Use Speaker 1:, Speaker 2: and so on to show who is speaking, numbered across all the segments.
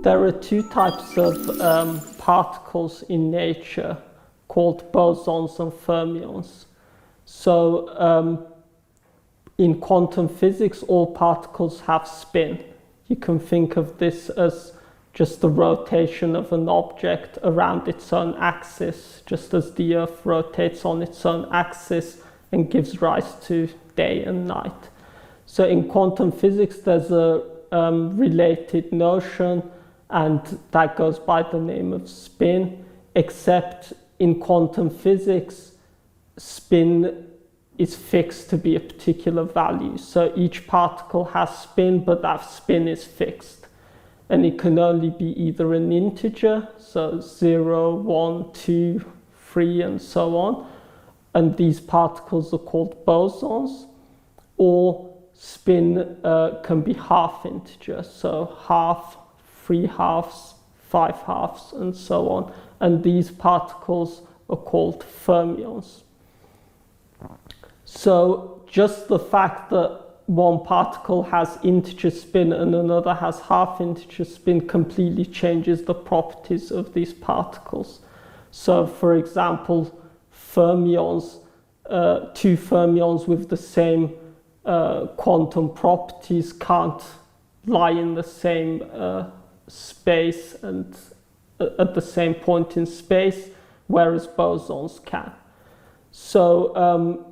Speaker 1: There are two types of particles in nature called bosons and fermions. So in quantum physics, all particles have spin. You can think of this as just the rotation of an object around its own axis, just as the Earth rotates on its own axis and gives rise to day and night. So in quantum physics, there's a related notion, and that goes by the name of spin, except in quantum physics, spin is fixed to be a particular value. So each particle has spin, but that spin is fixed. And it can only be either an integer, so 0, 1, 2, 3, and so on. And these particles are called bosons, or spin can be half integer, so half, 3 halves, 5 halves, and so on. And these particles are called fermions. So just the fact that one particle has integer spin and another has half integer spin completely changes the properties of these particles. So for example, fermions, two fermions with the same quantum properties can't lie in the same space and at the same point in space, whereas bosons can. So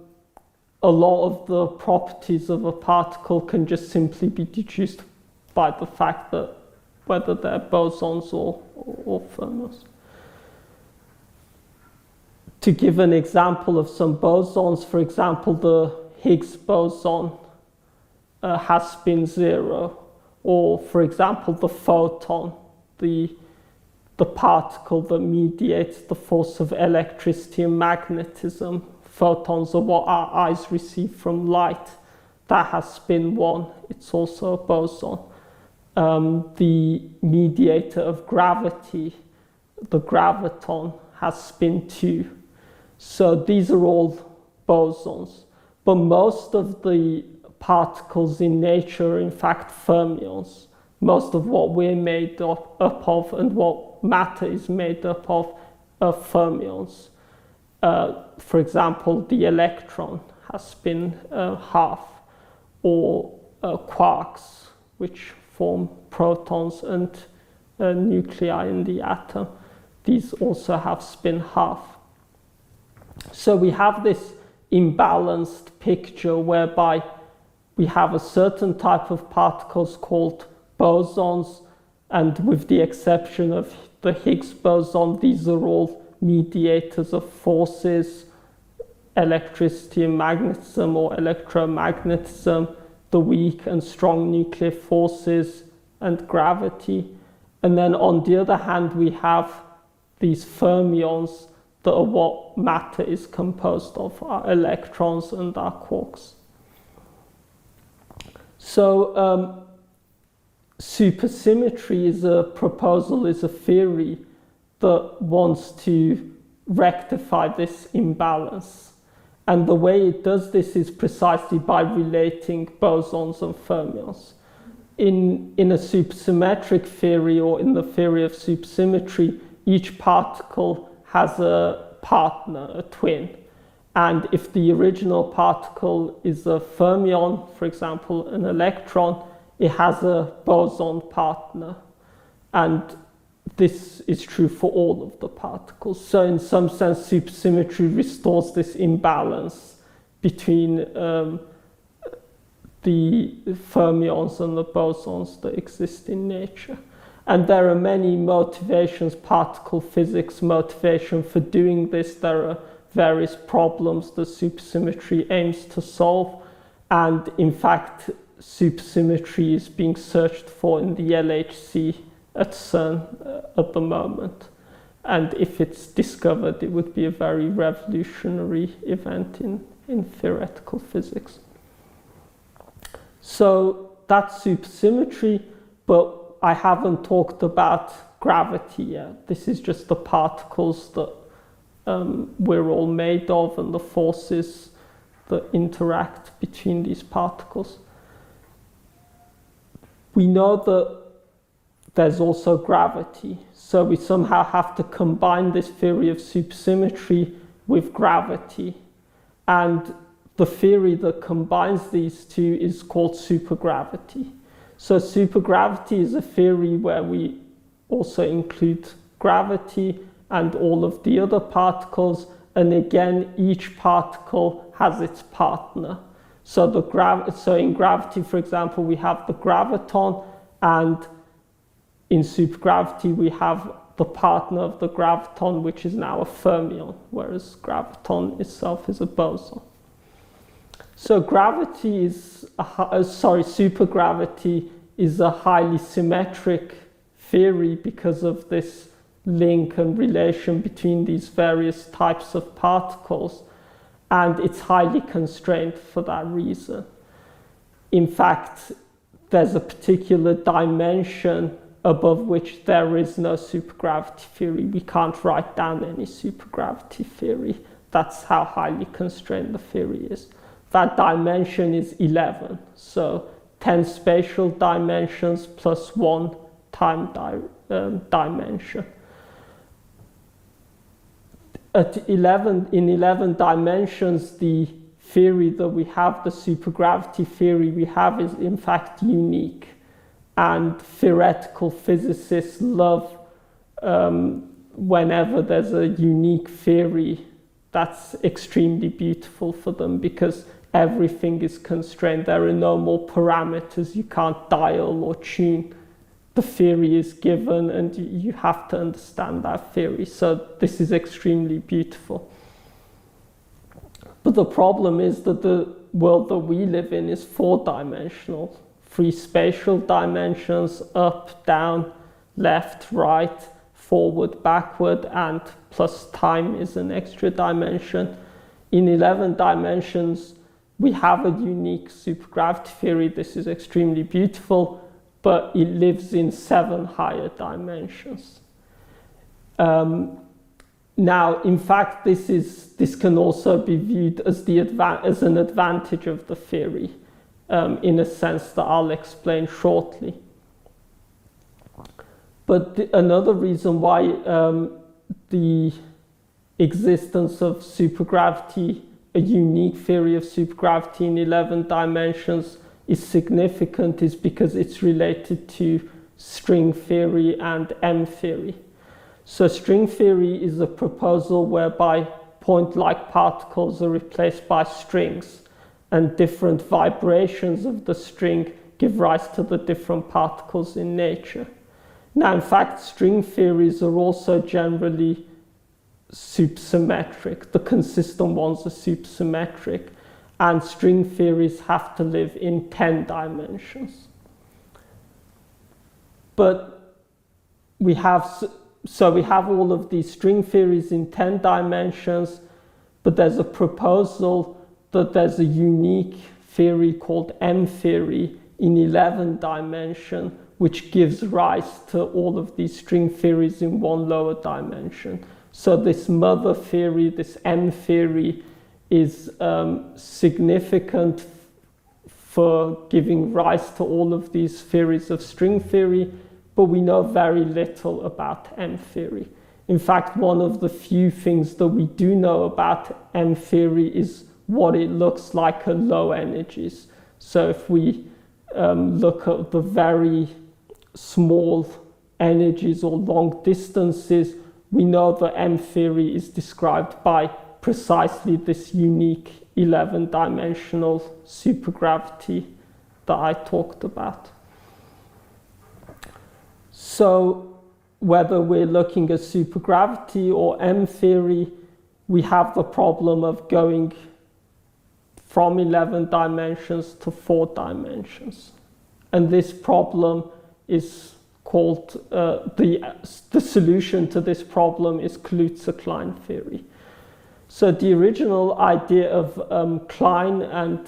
Speaker 1: a lot of the properties of a particle can just simply be deduced by the fact that whether they're bosons or fermions. To give an example of some bosons, for example, the Higgs boson has spin 0. Or, for example, the photon, the particle that mediates the force of electricity and magnetism. Photons are what our eyes receive from light. That has spin 1. It's also a boson. The mediator of gravity, the graviton, has spin 2. So these are all bosons. But most of the particles in nature are in fact fermions. Most of what we're made up of and what matter is made up of are fermions. For example, the electron has spin half, or quarks, which form protons and nuclei in the atom. These also have spin half. So we have this imbalanced picture whereby we have a certain type of particles called bosons, and with the exception of the Higgs boson, these are all mediators of forces, electricity and magnetism or electromagnetism, the weak and strong nuclear forces, and gravity. And then on the other hand, we have these fermions that are what matter is composed of, our electrons and our quarks. So supersymmetry is a proposal, is a theory that wants to rectify this imbalance. And the way it does this is precisely by relating bosons and fermions. In a supersymmetric theory, or in the theory of supersymmetry, each particle has a partner, a twin. And if the original particle is a fermion, for example, an electron, it has a boson partner. And this is true for all of the particles. So in some sense, supersymmetry restores this imbalance between the fermions and the bosons that exist in nature. And there are many motivations, particle physics motivation for doing this. There are various problems that supersymmetry aims to solve. And in fact, supersymmetry is being searched for in the LHC at CERN at the moment. And if it's discovered, it would be a very revolutionary event in theoretical physics. So that's supersymmetry, but I haven't talked about gravity yet. This is just the particles that we're all made of and the forces that interact between these particles. We know that there's also gravity, so we somehow have to combine this theory of supersymmetry with gravity. And the theory that combines these two is called supergravity. So supergravity is a theory where we also include gravity and all of the other particles, and again each particle has its partner. So in gravity, for example, we have the graviton, and in supergravity we have the partner of the graviton, which is now a fermion, whereas graviton itself is a boson. So supergravity is a highly symmetric theory because of this link and relation between these various types of particles, and it's highly constrained for that reason. In fact, there's a particular dimension above which there is no supergravity theory. We can't write down any supergravity theory. That's how highly constrained the theory is. That dimension is 11, so 10 spatial dimensions plus 1 time dimension. In 11 dimensions, the theory that we have, the supergravity theory we have, is in fact unique. And theoretical physicists love whenever there's a unique theory. That's extremely beautiful for them because everything is constrained. There are no more parameters you can't dial or tune. The theory is given and you have to understand that theory. So this is extremely beautiful. But the problem is that the world that we live in is 4-dimensional. 3 spatial dimensions, up, down, left, right, forward, backward, and plus time is an extra dimension. In 11 dimensions, we have a unique supergravity theory. This is extremely beautiful, but it lives in 7 higher dimensions. Now, in fact, this can also be viewed as an advantage of the theory, in a sense that I'll explain shortly. But another reason why the existence of supergravity, a unique theory of supergravity in 11 dimensions, is significant is because it's related to string theory and M theory. So string theory is a proposal whereby point-like particles are replaced by strings, and different vibrations of the string give rise to the different particles in nature. Now, in fact, string theories are also generally supersymmetric. The consistent ones are supersymmetric, and string theories have to live in 10 dimensions. But we have all of these string theories in 10 dimensions, but there's a proposal that there's a unique theory called M theory in 11 dimension, which gives rise to all of these string theories in 1 lower dimension. So this mother theory, this M theory, is significant for giving rise to all of these theories of string theory, but we know very little about M theory. In fact, one of the few things that we do know about M theory is what it looks like at low energies. So if we look at the very small energies or long distances, we know that M theory is described by precisely this unique 11-dimensional supergravity that I talked about. So whether we're looking at supergravity or M theory, we have the problem of going from 11 dimensions to 4 dimensions. And this problem is called, the solution to this problem is Kaluza-Klein theory. So the original idea of Klein and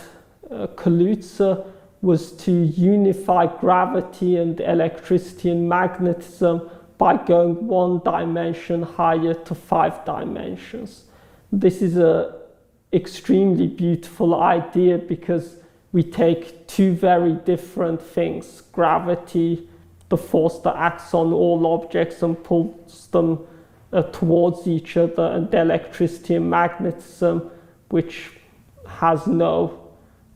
Speaker 1: Kaluza was to unify gravity and electricity and magnetism by going 1 dimension higher to 5 dimensions. This is a extremely beautiful idea, because we take two very different things, gravity, the force that acts on all objects and pulls them towards each other, and electricity and magnetism, which has no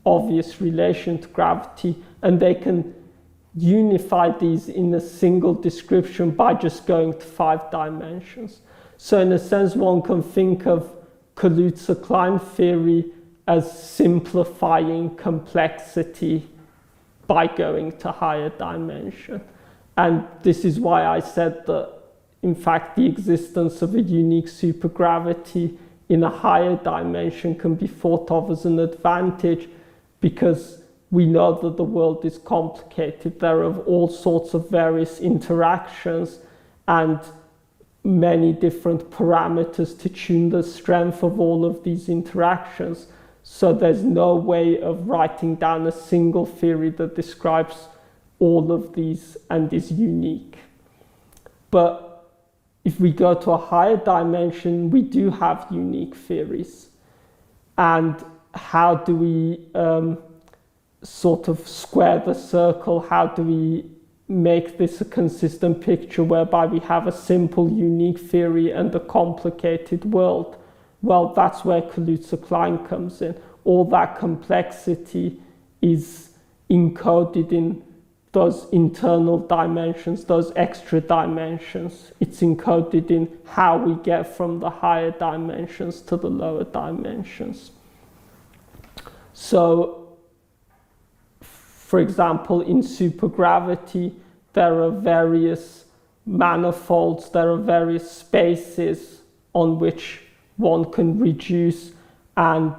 Speaker 1: obvious relation to gravity, and they can unify these in a single description by just going to 5 dimensions. So in a sense, one can think of Kaluza-Klein theory as simplifying complexity by going to higher dimension. And this is why I said that, in fact, the existence of a unique supergravity in a higher dimension can be thought of as an advantage, because we know that the world is complicated. There are all sorts of various interactions and many different parameters to tune the strength of all of these interactions. So there's no way of writing down a single theory that describes all of these and is unique. But if we go to a higher dimension, we do have unique theories. And how do we sort of square the circle? How do we make this a consistent picture whereby we have a simple, unique theory and a complicated world? Well, that's where Kaluza-Klein comes in. All that complexity is encoded in those internal dimensions, those extra dimensions. It's encoded in how we get from the higher dimensions to the lower dimensions. So, for example, in supergravity, there are various manifolds, there are various spaces on which one can reduce, and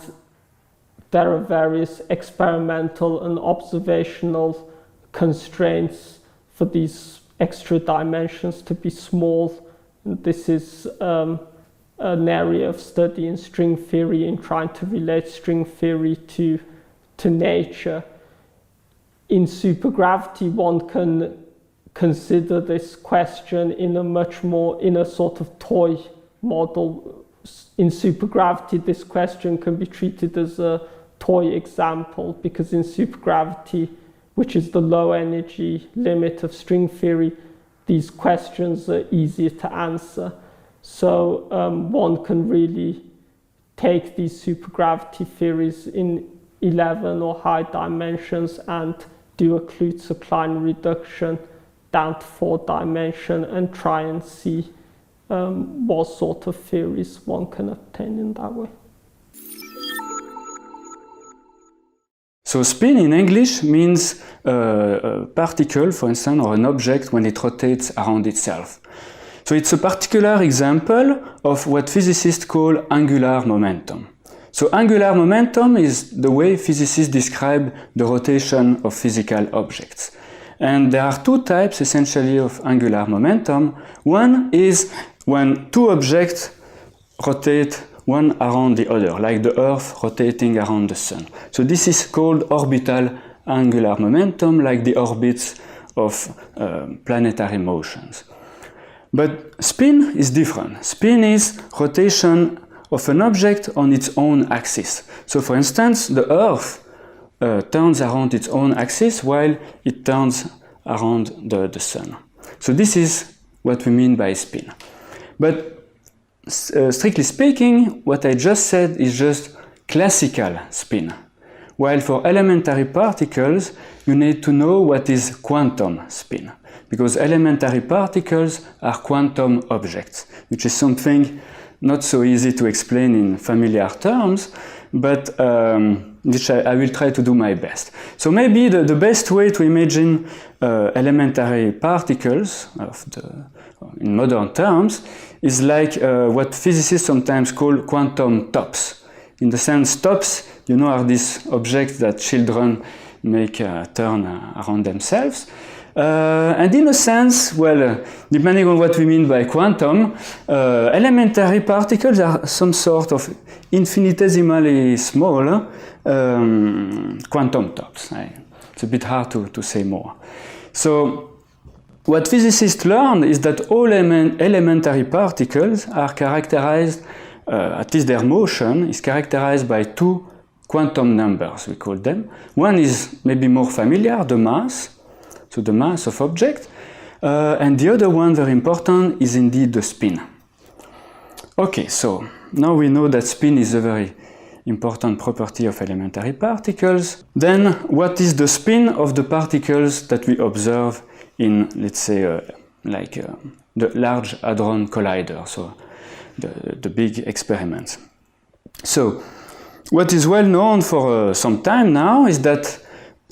Speaker 1: there are various experimental and observational constraints for these extra dimensions to be small. And this is an area of study in string theory, in trying to relate string theory to nature. In supergravity, one can consider this question in a sort of toy model. In supergravity, this question can be treated as a toy example, because in supergravity, which is the low energy limit of string theory, these questions are easier to answer. So one can really take these supergravity theories in 11 or high dimensions and do a Kaluza-Klein reduction down to 4 dimension and try and see what sort of theories one can obtain in that way.
Speaker 2: So spin in English means a particle, for instance, or an object when it rotates around itself. So it's a particular example of what physicists call angular momentum. So angular momentum is the way physicists describe the rotation of physical objects. And there are 2 types essentially of angular momentum. One is when 2 objects rotate one around the other, like the Earth rotating around the Sun. So this is called orbital angular momentum, like the orbits of planetary motions. But spin is different. Spin is rotation of an object on its own axis. So for instance, the Earth turns around its own axis while it turns around the Sun. So this is what we mean by spin. But strictly speaking, what I just said is just classical spin. While for elementary particles, you need to know what is quantum spin, because elementary particles are quantum objects, which is something not so easy to explain in familiar terms, but which I will try to do my best. So maybe the best way to imagine elementary particles in modern terms is like what physicists sometimes call quantum tops. In the sense, tops, you know, are these objects that children make turn around themselves. And in a sense, well, depending on what we mean by quantum, elementary particles are some sort of infinitesimally small quantum tops. It's a bit hard to say more. So what physicists learned is that all elementary particles are characterized at least their motion, is characterized by two quantum numbers, we call them. One is maybe more familiar, the mass, so the mass of object, and the other one, very important, is indeed the spin. Okay, so now we know that spin is a very important property of elementary particles. Then what is the spin of the particles that we observe in, let's say, the Large Hadron Collider, so the big experiments. So what is well known for some time now is that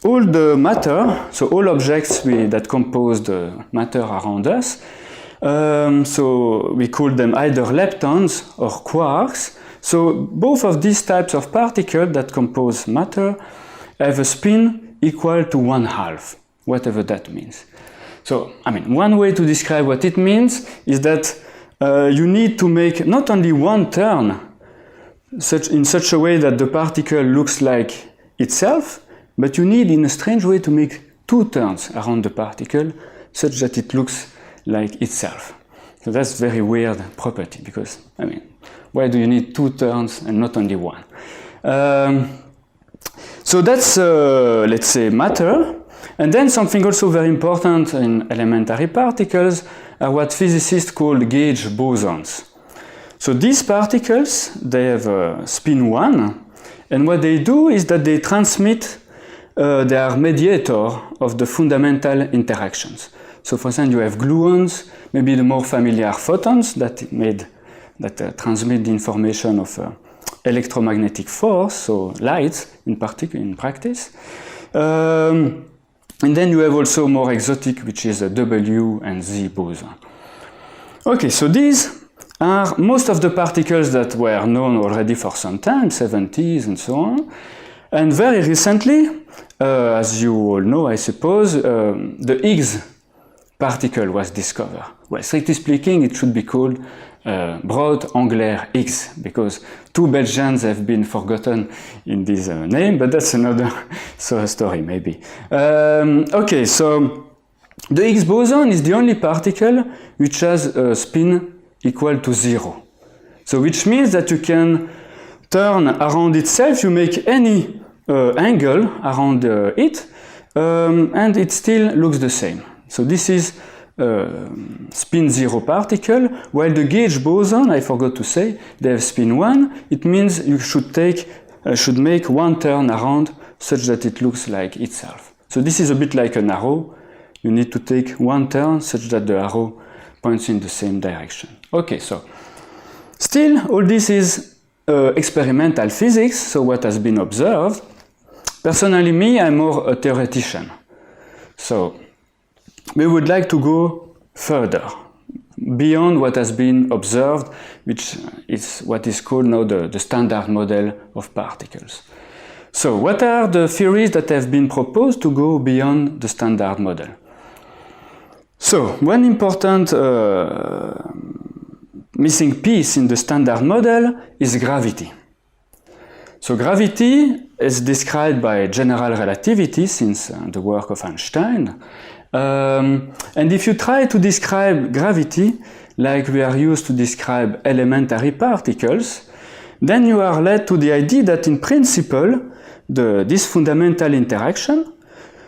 Speaker 2: all the matter, so all objects that compose the matter around us, so we call them either leptons or quarks. So both of these types of particles that compose matter have a spin equal to 1/2, whatever that means. So, I mean, one way to describe what it means is that you need to make not only one turn in such a way that the particle looks like itself, but you need in a strange way to make two turns around the particle such that it looks like itself. So that's a very weird property because, I mean, why do you need two turns and not only one? So that's, let's say, matter. And then something also very important in elementary particles are what physicists call gauge bosons. So these particles, they have spin 1, and what they do is that they transmit, they are mediator of the fundamental interactions. So for example, you have gluons, maybe the more familiar photons that transmit the information of electromagnetic force, so light in practice. And then you have also more exotic, which is a W and Z boson. Okay, so these are most of the particles that were known already for some time, 70s and so on. And very recently, as you all know, I suppose, the Higgs particle was discovered. Well, strictly speaking, it should be called broad angular Higgs, because two Belgians have been forgotten in this name, but that's another story maybe. Okay, so the Higgs boson is the only particle which has a spin equal to 0. So which means that you can turn around itself, you make any angle around it, and it still looks the same. So this is spin 0 particle, while the gauge boson, I forgot to say, they have spin 1. It means you should make one turn around such that it looks like itself. So this is a bit like an arrow. You need to take one turn such that the arrow points in the same direction. Okay, so still all this is experimental physics, so what has been observed. Personally, me, I'm more a theoretician. So we would like to go further, beyond what has been observed, which is what is called now the standard model of particles. So what are the theories that have been proposed to go beyond the standard model? So one important missing piece in the standard model is gravity. So gravity is described by general relativity since the work of Einstein. And if you try to describe gravity like we are used to describe elementary particles, then you are led to the idea that in principle this fundamental interaction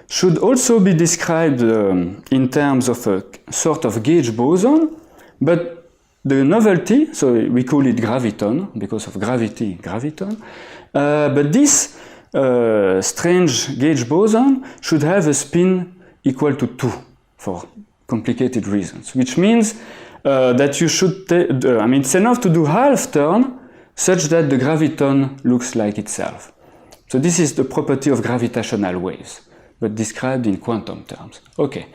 Speaker 2: should also be described in terms of a sort of gauge boson, but the novelty, so we call it graviton because of gravity, graviton, but this strange gauge boson should have a spin equal to 2 for complicated reasons, which means that you should, I mean, it's enough to do half turn such that the graviton looks like itself. So this is the property of gravitational waves, but described in quantum terms. Okay.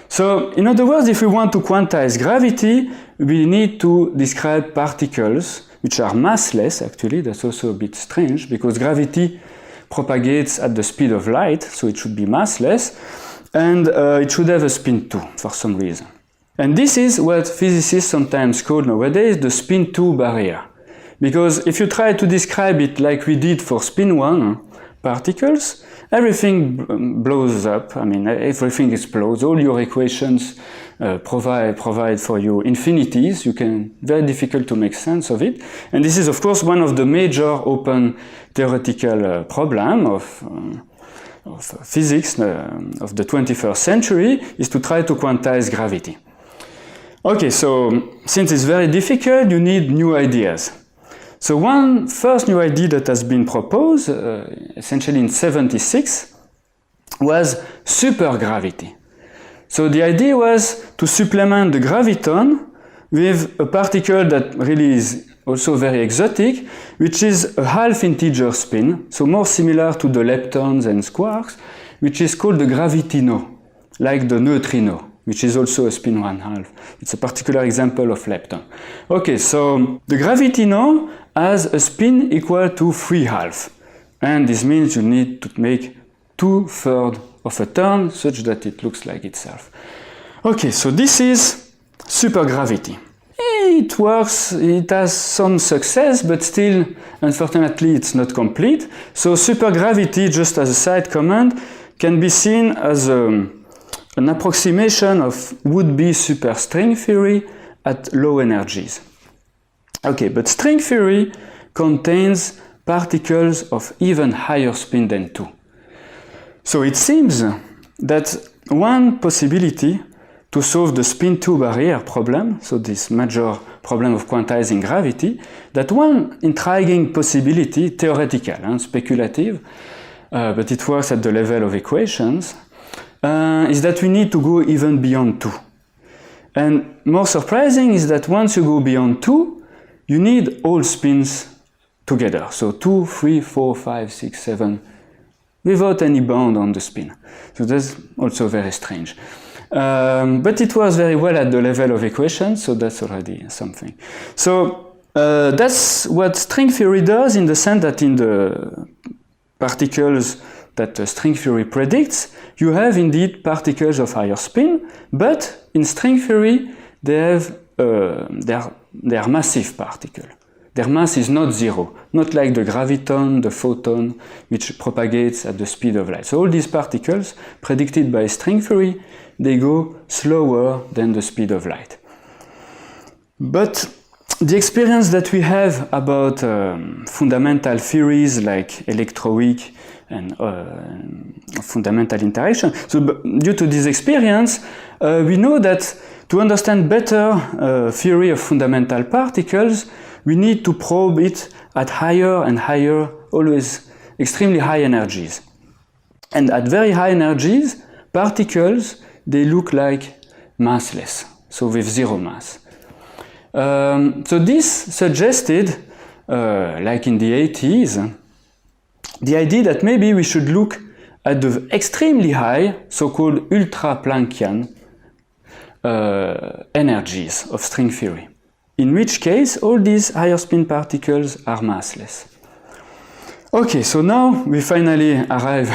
Speaker 2: So in other words, if we want to quantize gravity, we need to describe particles which are massless, actually. That's also a bit strange because gravity propagates at the speed of light, so it should be massless. And it should have a spin 2 for some reason. And this is what physicists sometimes call nowadays the spin 2 barrier. Because if you try to describe it like we did for spin 1 particles, everything blows up. I mean, everything explodes. All your equations provide for you infinities. You can, very difficult to make sense of it. And this is, of course, one of the major open theoretical problem of physics of the 21st century, is to try to quantize gravity. Okay, so since it's very difficult, you need new ideas. So one first new idea that has been proposed, essentially in 1976, was supergravity. So the idea was to supplement the graviton with a particle that really is also very exotic, which is a half integer spin, so more similar to the leptons and quarks, which is called the gravitino, like the neutrino, which is also a spin 1/2. It's a particular example of lepton. Okay, so the gravitino has a spin equal to 3/2, and this means you need to make 2/3 of a turn such that it looks like itself. Okay, so this is supergravity. It works, it has some success, but still, unfortunately, it's not complete. So supergravity, just as a side comment, can be seen as an approximation of would-be superstring theory at low energies. Okay, but string theory contains particles of even higher spin than 2. So it seems that one possibility to solve the spin-2 barrier problem, so this major problem of quantizing gravity, that one intriguing possibility, theoretical and speculative, but it works at the level of equations, is that we need to go even beyond 2. And more surprising is that once you go beyond 2, you need all spins together. So 2, 3, 4, 5, 6, 7, without any bound on the spin. So that's also very strange. But it works very well at the level of equations, so that's already something. So that's what string theory does, in the sense that in the particles that string theory predicts, you have indeed particles of higher spin, but in string theory they have they are massive particles. Their mass is not zero, not like the graviton, the photon, which propagates at the speed of light. So all these particles, predicted by string theory, they go slower than the speed of light. But the experience that we have about fundamental theories like electroweak and fundamental interaction, so due to this experience, we know that to understand better theory of fundamental particles, we need to probe it at higher and higher, always extremely high energies. And at very high energies, particles, they look like massless, so with zero mass. So this suggested, like in the 80s, the idea that maybe we should look at the extremely high, so-called ultra-Planckian energies of string theory, in which case all these higher spin particles are massless. Okay, so now we finally arrive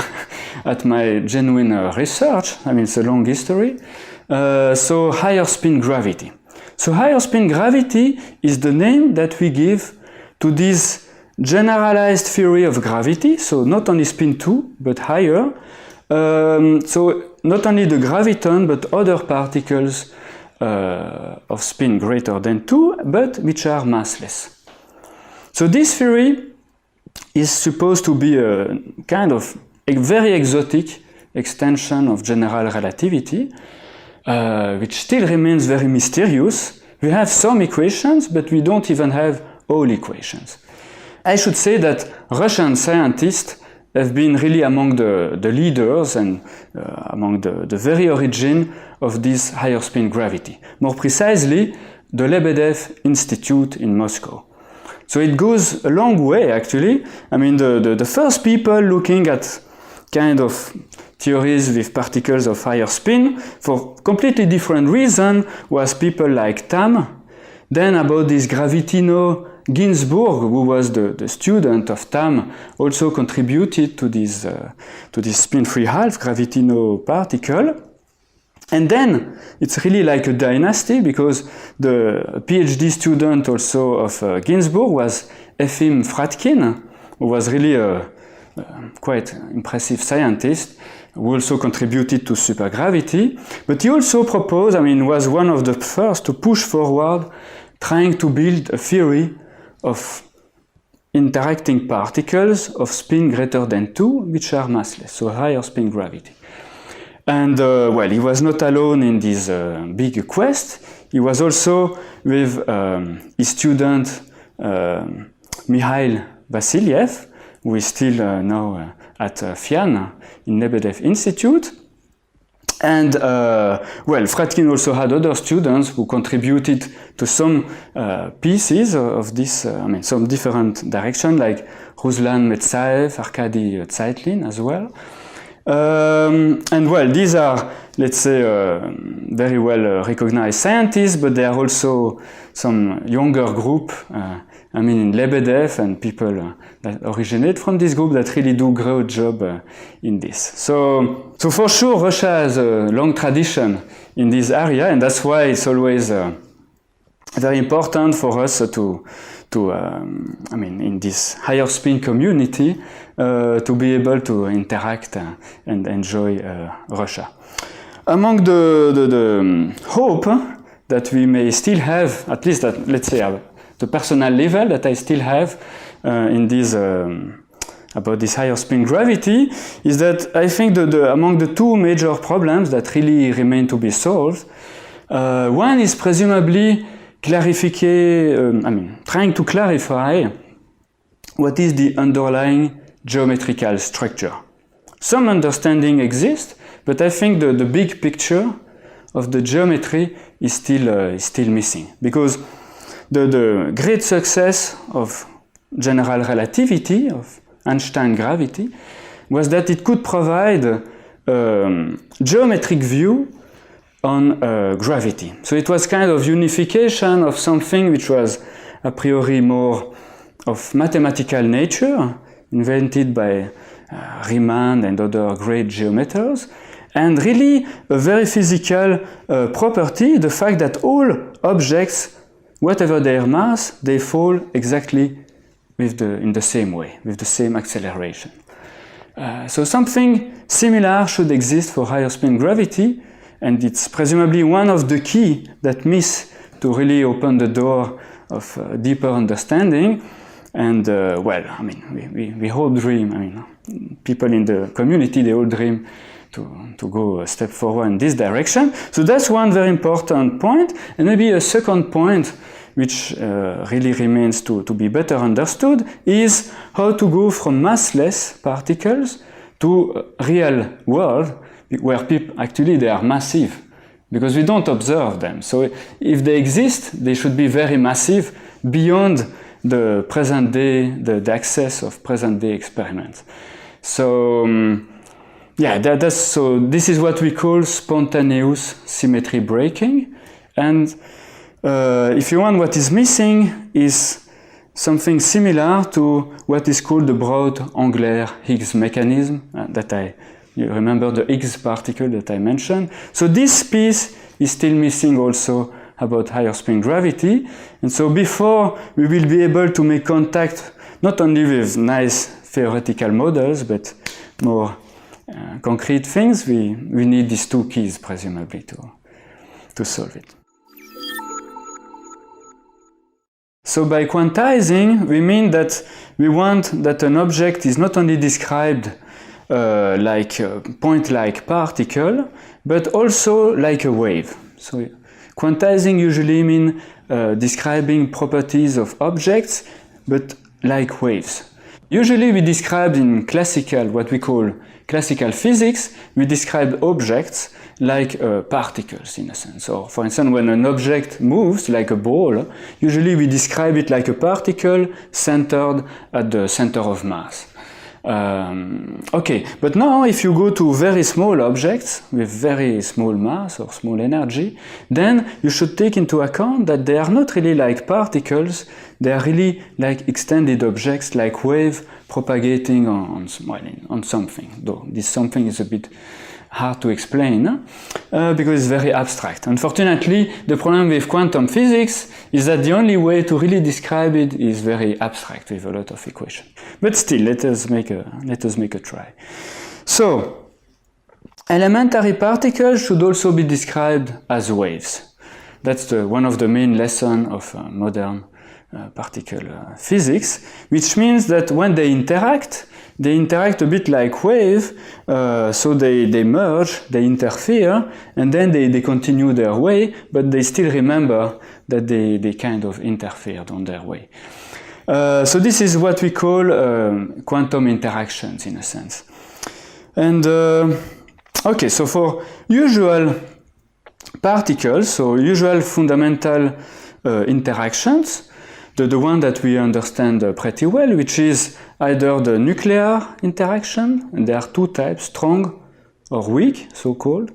Speaker 2: at my genuine research. I mean, it's a long history. So higher spin gravity. So higher spin gravity is the name that we give to this generalized theory of gravity, so not only spin 2, but higher. So not only the graviton, but other particles of spin greater than 2, but which are massless. So this theory is supposed to be a kind of a very exotic extension of general relativity, which still remains very mysterious. We have some equations, but we don't even have all equations. I should say that Russian scientists have been really among the leaders and among the very origin of this higher spin gravity. More precisely, the Lebedev Institute in Moscow. So it goes a long way, actually. I mean, the first people looking at kind of theories with particles of higher spin for completely different reasons was people like Tam. Then about this gravitino, Ginzburg, who was the student of Tam, also contributed to this spin 3/2 gravitino particle. And then it's really like a dynasty, because the PhD student also of Ginzburg was Efim Fratkin, who was really a quite impressive scientist who also contributed to supergravity, but he also proposed, was one of the first to push forward trying to build a theory of interacting particles of spin greater than 2, which are massless, so higher spin gravity. And he was not alone in this big quest. He was also with his student Mikhail Vassiliev, who is still now at FIAN in Lebedev Institute. And Fredkin also had other students who contributed to some pieces of this, some different direction, like Ruslan Metsaev, Arkady Zeitlin as well. These are, let's say, very well recognized scientists, but there are also some younger group, in Lebedev, and people that originate from this group that really do a great job in this. So for sure, Russia has a long tradition in this area, and that's why it's always very important for us in this higher spin community, to be able to interact and enjoy Russia. Among the hope that we may still have, at least at, let's say, the personal level that I still have in this about this higher spin gravity, is that I think among the two major problems that really remain to be solved, one is presumably trying to clarify what is the underlying geometrical structure. Some understanding exists, but I think the big picture of the geometry is still missing, because the great success of general relativity, of Einstein gravity, was that it could provide a geometric view on gravity. So it was kind of unification of something which was a priori more of mathematical nature, invented by Riemann and other great geometers, and really a very physical property, the fact that all objects, whatever their mass, they fall exactly in the same way, with the same acceleration. So something similar should exist for higher spin gravity, and it's presumably one of the keys that miss to really open the door of deeper understanding. And we all dream, people in the community, they all dream to go a step forward in this direction. So that's one very important point. And maybe a second point, which really remains to be better understood, is how to go from massless particles to real world, where actually they are massive, because we don't observe them. So if they exist, they should be very massive, beyond the present day, the access of present day experiments. So so this is what we call spontaneous symmetry breaking. And if you want, what is missing is something similar to what is called the broad-angular Higgs mechanism, you remember the Higgs particle that I mentioned. So this piece is still missing also about higher spin gravity. And so before we will be able to make contact not only with nice theoretical models, but more concrete things, we need these two keys presumably to solve it. So by quantizing, we mean that we want that an object is not only described like a point-like particle, but also like a wave. So quantizing usually means describing properties of objects, but like waves. Usually we describe in what we call classical physics, we describe objects like particles in a sense. Or for instance, when an object moves like a ball, usually we describe it like a particle centered at the center of mass. Okay, but now if you go to very small objects with very small mass or small energy, then you should take into account that they are not really like particles, they are really like extended objects, like wave propagating on something, though this something is a bit hard to explain because it's very abstract. Unfortunately, the problem with quantum physics is that the only way to really describe it is very abstract with a lot of equations. But still, let us make a try. So, elementary particles should also be described as waves. That's one of the main lessons of modern particle physics, which means that when they interact a bit like wave, so they merge, they interfere, and then they continue their way, but they still remember that they kind of interfered on their way. So this is what we call quantum interactions in a sense. And okay, so for usual particles, so usual fundamental interactions, the one that we understand pretty well, which is either the nuclear interaction, and there are two types, strong or weak, so-called,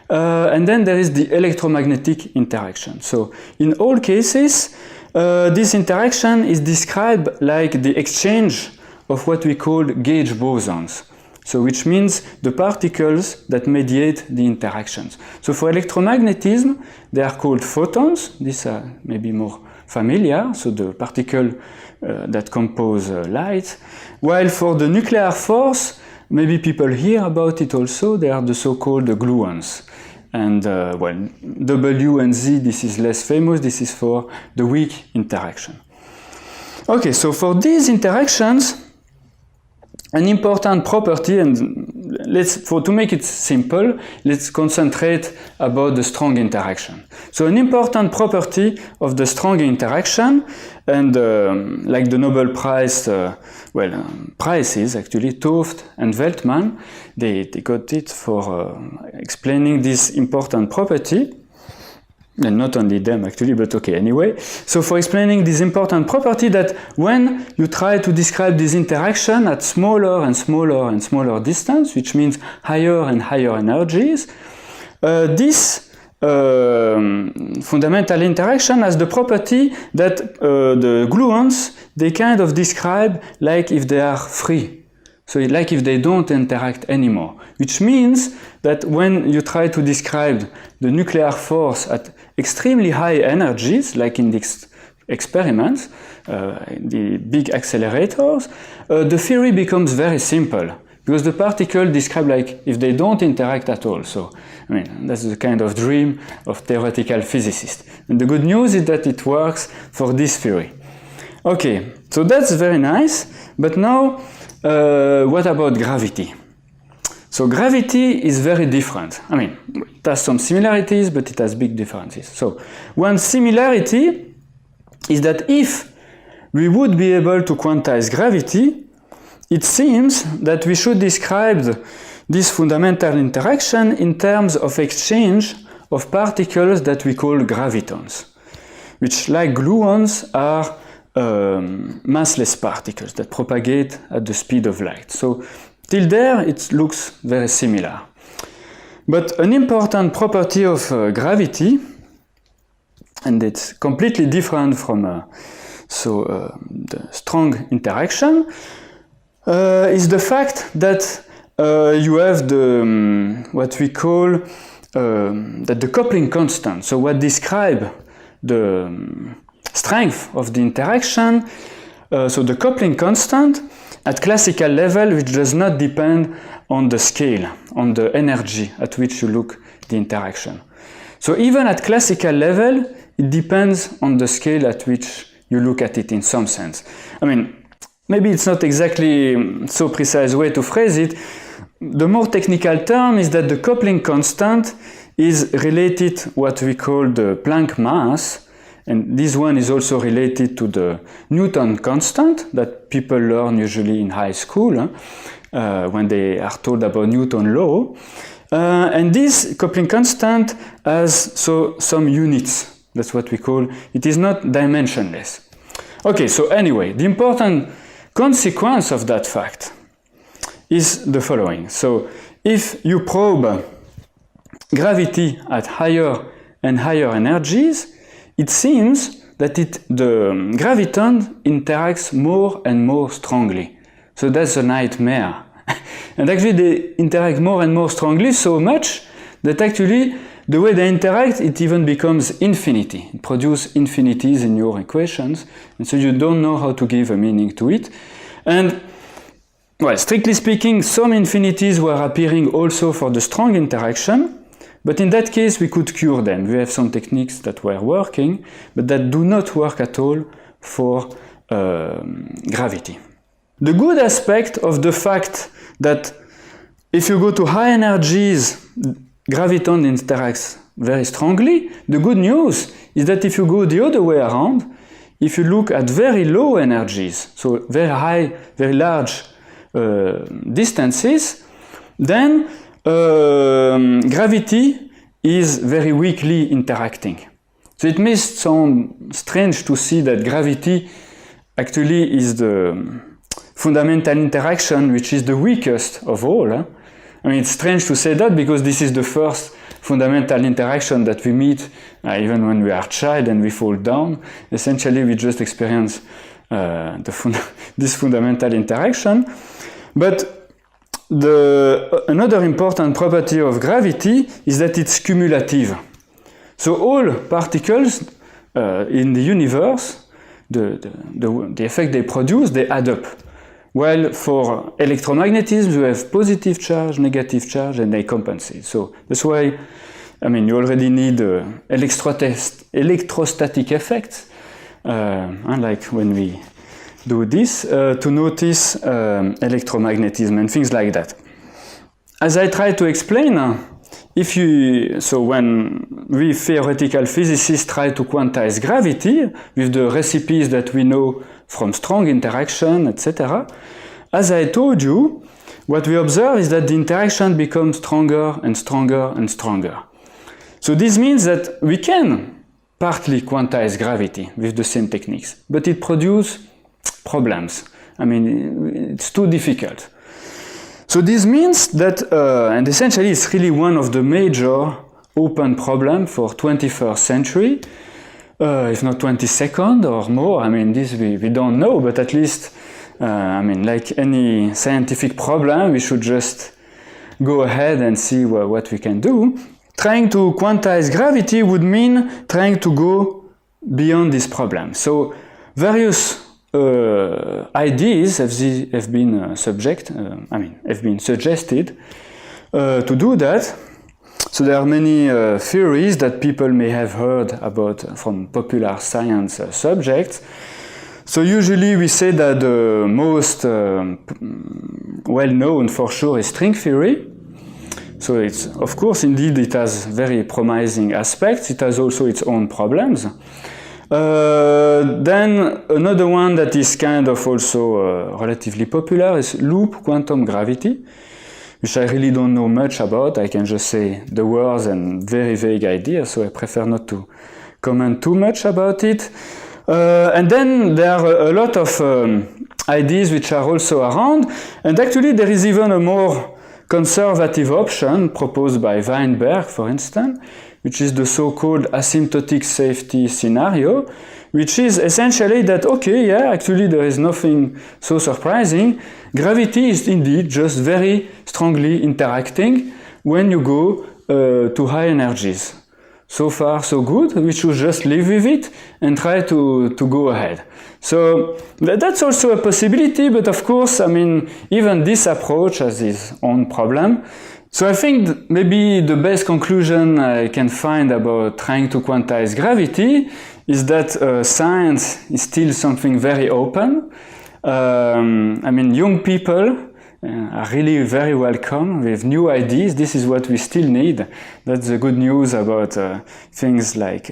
Speaker 2: and then there is the electromagnetic interaction. So in all cases, this interaction is described like the exchange of what we call gauge bosons. So which means the particles that mediate the interactions. So for electromagnetism, they are called photons. These are maybe more familiar, so the particle that compose light. While for the nuclear force, maybe people hear about it also, they are the so-called gluons. And well, W and Z, this is less famous, this is for the weak interaction. Okay, so for these interactions, an important property, and to make it simple, let's concentrate about the strong interaction. So an important property of the strong interaction, and like the Nobel Prize, prizes actually, 't Hooft and Veltman, they got it for explaining this important property. And not only them actually, but okay, anyway. So for explaining this important property that when you try to describe this interaction at smaller and smaller and smaller distance, which means higher and higher energies, this fundamental interaction has the property that the gluons, they kind of describe like if they are free. So like if they don't interact anymore, which means that when you try to describe the nuclear force at extremely high energies, like in these experiments, the big accelerators, the theory becomes very simple, because the particles describe like if they don't interact at all. So, I mean, that's the kind of dream of theoretical physicists. And the good news is that it works for this theory. Okay, so that's very nice, but now, what about gravity? So gravity is very different. I mean, it has some similarities, but it has big differences. So one similarity is that if we would be able to quantize gravity, it seems that we should describe this fundamental interaction in terms of exchange of particles that we call gravitons, which, like gluons, are massless particles that propagate at the speed of light. So till there it looks very similar. But an important property of gravity, and it's completely different from the strong interaction, is the fact that you have the what we call that the coupling constant. So what describe the strength of the interaction, so the coupling constant at classical level, which does not depend on the scale, on the energy at which you look the interaction. So even at classical level, it depends on the scale at which you look at it in some sense. I mean, maybe it's not exactly so precise way to phrase it. The more technical term is that the coupling constant is related what we call the Planck mass, and this one is also related to the Newton constant that people learn usually in high school when they are told about Newton law. And this coupling constant has some units. That's what we call, it is not dimensionless. Okay, so anyway, the important consequence of that fact is the following. So if you probe gravity at higher and higher energies, it seems that the graviton interacts more and more strongly. So that's a nightmare. And actually they interact more and more strongly, so much that actually the way they interact, it even becomes infinity. It produces infinities in your equations, and so you don't know how to give a meaning to it. And, well, strictly speaking, some infinities were appearing also for the strong interaction, but in that case we could cure them. We have some techniques that were working, but that do not work at all for gravity. The good aspect of the fact that if you go to high energies, graviton interacts very strongly. The good news is that if you go the other way around, if you look at very low energies, so very high, very large distances, then gravity is very weakly interacting. So it may sound strange to see that gravity actually is the fundamental interaction which is the weakest of all. I mean, it's strange to say that because this is the first fundamental interaction that we meet even when we are a child and we fall down. Essentially, we just experience this fundamental interaction. But another important property of gravity is that it's cumulative. So all particles in the universe, the effect they produce, they add up. While for electromagnetism, you have positive charge, negative charge, and they compensate. So that's why, I mean, you already need electrostatic effects, unlike when we do this, to notice electromagnetism and things like that. As I try to explain, so when we theoretical physicists try to quantize gravity with the recipes that we know from strong interaction, etc., as I told you, what we observe is that the interaction becomes stronger and stronger and stronger. So this means that we can partly quantize gravity with the same techniques, but it produces problems. I mean, it's too difficult. So this means that, and essentially it's really one of the major open problems for 21st century, if not 22nd or more. I mean, this we don't know, but at least, I mean, like any scientific problem, we should just go ahead and see what we can do. Trying to quantize gravity would mean trying to go beyond this problem. So various ideas have been suggested to do that. So there are many theories that people may have heard about from popular science subjects. So usually we say that the most well-known for sure is string theory. So it's, of course, indeed it has very promising aspects. It has also its own problems. Then another one that is kind of also relatively popular is loop quantum gravity, which I really don't know much about. I can just say the words and very vague ideas, so I prefer not to comment too much about it. And then there are a lot of ideas which are also around, and actually there is even a more conservative option proposed by Weinberg, for instance, which is the so-called asymptotic safety scenario, which is essentially that, okay, yeah, actually there is nothing so surprising. Gravity is indeed just very strongly interacting when you go to high energies. So far, so good. We should just live with it and try to go ahead. So that's also a possibility, but of course, I mean, even this approach has its own problem. So I think maybe the best conclusion I can find about trying to quantize gravity is that science is still something very open. I mean, young people are really very welcome with new ideas. This is what we still need. That's the good news about things like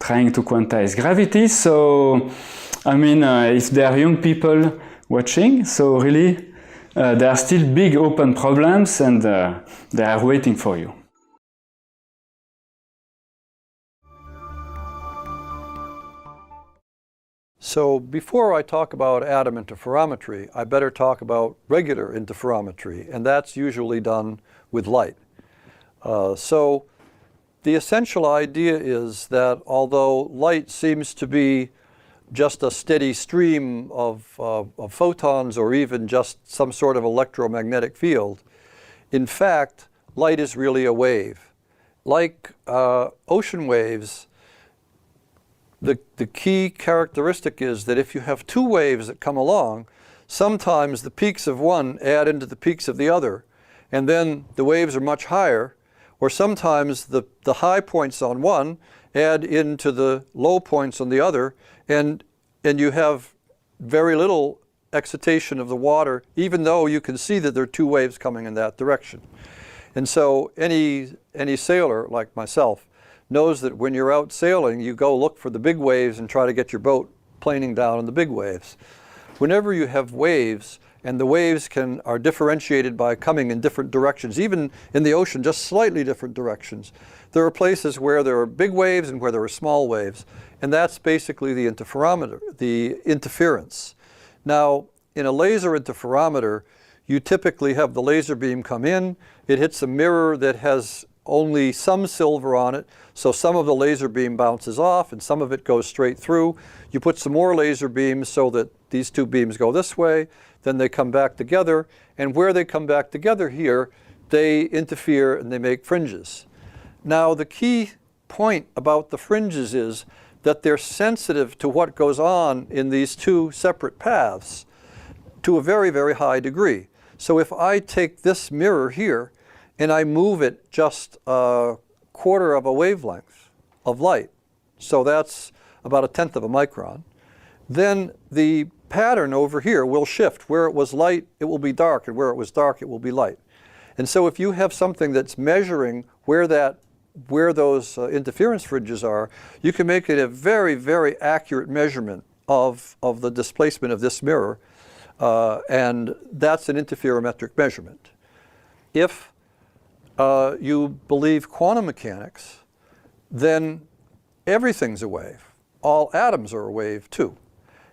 Speaker 2: trying to quantize gravity. So, I mean, if there are young people watching, so really there are still big open problems and they are waiting for you.
Speaker 3: So before I talk about atom interferometry, I better talk about regular interferometry, and that's usually done with light. So the essential idea is that although light seems to be just a steady stream of photons or even just some sort of electromagnetic field. In fact, light is really a wave. Like ocean waves, the key characteristic is that if you have two waves that come along, sometimes the peaks of one add into the peaks of the other, and then the waves are much higher, or sometimes the high points on one add into the low points on the other, and you have very little excitation of the water, even though you can see that there are two waves coming in that direction. And so any sailor like myself knows that when you're out sailing, you go look for the big waves and try to get your boat planing down on the big waves. Whenever you have waves, and the waves are differentiated by coming in different directions, even in the ocean, just slightly different directions. There are places where there are big waves and where there are small waves, and that's basically the interferometer, the interference. Now, in a laser interferometer, you typically have the laser beam come in, it hits a mirror that has only some silver on it, so some of the laser beam bounces off and some of it goes straight through. You put some more laser beams so that these two beams go this way, then they come back together, and where they come back together here, they interfere and they make fringes. Now, the key point about the fringes is that they're sensitive to what goes on in these two separate paths to a very, very high degree. So if I take this mirror here and I move it just a quarter of a wavelength of light, so that's about 1/10 of a micron, then the pattern over here will shift. Where it was light, it will be dark, and where it was dark, it will be light. And so if you have something that's measuring where those interference fringes are, you can make it a very, very accurate measurement of the displacement of this mirror, and that's an interferometric measurement. If you believe quantum mechanics, then everything's a wave. All atoms are a wave too.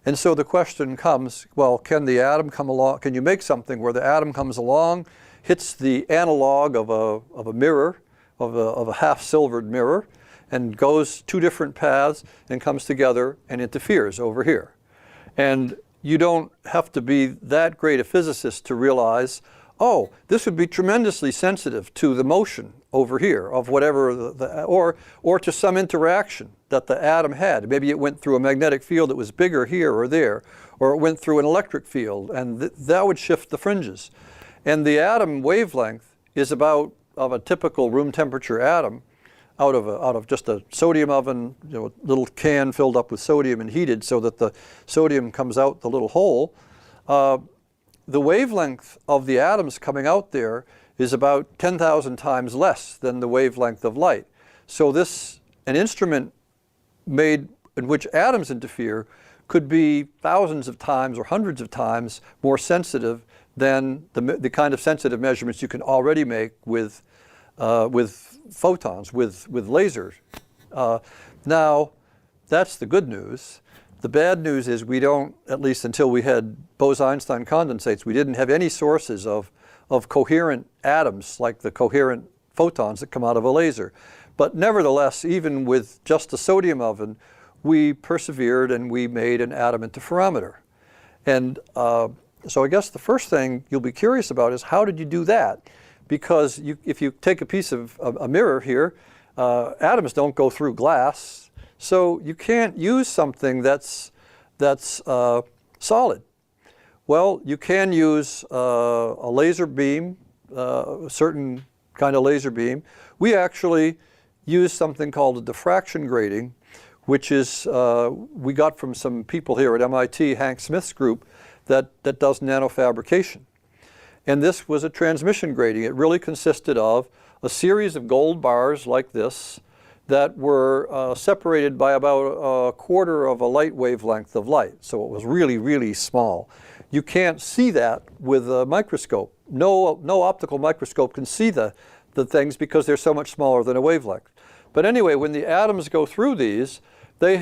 Speaker 3: And so the question comes, well, can the atom come along? Can you make something where the atom comes along, hits the analog of a mirror, of a half-silvered mirror, and goes two different paths and comes together and interferes over here? And you don't have to be that great a physicist to realize, oh, this would be tremendously sensitive to the motion over here of whatever, or to some interaction that the atom had. Maybe it went through a magnetic field that was bigger here or there, or it went through an electric field, and that would shift the fringes. And the atom wavelength is about of a typical room temperature atom, out of just a sodium oven, little can filled up with sodium and heated so that the sodium comes out the little hole. The wavelength of the atoms coming out there is about 10,000 times less than the wavelength of light. So an instrument made in which atoms interfere could be thousands of times or hundreds of times more sensitive than the kind of sensitive measurements you can already make with photons, with lasers. Now, that's the good news. The bad news is we don't, at least until we had Bose-Einstein condensates, we didn't have any sources of coherent atoms like the coherent photons that come out of a laser. But nevertheless, even with just a sodium oven, we persevered and we made an atom interferometer. And so I guess the first thing you'll be curious about is how did you do that? Because if you take a piece of a mirror here, atoms don't go through glass, so you can't use something that's solid. Well, you can use a laser beam, a certain kind of laser beam. We actually use something called a diffraction grating, which is we got from some people here at MIT, Hank Smith's group, that does nanofabrication. And this was a transmission grating. It really consisted of a series of gold bars like this that were separated by about a quarter of a light wavelength of light. So it was really, really small. You can't see that with a microscope. No optical microscope can see the things because they're so much smaller than a wavelength. But anyway, when the atoms go through these, they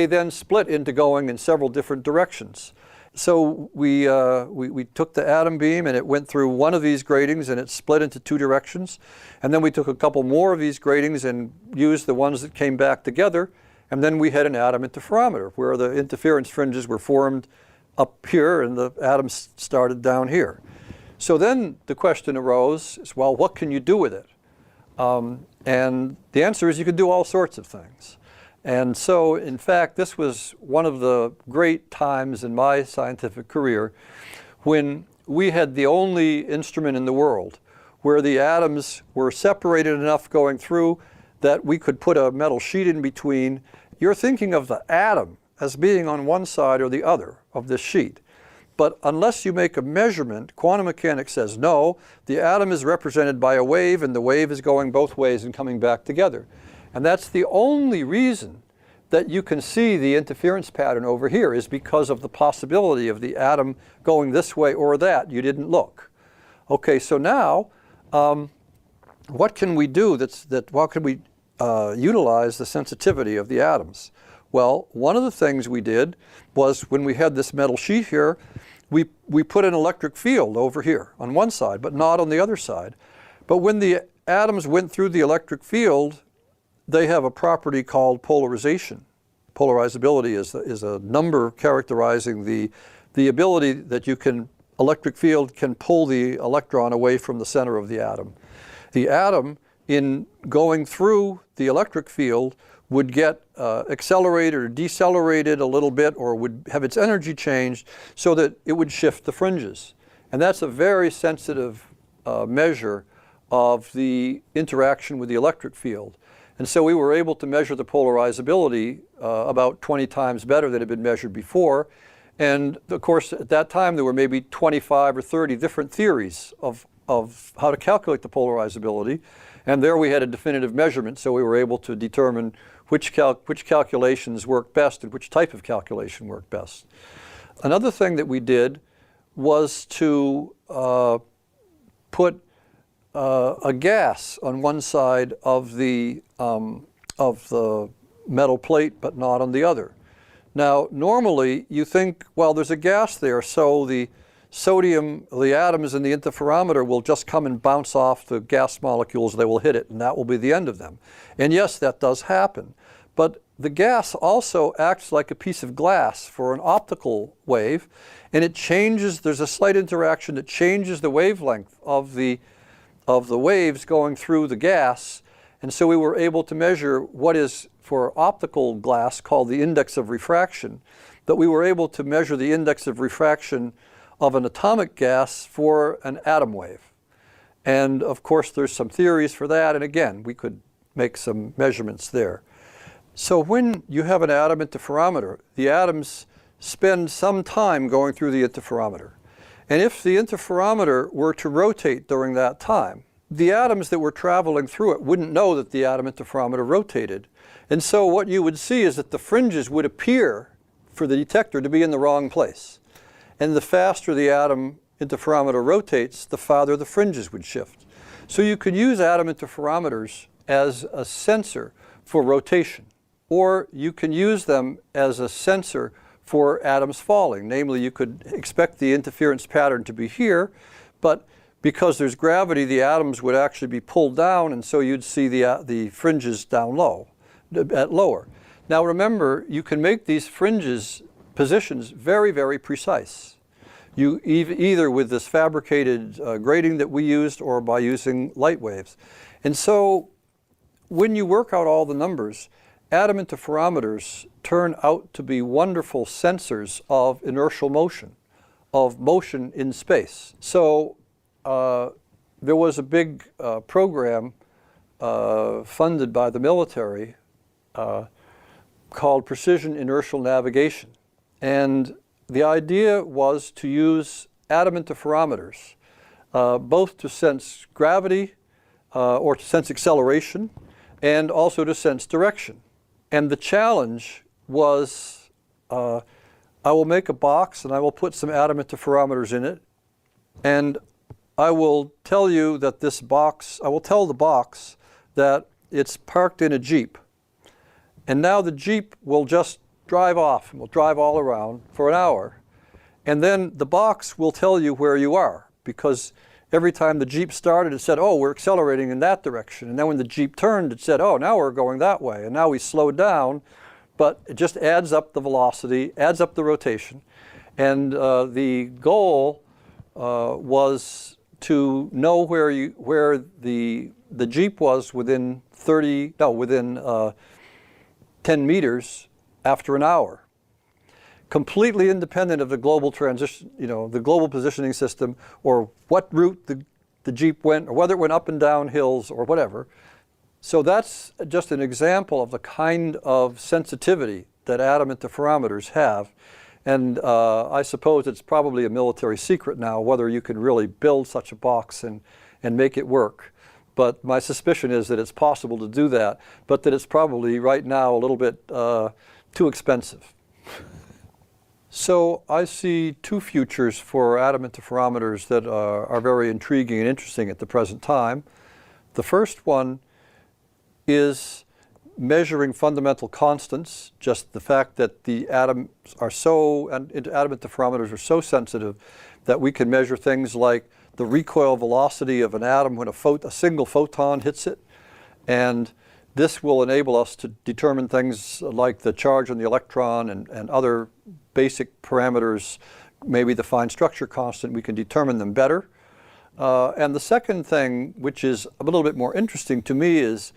Speaker 3: then split into going in several different directions. So we took the atom beam and it went through one of these gratings and it split into two directions. And then we took a couple more of these gratings and used the ones that came back together And then we had an atom interferometer where the interference fringes were formed up here and the atoms started down here. So then the question arose, is, well, what can you do with it? And the answer is you can do all sorts of things. And so, in fact, this was one of the great times in my scientific career when we had the only instrument in the world where the atoms were separated enough going through that we could put a metal sheet in between. You're thinking of the atom as being on one side or the other of this sheet. But unless you make a measurement, quantum mechanics says no, the atom is represented by a wave and the wave is going both ways and coming back together. And that's the only reason that you can see the interference pattern over here is because of the possibility of the atom going this way or that. You didn't look. Okay, so now what can we do how can we utilize the sensitivity of the atoms? Well, one of the things we did was when we had this metal sheet here, we put an electric field over here on one side, but not on the other side. But when the atoms went through the electric field, they have a property called polarization. Polarizability is a number characterizing the ability that electric field can pull the electron away from the center of the atom. The atom, in going through the electric field, would get accelerated or decelerated a little bit, or would have its energy changed so that it would shift the fringes. And that's a very sensitive measure of the interaction with the electric field. And so we were able to measure the polarizability about 20 times better than had been measured before. And of course, at that time, there were maybe 25 or 30 different theories of how to calculate the polarizability. And there we had a definitive measurement, so we were able to determine which calculations worked best and which type of calculation worked best. Another thing that we did was to put a gas on one side of the metal plate, but not on the other. Now, normally you think, well, there's a gas there, so the sodium, the atoms in the interferometer will just come and bounce off the gas molecules, they will hit it, and that will be the end of them. And yes, that does happen. But the gas also acts like a piece of glass for an optical wave, and it changes, there's a slight interaction that changes the wavelength of the waves going through the gas. And so we were able to measure what is, for optical glass, called the index of refraction, that we were able to measure the index of refraction of an atomic gas for an atom wave. And of course, there's some theories for that, and again, we could make some measurements there. So when you have an atom interferometer, the atoms spend some time going through the interferometer. And if the interferometer were to rotate during that time, the atoms that were traveling through it wouldn't know that the atom interferometer rotated. And so what you would see is that the fringes would appear for the detector to be in the wrong place. And the faster the atom interferometer rotates, the farther the fringes would shift. So you could use atom interferometers as a sensor for rotation, or you can use them as a sensor for atoms falling. Namely, you could expect the interference pattern to be here, but because there's gravity, the atoms would actually be pulled down, and so you'd see the fringes down low, at lower. Now remember, you can make these fringes positions very, very precise. You either with this fabricated grating that we used or by using light waves. And so when you work out all the numbers, atom interferometers turn out to be wonderful sensors of inertial motion, of motion in space. So there was a big program funded by the military called precision inertial navigation. And the idea was to use atom interferometers both to sense gravity or to sense acceleration and also to sense direction. And the challenge was I will make a box and I will put some atom interferometers in it, and I will tell you that this box, I will tell the box that it's parked in a Jeep. And now the Jeep will just drive off and will drive all around for an hour. And then the box will tell you where you are, because every time the Jeep started, it said, oh, we're accelerating in that direction. And then when the Jeep turned, it said, oh, now we're going that way. And now we slowed down. but it just adds up the velocity, adds up the rotation. And the goal was to know where the Jeep was within 10 meters after an hour, completely independent of the global transition, the global positioning system, or what route the Jeep went, or whether it went up and down hills or whatever. So that's just an example of the kind of sensitivity that atom interferometers have. And I suppose it's probably a military secret now whether you can really build such a box and make it work. But my suspicion is that it's possible to do that, but that it's probably right now a little bit too expensive. So I see two futures for atom interferometers that are very intriguing and interesting at the present time. The first one is measuring fundamental constants, just the fact that the atoms are atom interferometers are so sensitive that we can measure things like the recoil velocity of an atom when a single photon hits it. And this will enable us to determine things like the charge on the electron and other basic parameters, maybe the fine structure constant. We can determine them better. And the second thing, which is a little bit more interesting to me, is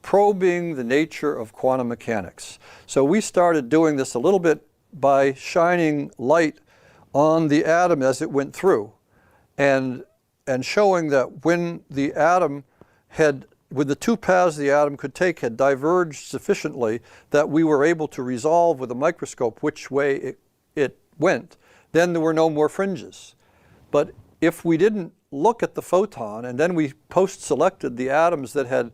Speaker 3: probing the nature of quantum mechanics. So we started doing this a little bit by shining light on the atom as it went through, and showing that when the atom with the two paths the atom could take had diverged sufficiently that we were able to resolve with a microscope which way it went, then there were no more fringes. But if we didn't look at the photon and then we post-selected the atoms that had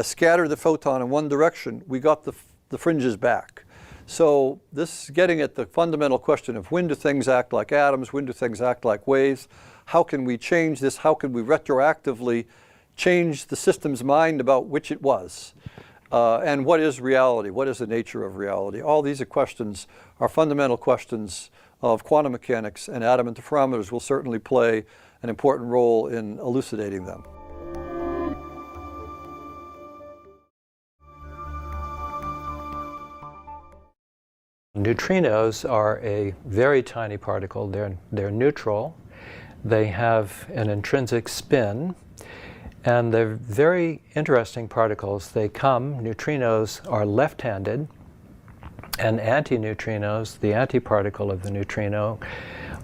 Speaker 3: scattered the photon in one direction, we got the fringes back. So this is getting at the fundamental question of when do things act like atoms, when do things act like waves, how can we change this, how can we retroactively change the system's mind about which it was, and what is reality, what is the nature of reality. All these are fundamental questions of quantum mechanics, and atom interferometers will certainly play an important role in elucidating them.
Speaker 4: Neutrinos are a very tiny particle. They're neutral. They have an intrinsic spin, and they're very interesting particles. Neutrinos are left-handed, and antineutrinos, the antiparticle of the neutrino,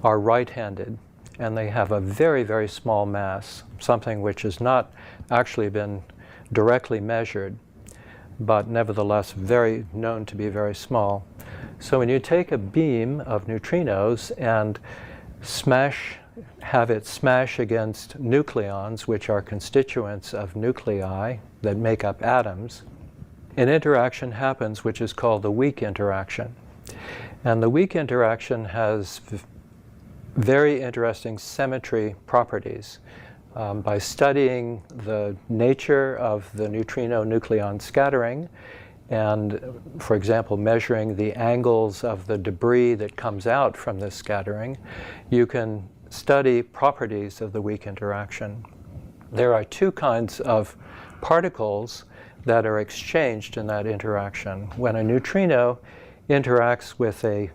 Speaker 4: are right-handed. And they have a very, very small mass, something which has not actually been directly measured, but nevertheless known to be very small. So when you take a beam of neutrinos and have it smash against nucleons, which are constituents of nuclei that make up atoms, an interaction happens which is called the weak interaction. And the weak interaction has very interesting symmetry properties. By studying the nature of the neutrino-nucleon scattering, and, for example, measuring the angles of the debris that comes out from this scattering, you can study properties of the weak interaction. There are two kinds of particles that are exchanged in that interaction. When a neutrino interacts with a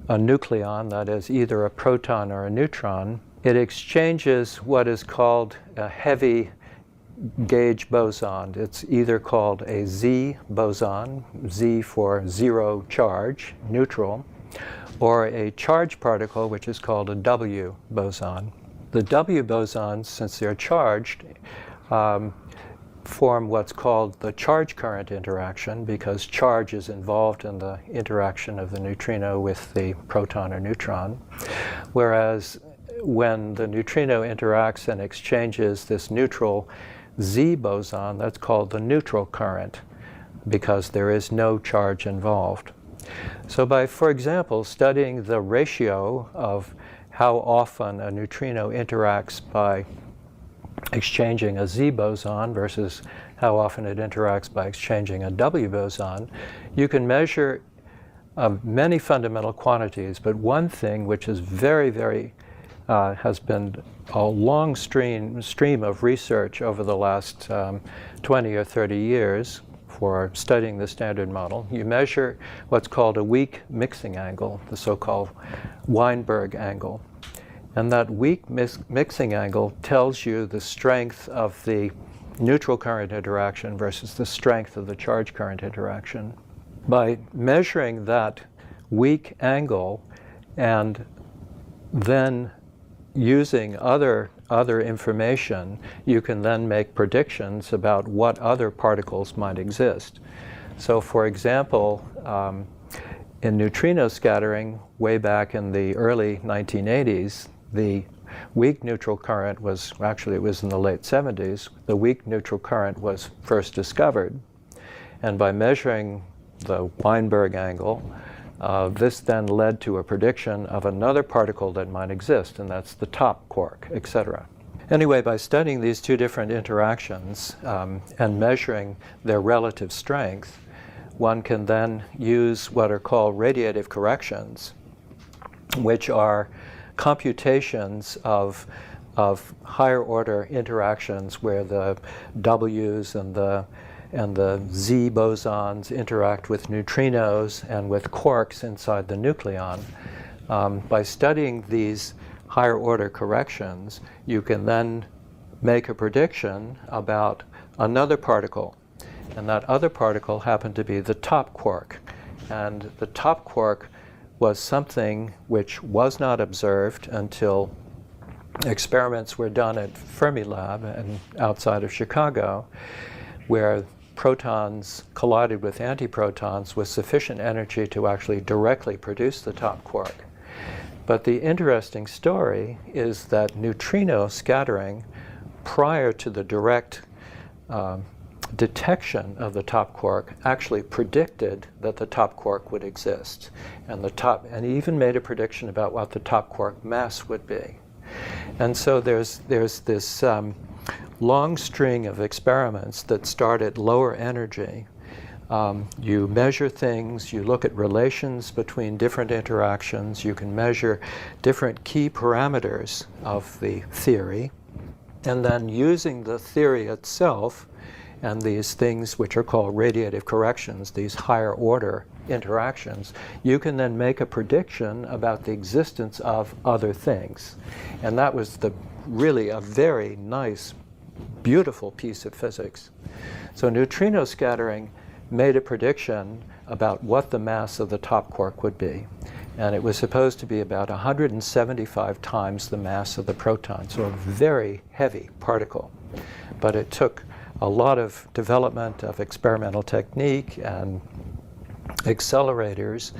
Speaker 4: nucleon, that is either a proton or a neutron, it exchanges what is called a heavy gauge boson. It's either called a Z boson, Z for zero charge, neutral, or a charged particle, which is called a W boson. The W bosons, since they're charged, form what's called the charge current interaction, because charge is involved in the interaction of the neutrino with the proton or neutron. Whereas when the neutrino interacts and exchanges this neutral Z boson, that's called the neutral current, because there is no charge involved. So by, for example, studying the ratio of how often a neutrino interacts by exchanging a Z boson versus how often it interacts by exchanging a W boson, you can measure many fundamental quantities, but one thing which is has been a long stream of research over the last 20 or 30 years, for studying the Standard Model. You measure what's called a weak mixing angle, the so-called Weinberg angle. And that weak mixing angle tells you the strength of the neutral current interaction versus the strength of the charge current interaction. By measuring that weak angle and then using other information, you can then make predictions about what other particles might exist. So for example, in neutrino scattering, way back in the early 1980s, the weak neutral current was, actually it was in the late 70s, the weak neutral current was first discovered. And by measuring the Weinberg angle, this then led to a prediction of another particle that might exist, and that's the top quark, etc. Anyway, by studying these two different interactions and measuring their relative strength, one can then use what are called radiative corrections, which are computations of higher order interactions where the W's and the Z bosons interact with neutrinos and with quarks inside the nucleon. By studying these higher order corrections, you can then make a prediction about another particle. And that other particle happened to be the top quark. And the top quark was something which was not observed until experiments were done at Fermilab and outside of Chicago, where protons collided with antiprotons with sufficient energy to actually directly produce the top quark. But the interesting story is that neutrino scattering, prior to the direct detection of the top quark, actually predicted that the top quark would exist, and even made a prediction about what the top quark mass would be. And so there's this long string of experiments that start at lower energy. You measure things, you look at relations between different interactions, you can measure different key parameters of the theory, and then using the theory itself and these things which are called radiative corrections, these higher order interactions, you can then make a prediction about the existence of other things. And that was really a very nice, beautiful piece of physics. So neutrino scattering made a prediction about what the mass of the top quark would be. And it was supposed to be about 175 times the mass of the proton, so a very heavy particle. But it took a lot of development of experimental technique and accelerators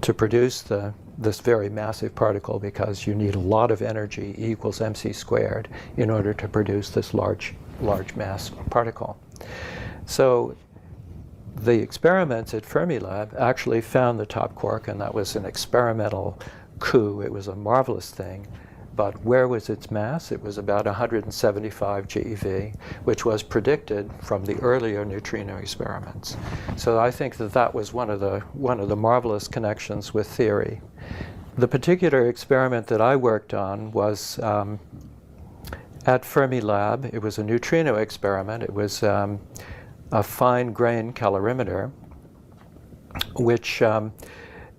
Speaker 4: to produce this very massive particle, because you need a lot of energy, E equals mc squared, in order to produce this large mass particle. So the experiments at Fermilab actually found the top quark, and that was an experimental coup. It was a marvelous thing. But where was its mass? It was about 175 GeV, which was predicted from the earlier neutrino experiments. So I think that was one of the marvelous connections with theory. The particular experiment that I worked on was at Fermilab. It was a neutrino experiment. It was a fine grain calorimeter, which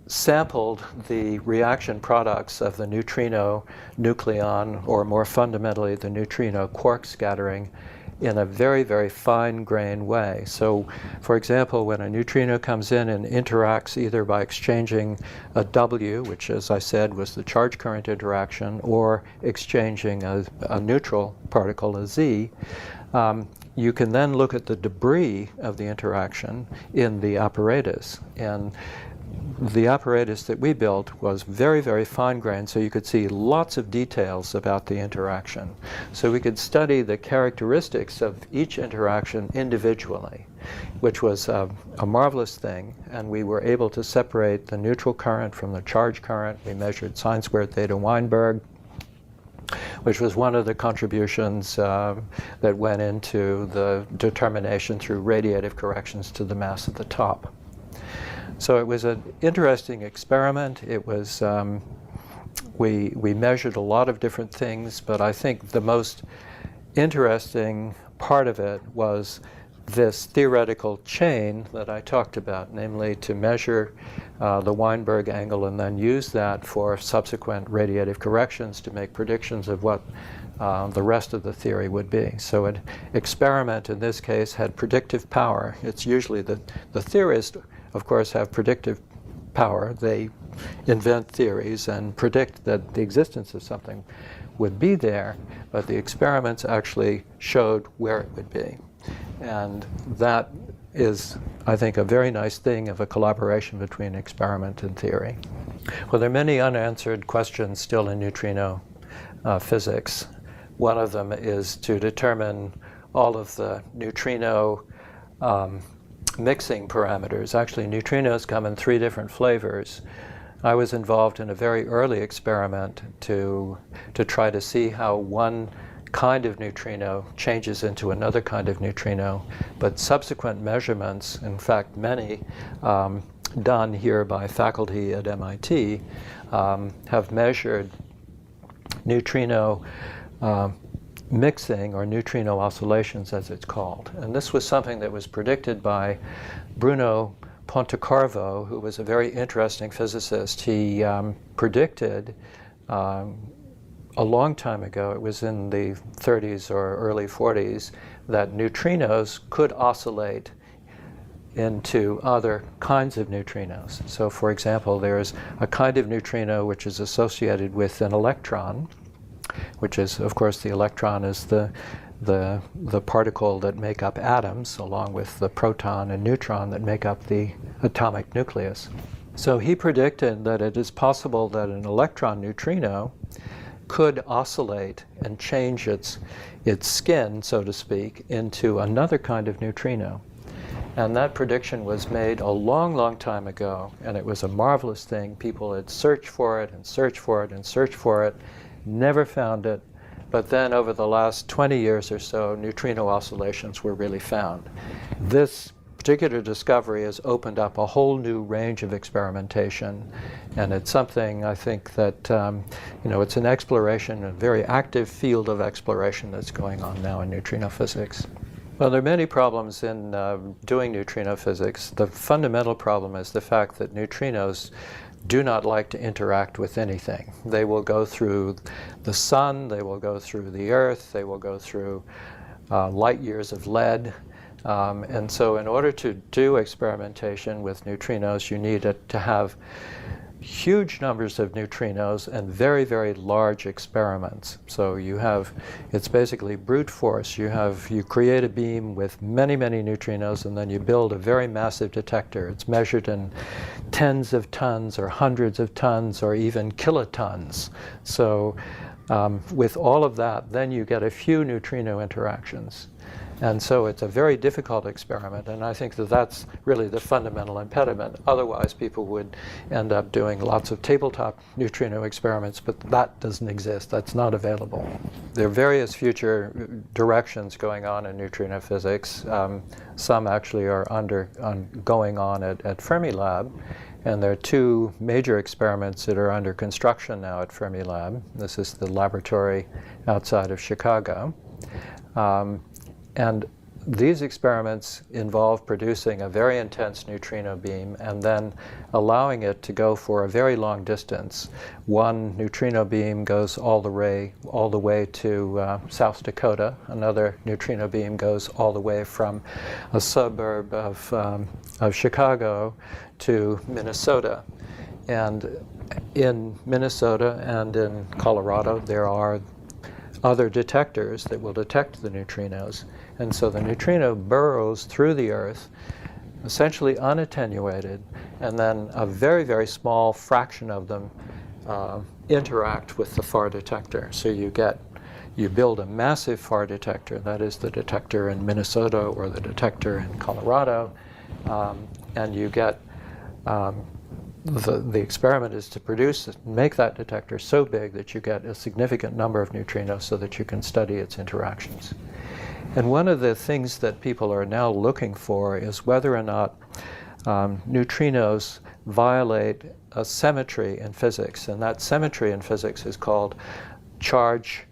Speaker 4: sampled the reaction products of the neutrino-nucleon, or more fundamentally the neutrino quark scattering, in a very, very fine grained way. So, for example, when a neutrino comes in and interacts either by exchanging a W, which, as I said, was the charge current interaction, or exchanging a neutral particle, a Z, you can then look at the debris of the interaction in the apparatus. And the apparatus that we built was very, very fine-grained, so you could see lots of details about the interaction. So we could study the characteristics of each interaction individually, which was a marvelous thing. And we were able to separate the neutral current from the charge current. We measured sine squared theta Weinberg, which was one of the contributions that went into the determination through radiative corrections to the mass at the top. So it was an interesting experiment. It was, we measured a lot of different things, but I think the most interesting part of it was this theoretical chain that I talked about, namely to measure the Weinberg angle and then use that for subsequent radiative corrections to make predictions of what the rest of the theory would be. So an experiment in this case had predictive power. It's usually the theorists, of course, have predictive power. They invent theories and predict that the existence of something would be there, but the experiments actually showed where it would be. And that is, I think, a very nice thing of a collaboration between experiment and theory. Well, there are many unanswered questions still in neutrino physics. One of them is to determine all of the neutrino mixing parameters. Actually, neutrinos come in 3 different flavors. I was involved in a very early experiment to try to see how one kind of neutrino changes into another kind of neutrino, but subsequent measurements, in fact many, done here by faculty at MIT, have measured neutrino mixing, or neutrino oscillations as it's called. And this was something that was predicted by Bruno Pontecorvo, who was a very interesting physicist. He predicted a long time ago, it was in the 30s or early 40s, that neutrinos could oscillate into other kinds of neutrinos. So for example, there's a kind of neutrino which is associated with an electron, which is, of course, the electron is the particle that make up atoms, along with the proton and neutron that make up the atomic nucleus. So he predicted that it is possible that an electron neutrino could oscillate and change its skin, so to speak, into another kind of neutrino. And that prediction was made a long, long time ago, and it was a marvelous thing. People had searched for it and searched for it and searched for it, never found it. But then over the last 20 years or so, neutrino oscillations were really found. This particular discovery has opened up a whole new range of experimentation, and it's something I think that it's an exploration, a very active field of exploration that's going on now in neutrino physics. Well, there are many problems in doing neutrino physics. The fundamental problem is the fact that neutrinos do not like to interact with anything. They will go through the sun, they will go through the earth, they will go through light years of lead. And so in order to do experimentation with neutrinos, you need to have huge numbers of neutrinos and very, very large experiments. So it's basically brute force. You create a beam with many, many neutrinos, and then you build a very massive detector. It's measured in tens of tons or hundreds of tons or even kilotons. So with all of that, then you get a few neutrino interactions. And so it's a very difficult experiment, and I think that that's really the fundamental impediment. Otherwise, people would end up doing lots of tabletop neutrino experiments, but that doesn't exist. That's not available. There are various future directions going on in neutrino physics. Some actually are going on at Fermilab, and there are 2 major experiments that are under construction now at Fermilab. This is the laboratory outside of Chicago. And these experiments involve producing a very intense neutrino beam and then allowing it to go for a very long distance. One neutrino beam goes all the way to South Dakota. Another neutrino beam goes all the way from a suburb of Chicago to Minnesota. And in Minnesota and in Colorado, there are other detectors that will detect the neutrinos. And so the neutrino burrows through the Earth, essentially unattenuated, and then a very, very small fraction of them interact with the far detector. So you build a massive far detector, that is the detector in Minnesota or the detector in Colorado, and you get the experiment is to make that detector so big that you get a significant number of neutrinos so that you can study its interactions. And one of the things that people are now looking for is whether or not neutrinos violate a symmetry in physics. And that symmetry in physics is called charge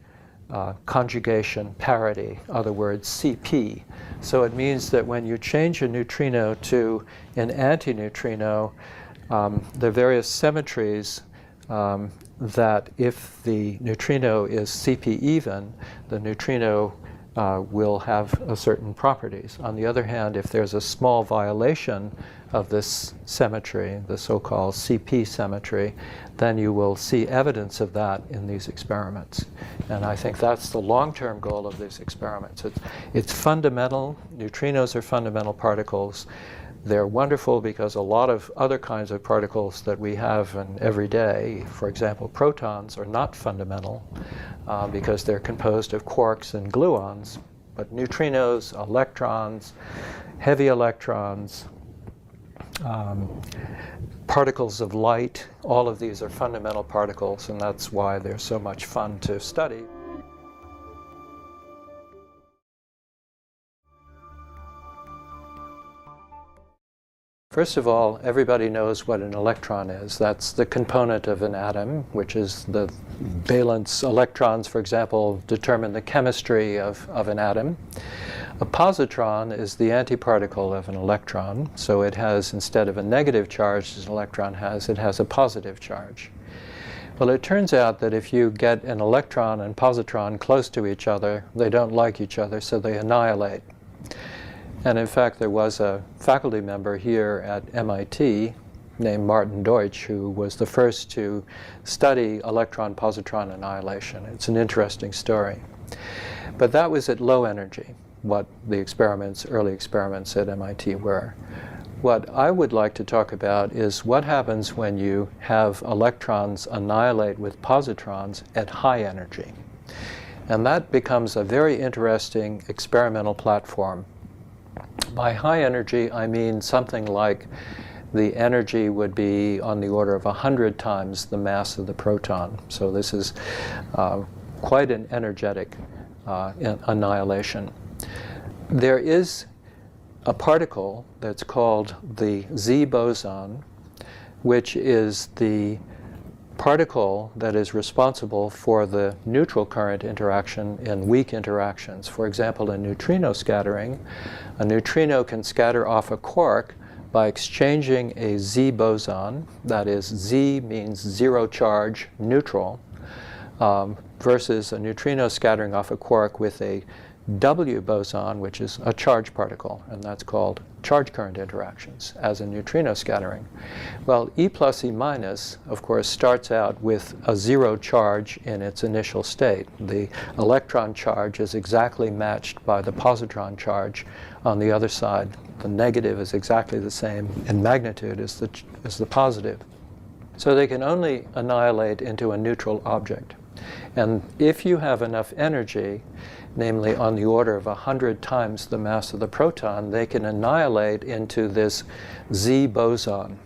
Speaker 4: conjugation parity, other words, CP. So it means that when you change a neutrino to an antineutrino, there are various symmetries that if the neutrino is CP even, the neutrino will have certain properties. On the other hand, if there's a small violation of this symmetry, the so-called CP symmetry, then you will see evidence of that in these experiments. And I think that's the long-term goal of these experiments. It's fundamental. Neutrinos are fundamental particles. They're wonderful because a lot of other kinds of particles that we have in every day, for example, protons, are not fundamental because they're composed of quarks and gluons. But neutrinos, electrons, heavy electrons, particles of light, all of these are fundamental particles, and that's why they're so much fun to study. First of all, everybody knows what an electron is. That's the component of an atom, which is the valence electrons, for example, determine the chemistry of an atom. A positron is the antiparticle of an electron, so it has, instead of a negative charge as an electron has, it has a positive charge. Well, it turns out that if you get an electron and positron close to each other, they don't like each other, so they annihilate. And in fact, there was a faculty member here at MIT named Martin Deutsch who was the first to study electron-positron annihilation. It's an interesting story. But that was at low energy, what the experiments, early experiments at MIT were. What I would like to talk about is what happens when you have electrons annihilate with positrons at high energy. And that becomes a very interesting experimental platform. By high energy, I mean something like the energy would be on the order of 100 times the mass of the proton. So this is quite an energetic annihilation. There is a particle that's called the Z boson, which is the particle that is responsible for the neutral current interaction in weak interactions. For example, in neutrino scattering, a neutrino can scatter off a quark by exchanging a Z boson, that is, Z means zero charge, neutral, versus a neutrino scattering off a quark with a W boson, which is a charge particle, and that's called charge current interactions, as in neutrino scattering. Well, E plus E minus, of course, starts out with a zero charge in its initial state. The electron charge is exactly matched by the positron charge on the other side. The negative is exactly the same in magnitude as the positive. So they can only annihilate into a neutral object. And if you have enough energy, namely on the order of 100 times the mass of the proton, they can annihilate into this Z boson.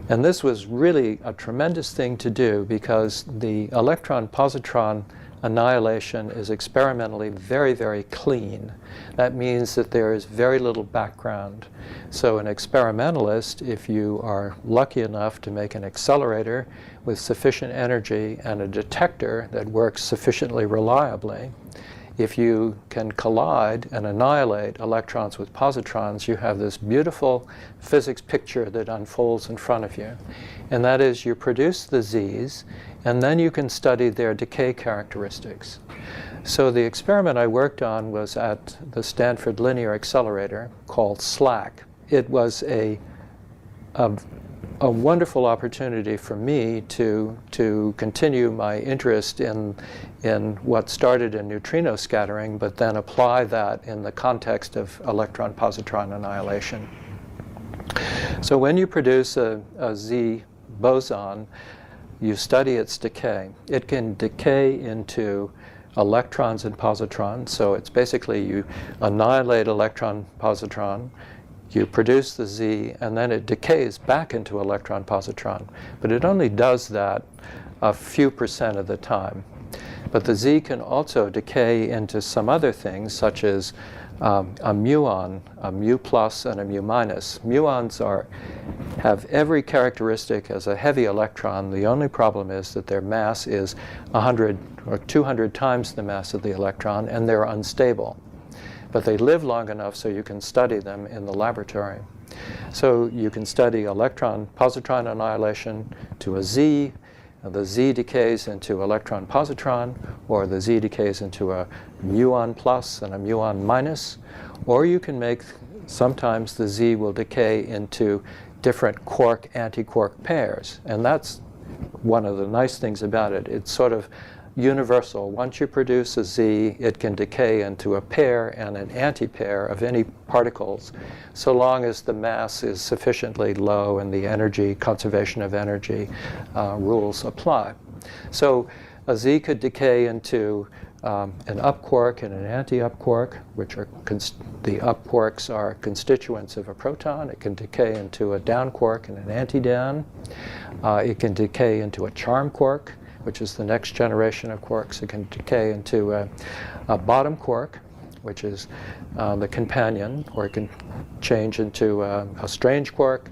Speaker 4: And this was really a tremendous thing to do because the electron-positron annihilation is experimentally very, very clean. That means that there is very little background. So an experimentalist, if you are lucky enough to make an accelerator with sufficient energy and a detector that works sufficiently reliably, if you can collide and annihilate electrons with positrons, you have this beautiful physics picture that unfolds in front of you. And that is, you produce the Z's, and then you can study their decay characteristics. So the experiment I worked on was at the Stanford Linear Accelerator called SLAC. It was a wonderful opportunity for me to continue my interest in what started in neutrino scattering, but then apply that in the context of electron-positron annihilation. So when you produce a Z boson, you study its decay. It can decay into electrons and positrons, so it's basically you annihilate electron-positron, you produce the Z, and then it decays back into electron-positron. But it only does that a few percent of the time. But the Z can also decay into some other things, such as a muon, a mu plus and a mu minus. Muons are have every characteristic as a heavy electron. The only problem is that their mass is 100 or 200 times the mass of the electron, and they're unstable. But they live long enough so you can study them in the laboratory. So you can study electron-positron annihilation to a Z. The Z decays into electron-positron, or the Z decays into a muon plus and a muon minus. Or you can make, sometimes the Z will decay into different quark-antiquark pairs. And that's one of the nice things about it. It's sort of universal. Once you produce a Z, it can decay into a pair and an antipair of any particles, so long as the mass is sufficiently low and the energy, conservation of energy rules apply. So a Z could decay into an up quark and an anti-up quark, which are the up quarks are constituents of a proton. It can decay into a down quark and an anti-down. It can decay into a charm quark, which is the next generation of quarks. It can decay into a bottom quark, which is the companion, or it can change into a strange quark.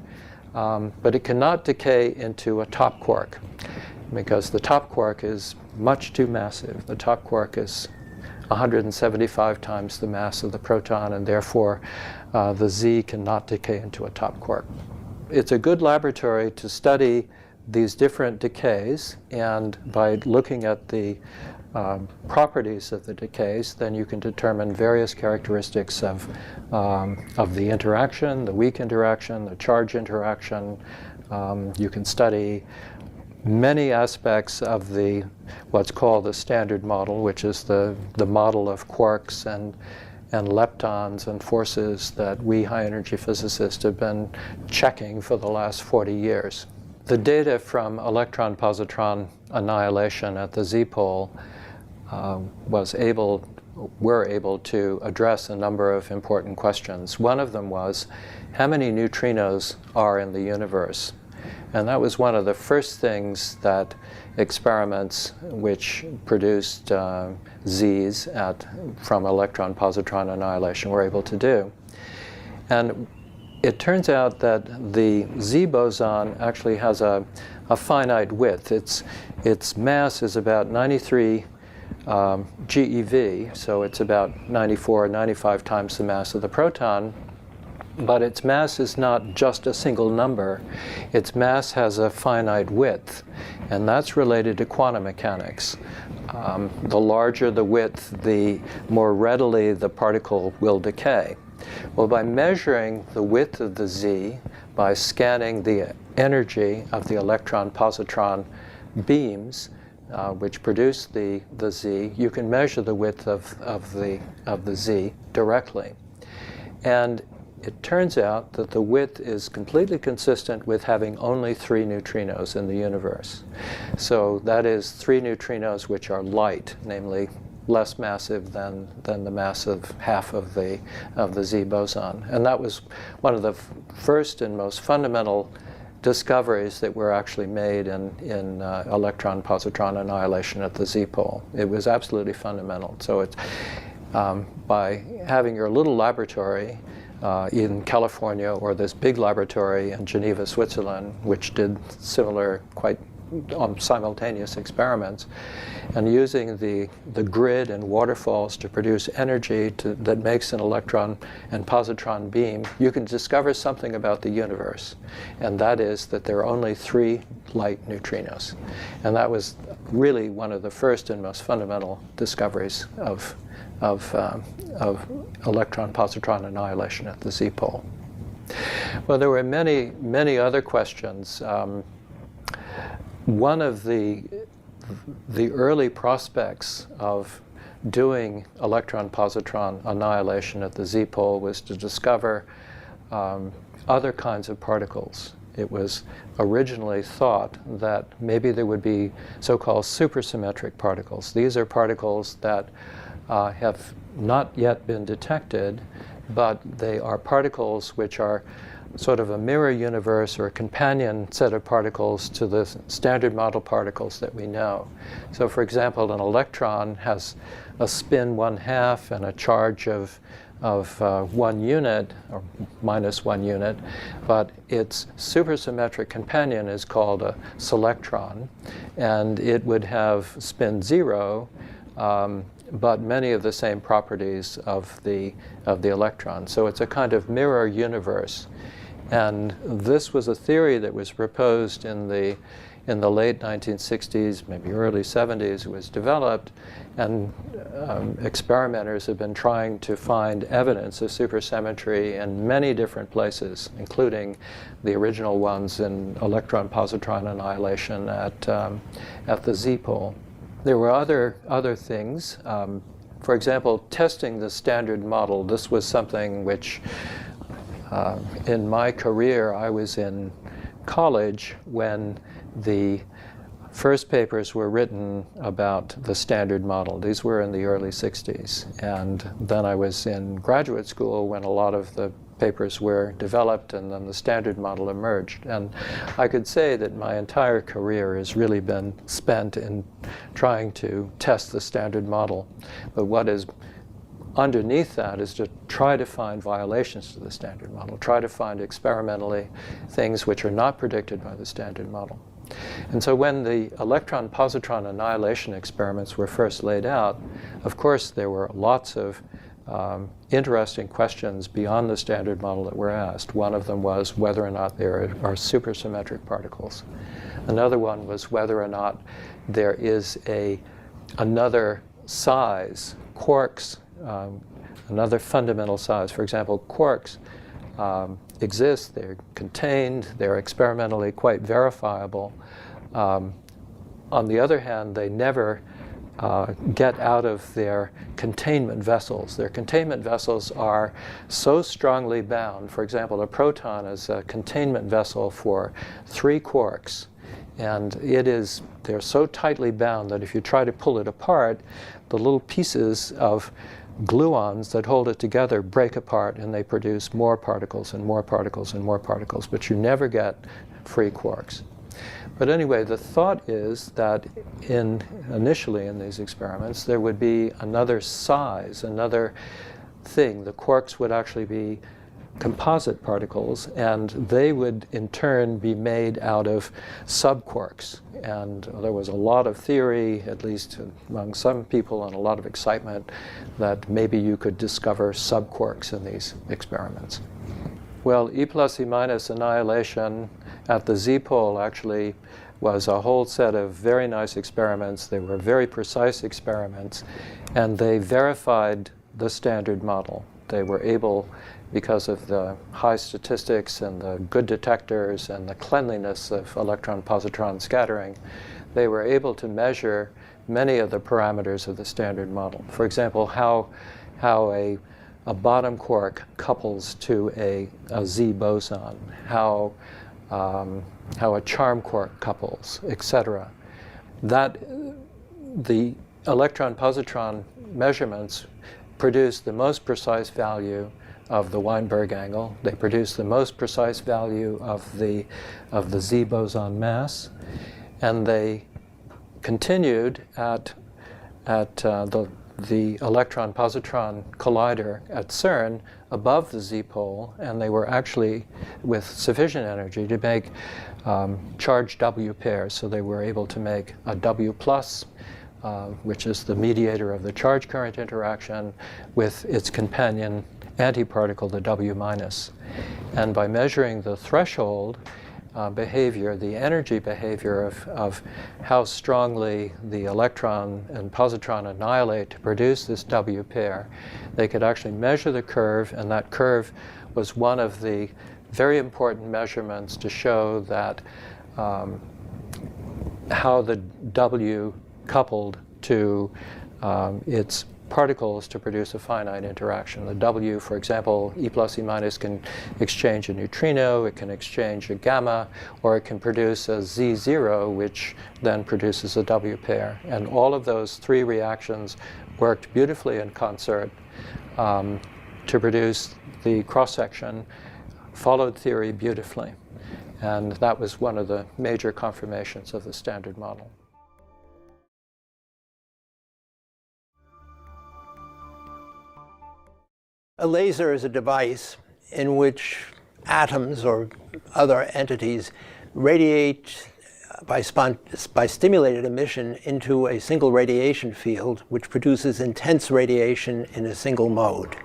Speaker 4: But it cannot decay into a top quark, because the top quark is much too massive. The top quark is 175 times the mass of the proton, and therefore the Z cannot decay into a top quark. It's a good laboratory to study these different decays, and by looking at the properties of the decays, then you can determine various characteristics of the interaction, the weak interaction, the charge interaction. You can study many aspects of what's called the standard model, which is the model of quarks and leptons and forces that we high-energy physicists have been checking for the last 40 years. The data from electron-positron annihilation at the Z-pole were able to address a number of important questions. One of them was, how many neutrinos are in the universe? And that was one of the first things that experiments which produced Z's from electron-positron annihilation were able to do. And it turns out that the Z boson actually has a finite width. Its mass is about 93 GeV, so it's about 94 or 95 times the mass of the proton. But its mass is not just a single number. Its mass has a finite width, and that's related to quantum mechanics. The larger the width, the more readily the particle will decay. Well, by measuring the width of the Z, by scanning the energy of the electron-positron beams, which produce the Z, you can measure the width of the Z directly. And it turns out that the width is completely consistent with having only 3 neutrinos in the universe. So that is 3 neutrinos which are light, namely less massive than the mass of half of the Z boson. And that was one of the first and most fundamental discoveries that were actually made in electron-positron annihilation at the Z-pole. It was absolutely fundamental. So it's by having your little laboratory in California, or this big laboratory in Geneva, Switzerland, which did similar, quite simultaneous experiments, and using the grid and waterfalls to produce energy that makes an electron and positron beam, you can discover something about the universe. And that is that there are only 3 light neutrinos. And that was really one of the first and most fundamental discoveries of electron-positron annihilation at the Z-pole. Well, there were many, many other questions. One of the early prospects of doing electron-positron annihilation at the Z-pole was to discover other kinds of particles. It was originally thought that maybe there would be so-called supersymmetric particles. These are particles that have not yet been detected, but they are particles which are sort of a mirror universe or a companion set of particles to the standard model particles that we know. So for example, an electron has a spin 1/2 and a charge of of 1 unit, or minus 1 unit, but its supersymmetric companion is called a selectron, and it would have spin 0, but many of the same properties of the electron. So it's a kind of mirror universe. And this was a theory that was proposed in the late 1960s, maybe early 70s. It was developed, and experimenters have been trying to find evidence of supersymmetry in many different places, including the original ones in electron-positron annihilation at the z-pole. There were other things. For example, testing the standard model. This was something which, in my career, I was in college when the first papers were written about the standard model. These were in the early 60s. And then I was in graduate school when a lot of the papers were developed and then the standard model emerged. And I could say that my entire career has really been spent in trying to test the standard model. But what is underneath that is to try to find violations to the standard model, try to find experimentally things which are not predicted by the standard model. And so when the electron-positron annihilation experiments were first laid out, of course there were lots of interesting questions beyond the standard model that were asked. One of them was whether or not there are supersymmetric particles. Another one was whether or not there is another size, quarks, another fundamental size. For example, quarks exist, they're contained, they're experimentally quite verifiable. On the other hand, they never get out of their containment vessels. Their containment vessels are so strongly bound. For example, a proton is a containment vessel for 3 quarks. And they're so tightly bound that if you try to pull it apart, the little pieces of gluons that hold it together break apart, and they produce more particles and more particles and more particles, but you never get free quarks. But anyway, the thought is that initially in these experiments, there would be another size, another thing. The quarks would actually be composite particles, and they would in turn be made out of subquarks. And there was a lot of theory, at least among some people, and a lot of excitement that maybe you could discover subquarks in these experiments. Well, E plus E minus annihilation at the z-pole actually was a whole set of very nice experiments. They were very precise experiments, and they verified the standard model. They were able, because of the high statistics and the good detectors and the cleanliness of electron-positron scattering, they were able to measure many of the parameters of the standard model. For example, how a bottom quark couples to a Z boson, how a charm quark couples, etc. That the electron-positron measurements produce the most precise value of the Weinberg angle. They produce the most precise value of the Z boson mass, and they continued at the electron-positron collider at CERN above the z-pole, and they were actually with sufficient energy to make charged W pairs. So they were able to make a W plus, which is the mediator of the charge current interaction, with its companion antiparticle, the W minus. And by measuring the threshold behavior, the energy behavior of how strongly the electron and positron annihilate to produce this W pair, they could actually measure the curve, and that curve was one of the very important measurements to show that how the W coupled to its particles to produce a finite interaction. The W, for example, E plus E minus can exchange a neutrino, it can exchange a gamma, or it can produce a Z0, which then produces a W pair. And all of those 3 reactions worked beautifully in concert to produce the cross-section, followed theory beautifully. And that was one of the major confirmations of the standard model.
Speaker 5: A laser is a device in which atoms or other entities radiate by stimulated emission into a single radiation field, which produces intense radiation in a single mode.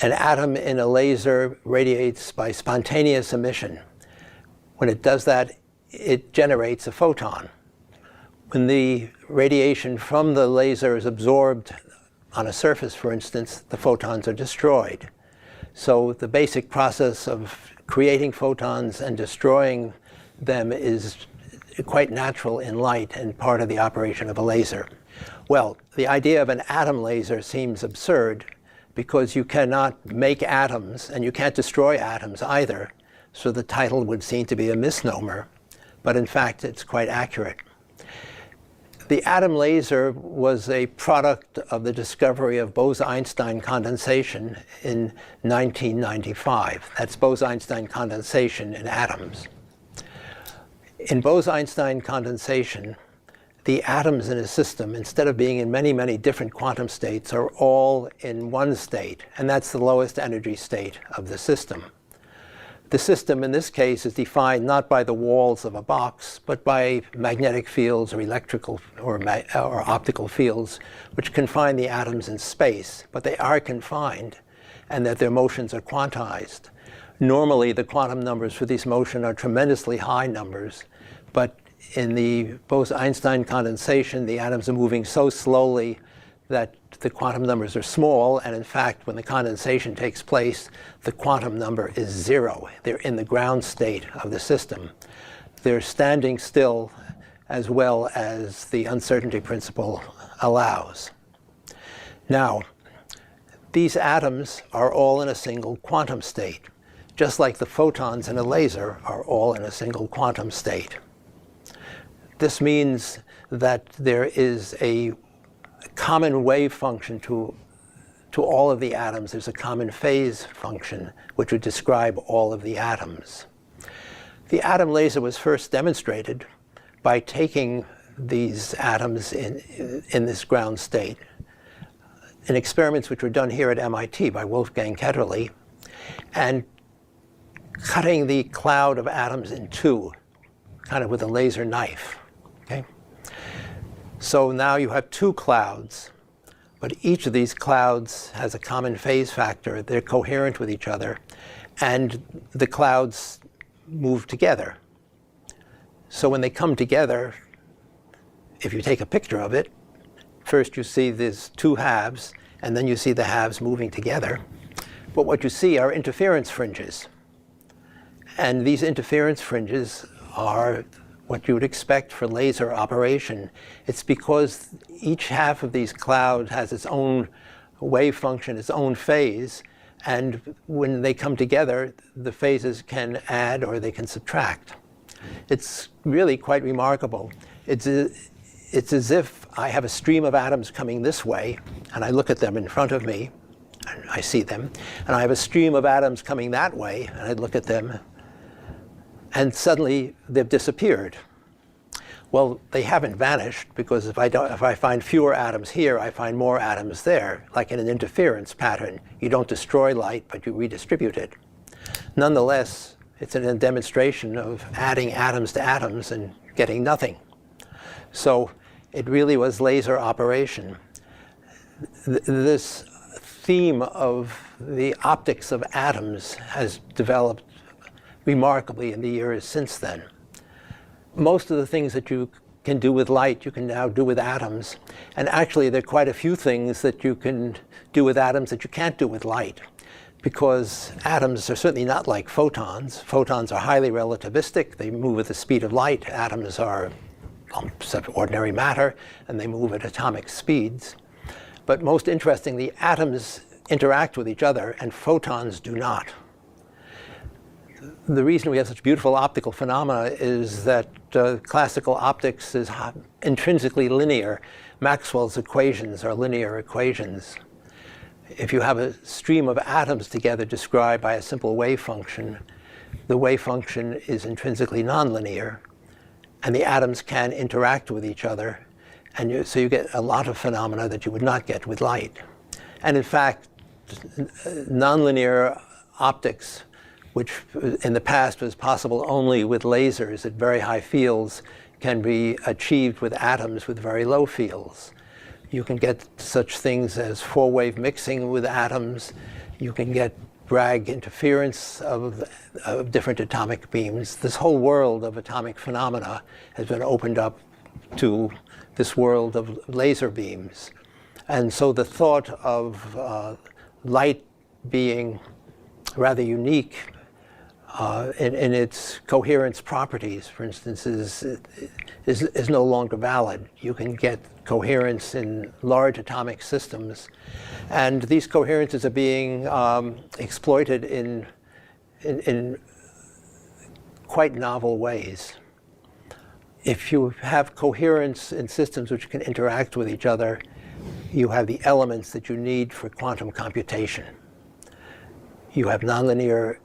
Speaker 5: An atom in a laser radiates by spontaneous emission. When it does that, it generates a photon. When the radiation from the laser is absorbed on a surface, for instance, the photons are destroyed. So the basic process of creating photons and destroying them is quite natural in light and part of the operation of a laser. Well, the idea of an atom laser seems absurd because you cannot make atoms and you can't destroy atoms either. So the title would seem to be a misnomer, but in fact it's quite accurate. The atom laser was a product of the discovery of Bose-Einstein condensation in 1995. That's Bose-Einstein condensation in atoms. In Bose-Einstein condensation, the atoms in a system, instead of being in many, many different quantum states, are all in one state, and that's the lowest energy state of the system. The system in this case is defined not by the walls of a box, but by magnetic fields or electrical or optical fields, which confine the atoms in space, but they are confined, and that their motions are quantized. Normally, the quantum numbers for these motions are tremendously high numbers, but in the Bose-Einstein condensation, the atoms are moving so slowly that the quantum numbers are small, and in fact, when the condensation takes place, the quantum number is 0. They're in the ground state of the system. They're standing still as well as the uncertainty principle allows. Now, these atoms are all in a single quantum state, just like the photons in a laser are all in a single quantum state. This means that there is a common wave function to all of the atoms. There's a common phase function which would describe all of the atoms. The atom laser was first demonstrated by taking these atoms in this ground state in experiments which were done here at MIT by Wolfgang Ketterle, and cutting the cloud of atoms in two, kind of with a laser knife. Okay? So now you have two clouds, but each of these clouds has a common phase factor. They're coherent with each other, and the clouds move together. So when they come together, if you take a picture of it, first you see these two halves, and then you see the halves moving together. But what you see are interference fringes. And these interference fringes are what you would expect for laser operation. It's because each half of these clouds has its own wave function, its own phase, and when they come together, the phases can add or they can subtract. It's really quite remarkable. It's as if I have a stream of atoms coming this way, and I look at them in front of me, and I see them, and I have a stream of atoms coming that way, and I look at them, and suddenly they've disappeared. Well, they haven't vanished, because if I find fewer atoms here, I find more atoms there, like in an interference pattern. You don't destroy light, but you redistribute it. Nonetheless, it's a demonstration of adding atoms to atoms and getting nothing. So it really was laser operation. This theme of the optics of atoms has developed remarkably in the years since then. Most of the things that you can do with light, you can now do with atoms. And actually, there are quite a few things that you can do with atoms that you can't do with light, because atoms are certainly not like photons. Photons are highly relativistic. They move at the speed of light. Atoms are ordinary matter, and they move at atomic speeds. But most interestingly, atoms interact with each other, and photons do not. The reason we have such beautiful optical phenomena is that classical optics is intrinsically linear. Maxwell's equations are linear equations. If you have a stream of atoms together described by a simple wave function, the wave function is intrinsically nonlinear, and the atoms can interact with each other, and so you get a lot of phenomena that you would not get with light. And in fact, nonlinear optics, which in the past was possible only with lasers at very high fields, can be achieved with atoms with very low fields. You can get such things as four-wave mixing with atoms. You can get Bragg interference of different atomic beams. This whole world of atomic phenomena has been opened up to this world of laser beams. And so the thought of light being rather unique in its coherence properties, for instance, is no longer valid. You can get coherence in large atomic systems, and these coherences are being exploited in quite novel ways. If you have coherence in systems which can interact with each other, you have the elements that you need for quantum computation. You have nonlinear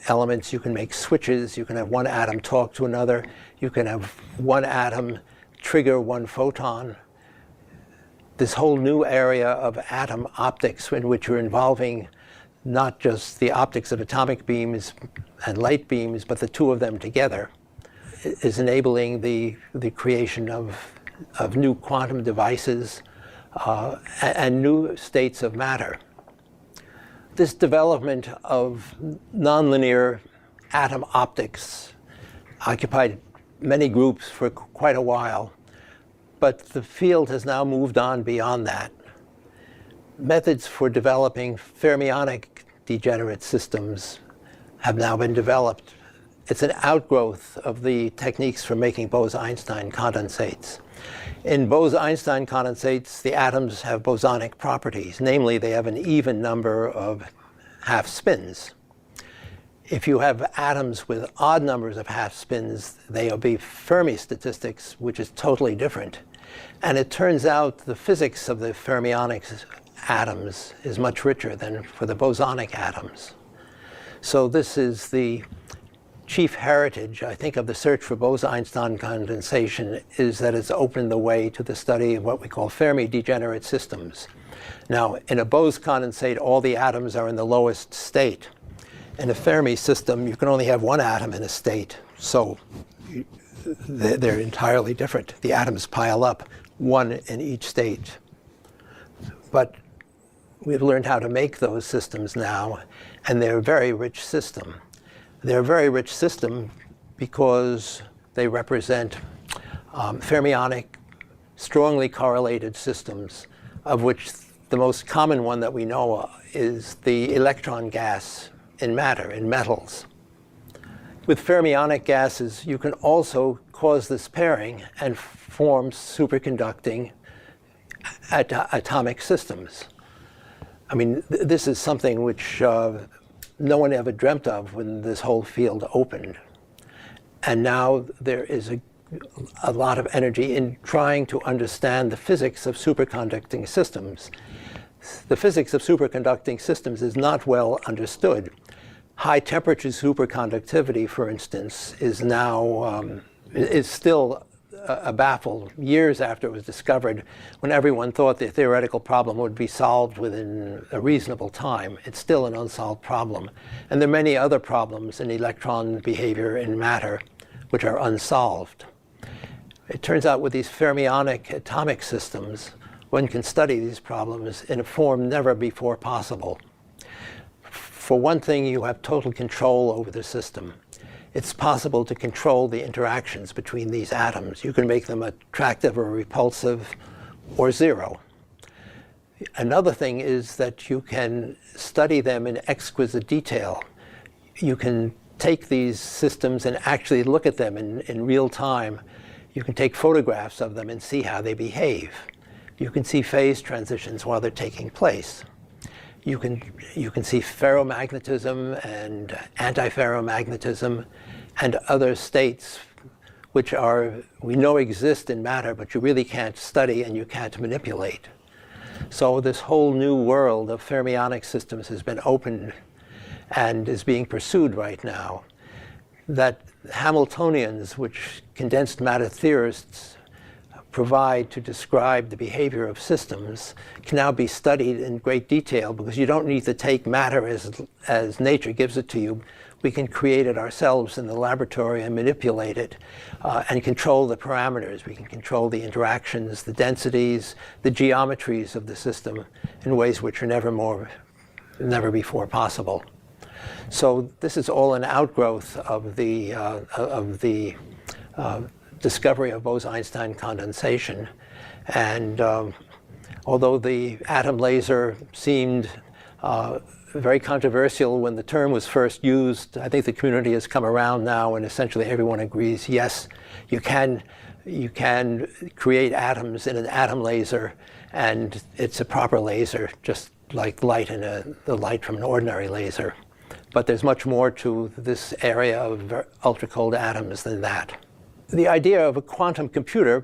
Speaker 5: elements, you can make switches, you can have one atom talk to another, you can have one atom trigger one photon. This whole new area of atom optics in which you're involving not just the optics of atomic beams and light beams, but the two of them together, is enabling the creation of new quantum devices and new states of matter. This development of nonlinear atom optics occupied many groups for quite a while, but the field has now moved on beyond that. Methods for developing fermionic degenerate systems have now been developed. It's an outgrowth of the techniques for making Bose-Einstein condensates. In Bose-Einstein condensates, the atoms have bosonic properties. Namely, they have an even number of half spins. If you have atoms with odd numbers of half spins, they will be Fermi statistics, which is totally different. And it turns out the physics of the fermionic atoms is much richer than for the bosonic atoms. So this is the chief heritage, I think, of the search for Bose-Einstein condensation, is that it's opened the way to the study of what we call Fermi degenerate systems. Now, in a Bose condensate, all the atoms are in the lowest state. In a Fermi system, you can only have one atom in a state, so they're entirely different. The atoms pile up, one in each state. But we've learned how to make those systems now, and they're a very rich system. They're a very rich system because they represent fermionic, strongly correlated systems, of which the most common one that we know is the electron gas in matter, in metals. With fermionic gases, you can also cause this pairing and form superconducting atomic systems. I mean, this is something which no one ever dreamt of when this whole field opened. And now there is a lot of energy in trying to understand the physics of superconducting systems. The physics of superconducting systems is not well understood. High temperature superconductivity, for instance, is now is still a baffle years after it was discovered, when everyone thought the theoretical problem would be solved within a reasonable time. It's still an unsolved problem. And there are many other problems in electron behavior in matter which are unsolved. It turns out with these fermionic atomic systems, one can study these problems in a form never before possible. For one thing, you have total control over the system. It's possible to control the interactions between these atoms. You can make them attractive or repulsive or zero. Another thing is that you can study them in exquisite detail. You can take these systems and actually look at them in real time. You can take photographs of them and see how they behave. You can see phase transitions while they're taking place. You can see ferromagnetism and antiferromagnetism and other states which we know exist in matter, but you really can't study and you can't manipulate. So this whole new world of fermionic systems has been opened and is being pursued right now. That Hamiltonians, which condensed matter theorists provide to describe the behavior of systems can now be studied in great detail, because you don't need to take matter as nature gives it to you. We can create it ourselves in the laboratory and manipulate it and control the parameters. We can control the interactions, the densities, the geometries of the system in ways which are never before possible. So this is all an outgrowth of the discovery of Bose-Einstein condensation. And although the atom laser seemed very controversial when the term was first used, I think the community has come around now, and essentially everyone agrees, yes, you can create atoms in an atom laser, and it's a proper laser, just like light in the light from an ordinary laser. But there's much more to this area of ultra-cold atoms than that. The idea of a quantum computer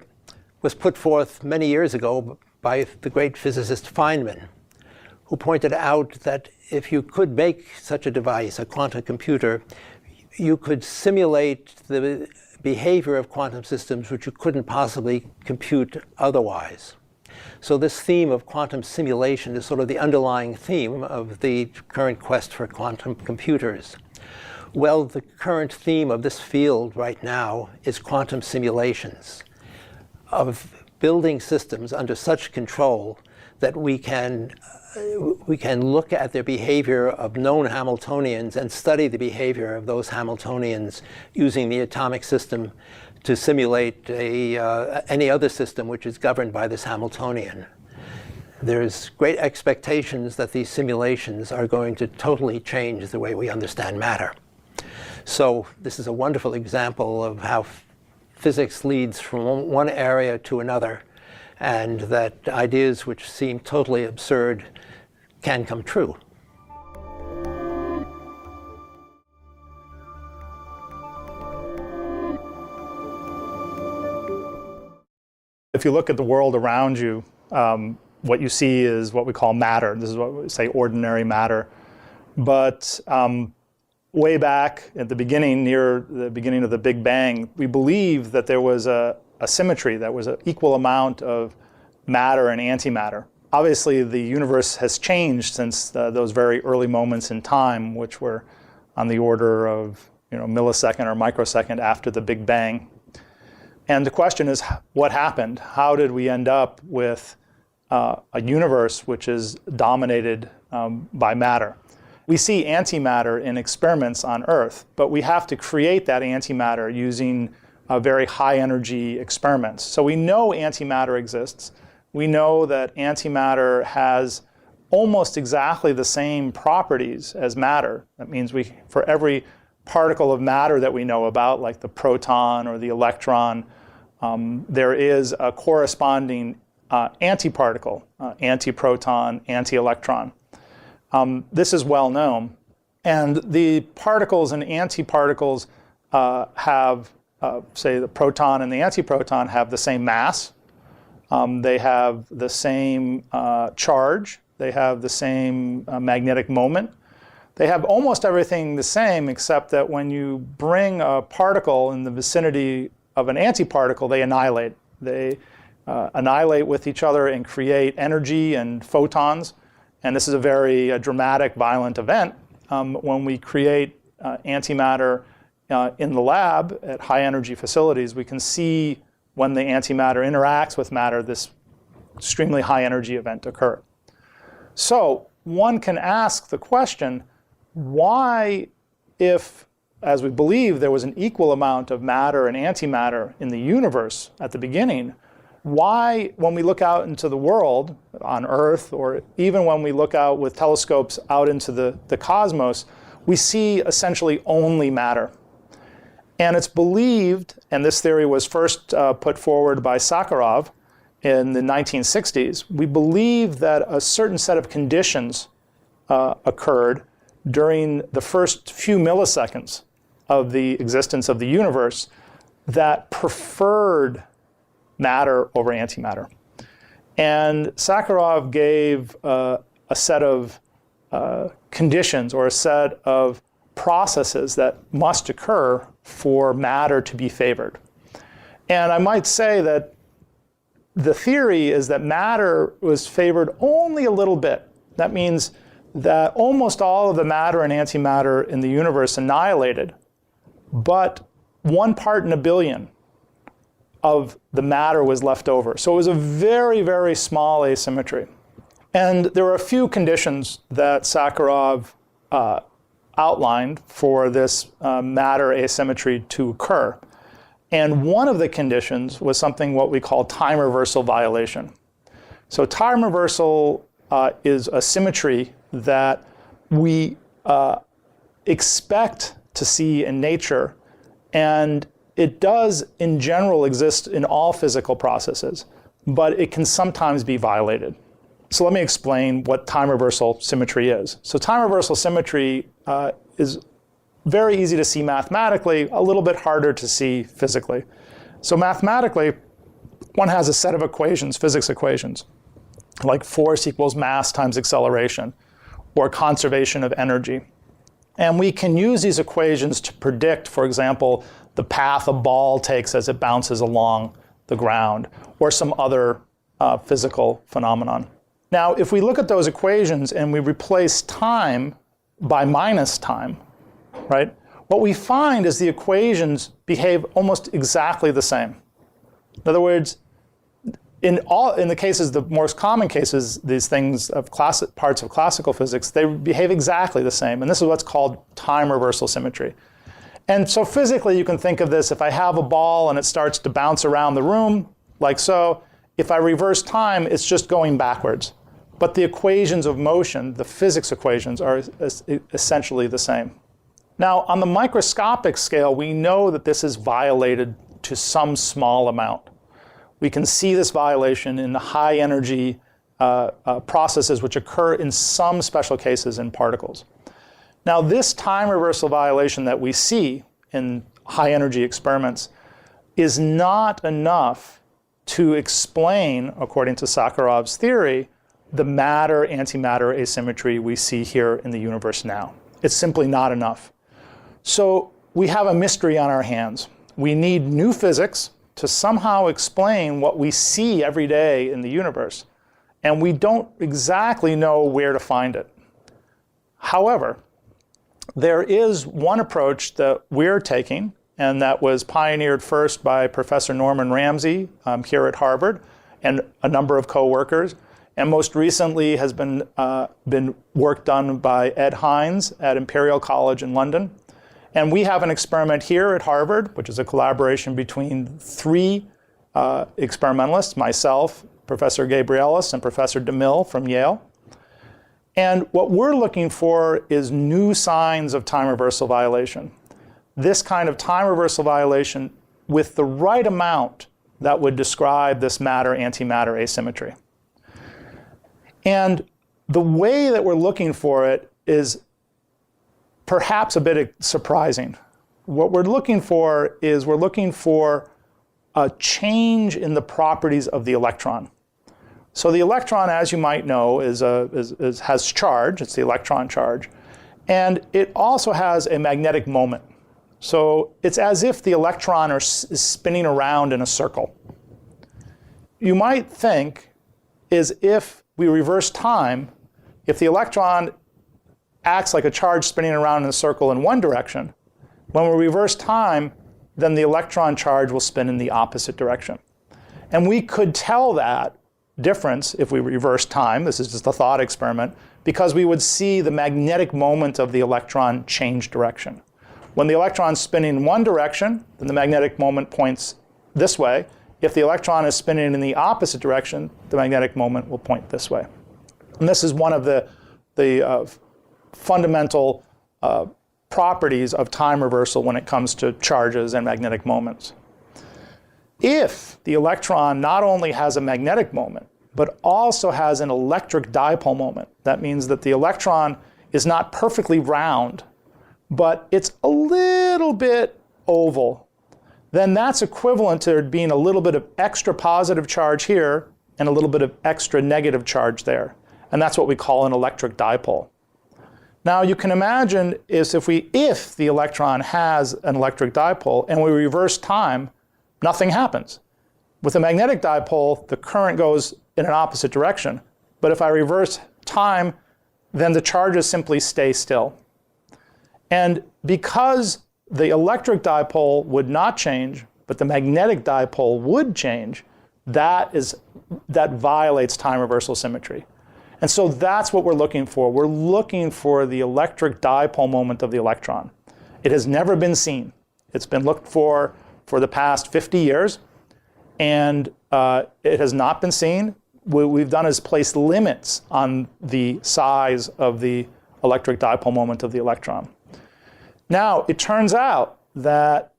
Speaker 5: was put forth many years ago by the great physicist Feynman, who pointed out that if you could make such a device, a quantum computer, you could simulate the behavior of quantum systems which you couldn't possibly compute otherwise. So this theme of quantum simulation is sort of the underlying theme of the current quest for quantum computers. Well, the current theme of this field right now is quantum simulations of building systems under such control that we can look at the behavior of known Hamiltonians and study the behavior of those Hamiltonians using the atomic system to simulate any other system which is governed by this Hamiltonian. There's great expectations that these simulations are going to totally change the way we understand matter. So this is a wonderful example of how physics leads from one area to another, and that ideas which seem totally absurd can come true.
Speaker 6: If you look at the world around you, what you see is what we call matter. This is what we say ordinary matter. But way back at the beginning, near the beginning of the Big Bang, we believe that there was a symmetry, that was an equal amount of matter and antimatter. Obviously, the universe has changed since those very early moments in time, which were on the order of millisecond or microsecond after the Big Bang. And the question is, what happened? How did we end up with a universe which is dominated by matter? We see antimatter in experiments on Earth, but we have to create that antimatter using very high energy experiments. So we know antimatter exists. We know that antimatter has almost exactly the same properties as matter. That means for every particle of matter that we know about, like the proton or the electron, there is a corresponding antiparticle, antiproton, antielectron. This is well known. And the particles and antiparticles have, say, the proton and the antiproton have the same mass. They have the same charge. They have the same magnetic moment. They have almost everything the same, except that when you bring a particle in the vicinity of an antiparticle, they annihilate. They annihilate with each other and create energy and photons. And this is a very dramatic, violent event. When we create antimatter in the lab at high energy facilities, we can see when the antimatter interacts with matter, this extremely high energy event occur. So one can ask the question, why, if, as we believe, there was an equal amount of matter and antimatter in the universe at the beginning, why, when we look out into the world on Earth, or even when we look out with telescopes out into the cosmos, we see essentially only matter? And it's believed, and this theory was first put forward by Sakharov in the 1960s, we believe that a certain set of conditions occurred during the first few milliseconds of the existence of the universe that preferred matter over antimatter. And Sakharov gave a set of conditions, or a set of processes that must occur for matter to be favored. And I might say that the theory is that matter was favored only a little bit. That means that almost all of the matter and antimatter in the universe annihilated, but 1 part in a billion of the matter was left over. So it was a very, very small asymmetry. And there were a few conditions that Sakharov outlined for this matter asymmetry to occur. And one of the conditions was something what we call time reversal violation. So time reversal is a symmetry that we expect to see in nature, and it does in general exist in all physical processes, but it can sometimes be violated. So let me explain what time reversal symmetry is. So time reversal symmetry is very easy to see mathematically, a little bit harder to see physically. So mathematically, one has a set of equations, physics equations, like force equals mass times acceleration, or conservation of energy. And we can use these equations to predict, for example, the path a ball takes as it bounces along the ground, or some other physical phenomenon. Now, if we look at those equations and we replace time by minus time, right? What we find is the equations behave almost exactly the same. In other words, in the cases, the most common cases, these things of parts of classical physics, they behave exactly the same. And this is what's called time reversal symmetry. And so physically, you can think of this, if I have a ball and it starts to bounce around the room, like so, if I reverse time, it's just going backwards. But the equations of motion, the physics equations, are essentially the same. Now, on the microscopic scale, we know that this is violated to some small amount. We can see this violation in the high energy processes which occur in some special cases in particles. Now, this time reversal violation that we see in high energy experiments is not enough to explain, according to Sakharov's theory, the matter-antimatter asymmetry we see here in the universe now. It's simply not enough. So we have a mystery on our hands. We need new physics to somehow explain what we see every day in the universe. And we don't exactly know where to find it. However, there is one approach that we're taking, and that was pioneered first by Professor Norman Ramsey here at Harvard and a number of co-workers, and most recently has been work done by Ed Hines at Imperial College in London. And we have an experiment here at Harvard, which is a collaboration between 3 experimentalists, myself, Professor Gabrielis, and Professor DeMille from Yale. And what we're looking for is new signs of time reversal violation. This kind of time reversal violation with the right amount that would describe this matter-antimatter asymmetry. And the way that we're looking for it is perhaps a bit surprising. What we're looking for is a change in the properties of the electron. So the electron, as you might know, has charge. It's the electron charge. And it also has a magnetic moment. So it's as if the electron is spinning around in a circle. You might think is if we reverse time, if the electron acts like a charge spinning around in a circle in one direction, when we reverse time, then the electron charge will spin in the opposite direction. And we could tell that difference if we reverse time, this is just a thought experiment, because we would see the magnetic moment of the electron change direction. When the electron is spinning in one direction, then the magnetic moment points this way. If the electron is spinning in the opposite direction, the magnetic moment will point this way. And this is one of the fundamental properties of time reversal when it comes to charges and magnetic moments. If the electron not only has a magnetic moment, but also has an electric dipole moment, that means that the electron is not perfectly round, but it's a little bit oval, then that's equivalent to there being a little bit of extra positive charge here and a little bit of extra negative charge there. And that's what we call an electric dipole. Now you can imagine if the electron has an electric dipole and we reverse time, nothing happens. With a magnetic dipole, the current goes in an opposite direction. But if I reverse time, then the charges simply stay still. And because the electric dipole would not change, but the magnetic dipole would change, that violates time reversal symmetry. And so that's what we're looking for. We're looking for the electric dipole moment of the electron. It has never been seen. It's been looked for the past 50 years, and it has not been seen. What we've done is place limits on the size of the electric dipole moment of the electron. Now, it turns out that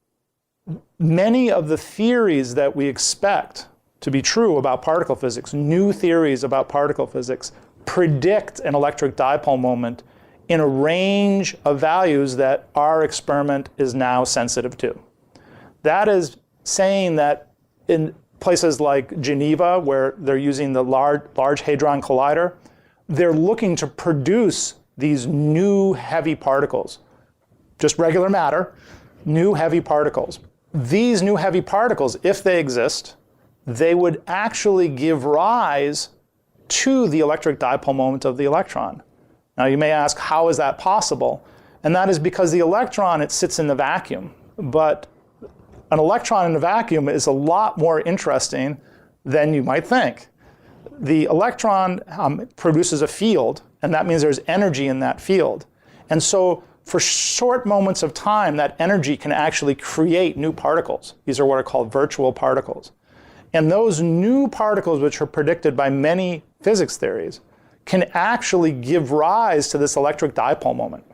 Speaker 6: many of the theories that we expect to be true about particle physics, new theories about particle physics, predict an electric dipole moment in a range of values that our experiment is now sensitive to. That is saying that in places like Geneva, where they're using the Large Hadron Collider, they're looking to produce these new heavy particles, just regular matter, new heavy particles. These new heavy particles, if they exist, they would actually give rise to the electric dipole moment of the electron. Now you may ask, how is that possible? And that is because the electron, it sits in the vacuum. But an electron in a vacuum is a lot more interesting than you might think. The electron produces a field, and that means there's energy in that field. And so for short moments of time, that energy can actually create new particles. These are what are called virtual particles. And those new particles, which are predicted by many physics theories, can actually give rise to this electric dipole moment.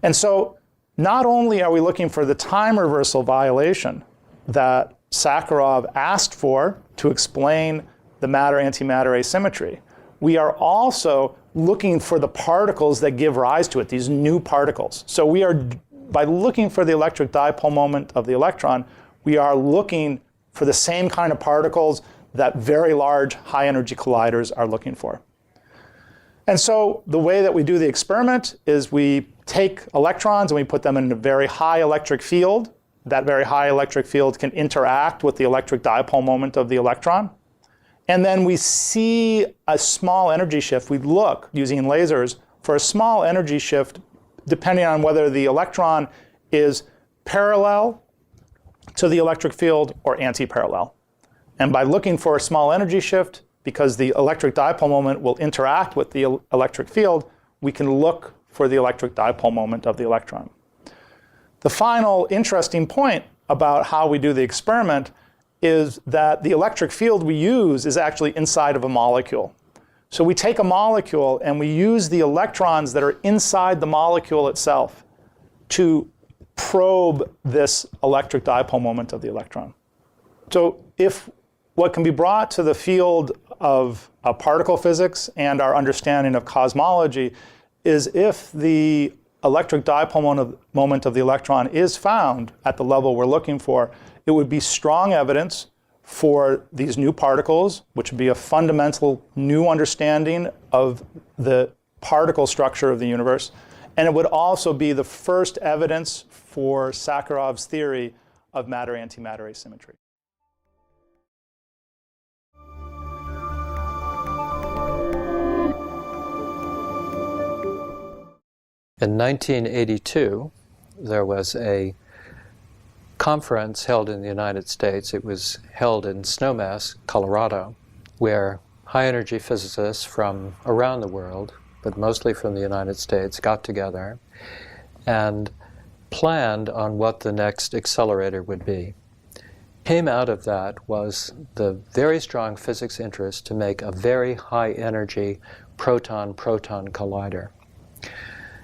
Speaker 6: And so not only are we looking for the time reversal violation that Sakharov asked for to explain the matter-antimatter asymmetry, we are also looking for the particles that give rise to it, these new particles. So we are, by looking for the electric dipole moment of the electron, we are looking for the same kind of particles that very large high-energy colliders are looking for. And so the way that we do the experiment is we take electrons and we put them in a very high electric field. That very high electric field can interact with the electric dipole moment of the electron. And then we see a small energy shift. We look, using lasers, for a small energy shift depending on whether the electron is parallel to the electric field or anti-parallel. And by looking for a small energy shift, because the electric dipole moment will interact with the electric field, we can look for the electric dipole moment of the electron. The final interesting point about how we do the experiment is that the electric field we use is actually inside of a molecule. So we take a molecule and we use the electrons that are inside the molecule itself to probe this electric dipole moment of the electron. So if what can be brought to the field of particle physics and our understanding of cosmology is if the electric dipole moment of the electron is found at the level we're looking for, it would be strong evidence for these new particles, which would be a fundamental new understanding of the particle structure of the universe. And it would also be the first evidence for Sakharov's theory of matter-antimatter asymmetry.
Speaker 4: In 1982, there was a conference held in the United States. It was held in Snowmass, Colorado, where high-energy physicists from around the world, but mostly from the United States, got together and planned on what the next accelerator would be. Came out of that was the very strong physics interest to make a very high-energy proton-proton collider.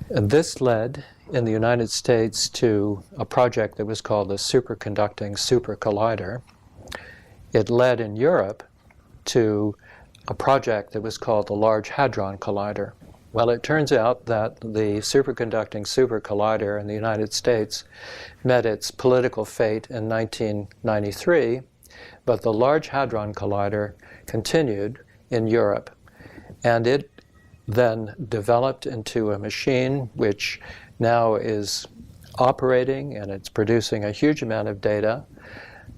Speaker 4: And this led in the United States to a project that was called the Superconducting Super Collider. It led in Europe to a project that was called the Large Hadron Collider. Well, it turns out that the Superconducting Super Collider in the United States met its political fate in 1993, but the Large Hadron Collider continued in Europe. And it then developed into a machine which now is operating, and it's producing a huge amount of data.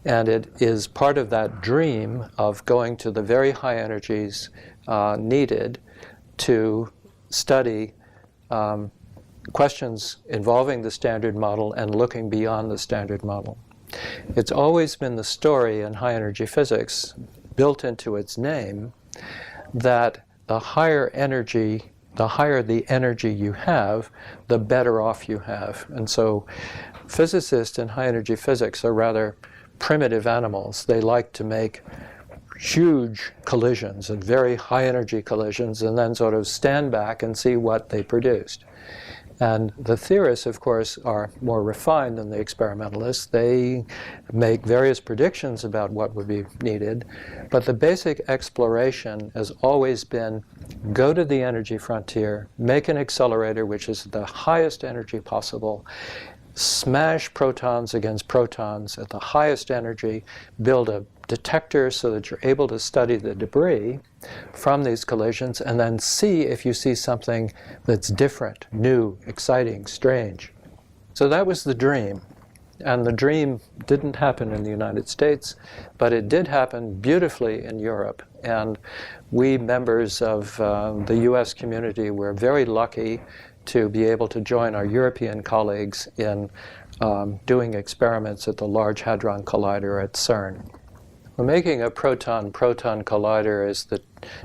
Speaker 4: And it is part of that dream of going to the very high energies needed to study questions involving the Standard Model and looking beyond the Standard Model. It's always been the story in high energy physics, built into its name, that the higher the energy you have, the better off you have. And so physicists in high energy physics are rather primitive animals. They like to make huge collisions and very high energy collisions and then sort of stand back and see what they produced. And the theorists, of course, are more refined than the experimentalists. They make various predictions about what would be needed, but the basic exploration has always been go to the energy frontier, make an accelerator which is the highest energy possible, smash protons against protons at the highest energy, build a detector so that you're able to study the debris from these collisions, and then see if you see something that's different, new, exciting, strange. So that was the dream. And the dream didn't happen in the United States, but it did happen beautifully in Europe. And we members of the US community were very lucky to be able to join our European colleagues in doing experiments at the Large Hadron Collider at CERN. Well, making a proton-proton collider is the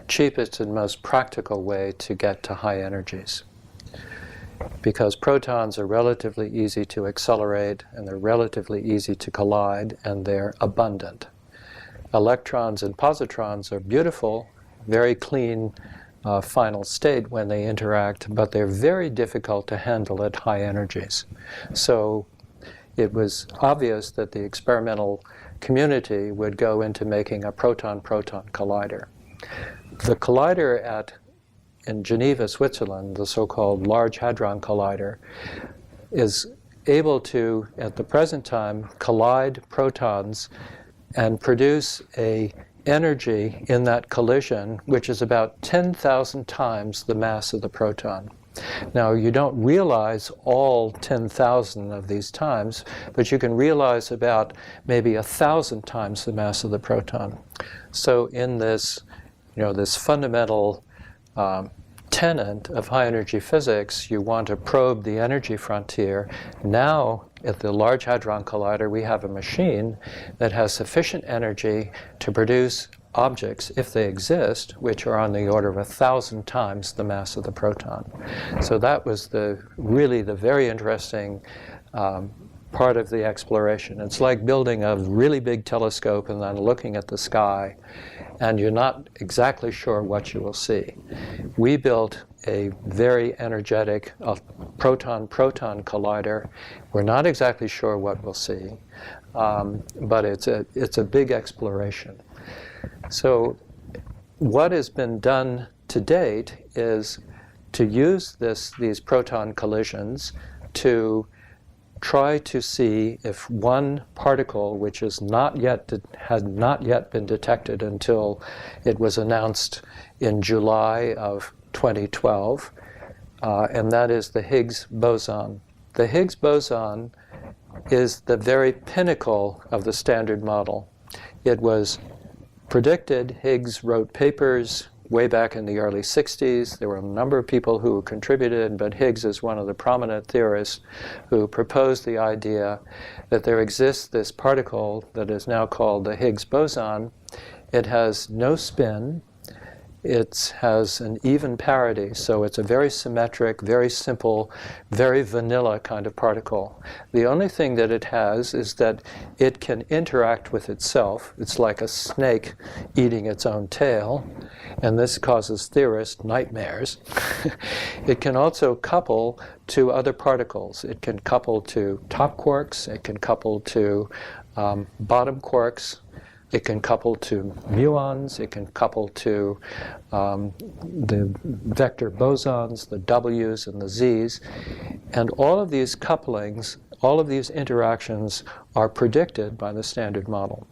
Speaker 4: cheapest and most practical way to get to high energies, because protons are relatively easy to accelerate and they're relatively easy to collide and they're abundant. Electrons and positrons are beautiful, very clean final state when they interact, but they're very difficult to handle at high energies. So it was obvious that the experimental community would go into making a proton-proton collider. The collider in Geneva, Switzerland, the so-called Large Hadron Collider, is able to, at the present time, collide protons and produce an energy in that collision which is about 10,000 times the mass of the proton. Now, you don't realize all 10,000 of these times, but you can realize about maybe 1,000 times the mass of the proton. So in this, this fundamental tenet of high energy physics, you want to probe the energy frontier. Now, at the Large Hadron Collider, we have a machine that has sufficient energy to produce objects, if they exist, which are on the order of 1,000 times the mass of the proton. So that was really the very interesting part of the exploration. It's like building a really big telescope and then looking at the sky, and you're not exactly sure what you will see. We built a very energetic proton-proton collider. We're not exactly sure what we'll see, but it's a big exploration. So what has been done to date is to use these proton collisions to try to see if one particle, which had not yet been detected until it was announced in July of 2012, and that is the Higgs boson. The Higgs boson is the very pinnacle of the Standard Model. It was predicted. Higgs wrote papers way back in the early 60s. There were a number of people who contributed, but Higgs is one of the prominent theorists who proposed the idea that there exists this particle that is now called the Higgs boson. It has no spin. It has an even parity, so it's a very symmetric, very simple, very vanilla kind of particle. The only thing that it has is that it can interact with itself. It's like a snake eating its own tail, and this causes theorists nightmares. It can also couple to other particles. It can couple to top quarks. It can couple to bottom quarks. It can couple to muons, it can couple to the vector bosons, the W's and the Z's. And all of these couplings, all of these interactions are predicted by the Standard Model,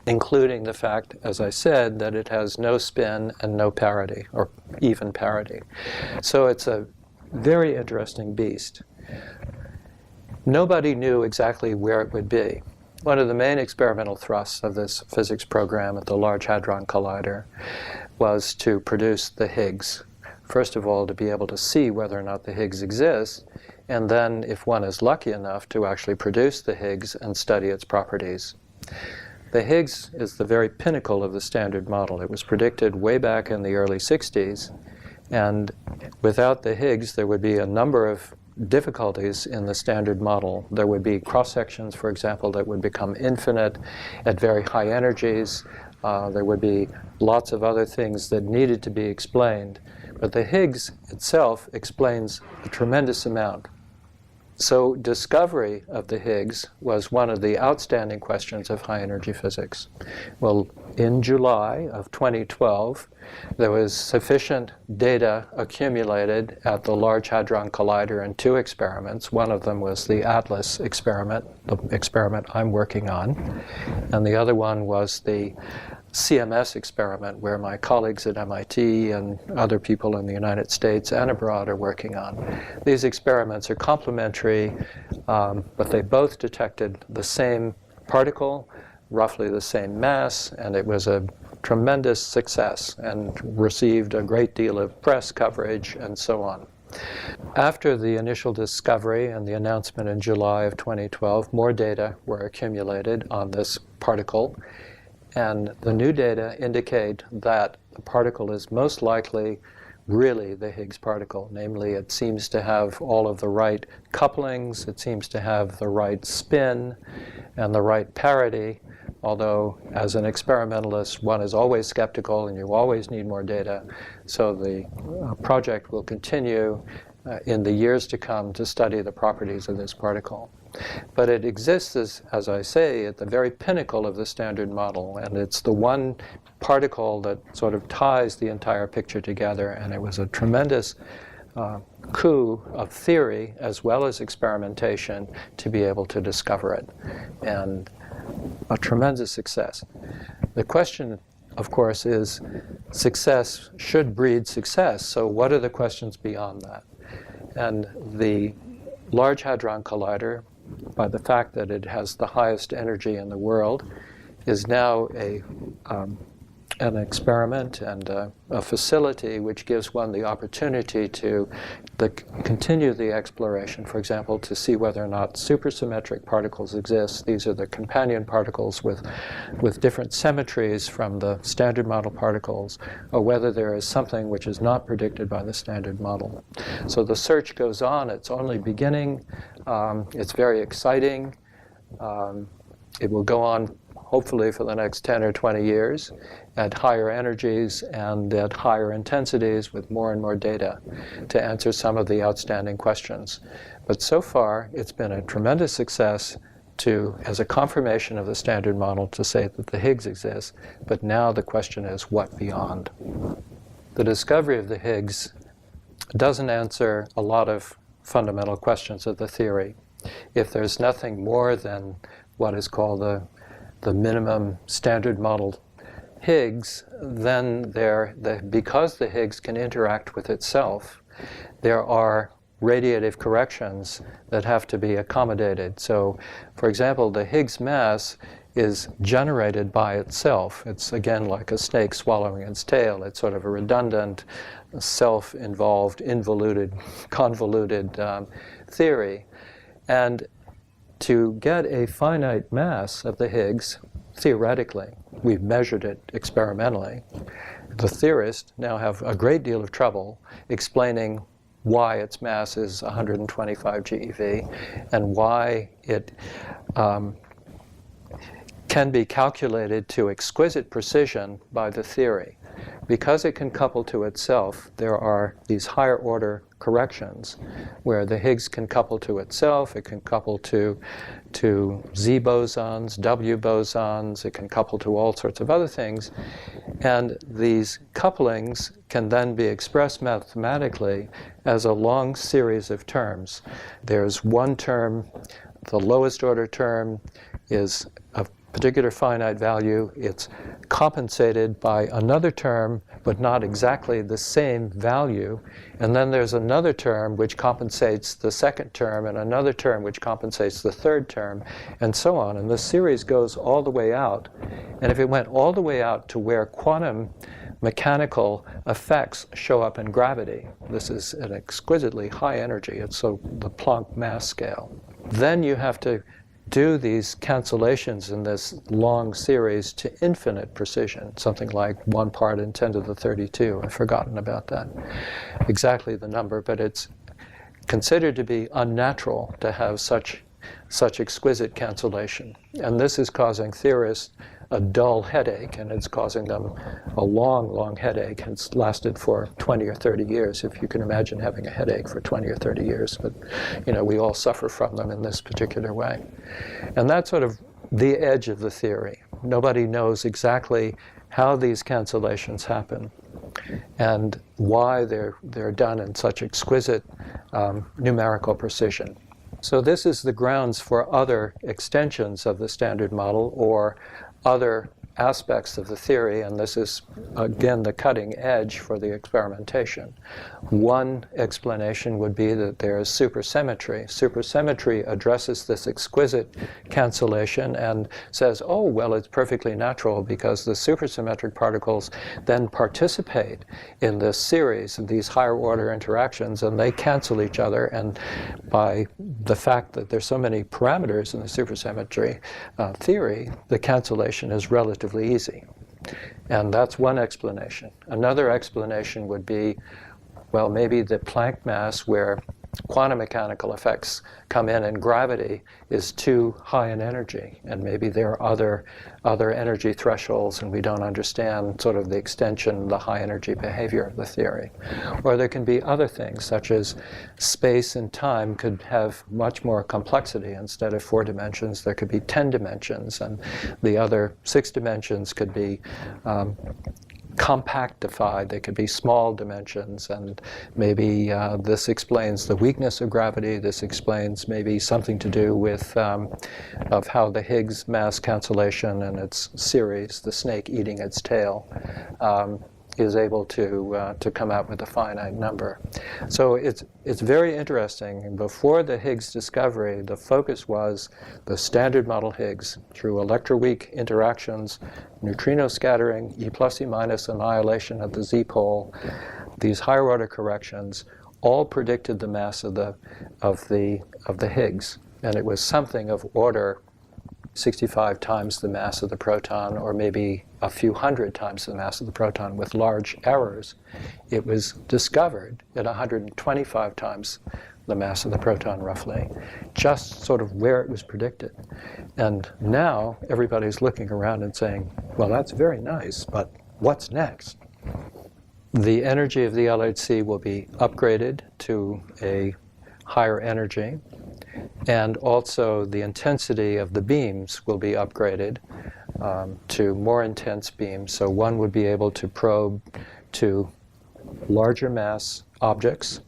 Speaker 4: including the fact, as I said, that it has no spin and no parity, or even parity. So it's a very interesting beast. Nobody knew exactly where it would be. One of the main experimental thrusts of this physics program at the Large Hadron Collider was to produce the Higgs. First of all, to be able to see whether or not the Higgs exists, and then, if one is lucky enough, to actually produce the Higgs and study its properties. The Higgs is the very pinnacle of the Standard Model. It was predicted way back in the early 60s, and without the Higgs, there would be a number of difficulties in the Standard Model. There would be cross-sections, for example, that would become infinite at very high energies. There would be lots of other things that needed to be explained. But the Higgs itself explains a tremendous amount. So discovery of the Higgs was one of the outstanding questions of high-energy physics. Well, in July of 2012, there was sufficient data accumulated at the Large Hadron Collider in 2 experiments. One of them was the ATLAS experiment, the experiment I'm working on, and the other one was the CMS experiment, where my colleagues at MIT and other people in the United States and abroad are working on. These experiments are complementary, but they both detected the same particle, roughly the same mass, and it was a tremendous success and received a great deal of press coverage and so on. After the initial discovery and the announcement in July of 2012, more data were accumulated on this particle. And the new data indicate that the particle is most likely really the Higgs particle. Namely, it seems to have all of the right couplings, it seems to have the right spin and the right parity, although as an experimentalist, one is always skeptical and you always need more data. So the project will continue in the years to come to study the properties of this particle. But it exists, as I say, at the very pinnacle of the Standard Model, and it's the one particle that sort of ties the entire picture together, and it was a tremendous coup of theory as well as experimentation to be able to discover it, and a tremendous success. The question, of course, is success should breed success, so what are the questions beyond that? And the Large Hadron Collider, by the fact that it has the highest energy in the world, is now an experiment and a facility which gives one the opportunity to continue the exploration, for example, to see whether or not supersymmetric particles exist. These are the companion particles with different symmetries from the Standard Model particles, or whether there is something which is not predicted by the Standard Model. So the search goes on. It's only beginning. It's very exciting. It will go on hopefully for the next 10 or 20 years at higher energies and at higher intensities with more and more data to answer some of the outstanding questions. But so far, it's been a tremendous success as a confirmation of the Standard Model to say that the Higgs exists, but now the question is what beyond? The discovery of the Higgs doesn't answer a lot of fundamental questions of the theory. If there's nothing more than what is called the minimum Standard Model Higgs, then because the Higgs can interact with itself, there are radiative corrections that have to be accommodated. So, for example, the Higgs mass is generated by itself. It's, again, like a snake swallowing its tail. It's sort of a redundant, self-involved, convoluted theory. And to get a finite mass of the Higgs, theoretically, we've measured it experimentally, the theorists now have a great deal of trouble explaining why its mass is 125 GeV and why it can be calculated to exquisite precision by the theory. Because it can couple to itself, there are these higher order corrections where the Higgs can couple to itself, it can couple to Z bosons, W bosons, it can couple to all sorts of other things. And these couplings can then be expressed mathematically as a long series of terms. There's one term, the lowest order term is particular finite value, it's compensated by another term, but not exactly the same value. And then there's another term which compensates the second term, and another term which compensates the third term, and so on. And this series goes all the way out. And if it went all the way out to where quantum mechanical effects show up in gravity, this is an exquisitely high energy, it's so the Planck mass scale, then you have to do these cancellations in this long series to infinite precision, something like 1 part in 10 to the 32. I've forgotten about that, exactly the number, but it's considered to be unnatural to have such exquisite cancellation. And this is causing theorists a dull headache, and it's causing them a long, long headache. And it's lasted for 20 or 30 years, if you can imagine having a headache for 20 or 30 years. But, you know, we all suffer from them in this particular way. And that's sort of the edge of the theory. Nobody knows exactly how these cancellations happen and why they're done in such exquisite numerical precision. So this is the grounds for other extensions of the Standard Model or other aspects of the theory, and this is, again, the cutting edge for the experimentation. One explanation would be that there is supersymmetry. Supersymmetry addresses this exquisite cancellation and says, oh, well, it's perfectly natural because the supersymmetric particles then participate in this series of these higher order interactions, and they cancel each other, and by the fact that there's so many parameters in the supersymmetry theory, the cancellation is relatively easy. And that's one explanation. Another explanation would be, well, maybe the Planck mass where quantum mechanical effects come in and gravity is too high in energy, and maybe there are other energy thresholds and we don't understand sort of the extension, the high energy behavior of the theory. Or there can be other things, such as space and time could have much more complexity. Instead of 4 dimensions, there could be 10 dimensions, and the other 6 dimensions could be compactified. They could be small dimensions, and maybe this explains the weakness of gravity. This explains maybe something to do with of how the Higgs mass cancellation and its series, the snake eating its tail, is able to come out with a finite number. So it's very interesting. Before the Higgs discovery, the focus was the Standard Model Higgs through electroweak interactions, neutrino scattering, E plus E minus annihilation at the z-pole, these higher order corrections, all predicted the mass of the Higgs, and it was something of order 65 times the mass of the proton, or maybe a few hundred times the mass of the proton with large errors. It was discovered at 125 times the mass of the proton, roughly, just sort of where it was predicted. And now everybody's looking around and saying, well, that's very nice, but what's next? The energy of the LHC will be upgraded to a higher energy, and also the intensity of the beams will be upgraded to more intense beams. So one would be able to probe to larger mass objects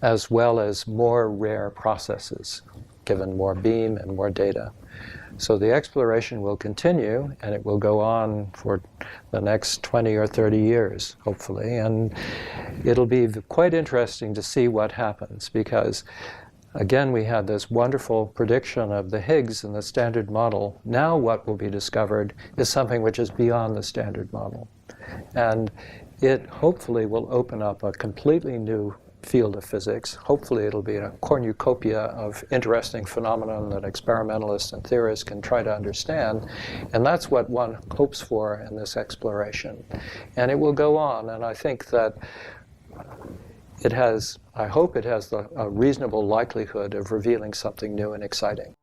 Speaker 4: as well as more rare processes, given more beam and more data. So the exploration will continue, and it will go on for the next 20 or 30 years, hopefully. And it'll be quite interesting to see what happens, because again, we had this wonderful prediction of the Higgs in the Standard Model. Now what will be discovered is something which is beyond the Standard Model. And it hopefully will open up a completely new field of physics. Hopefully it'll be a cornucopia of interesting phenomena that experimentalists and theorists can try to understand. And that's what one hopes for in this exploration. And it will go on, and I think that I hope it has a reasonable likelihood of revealing something new and exciting.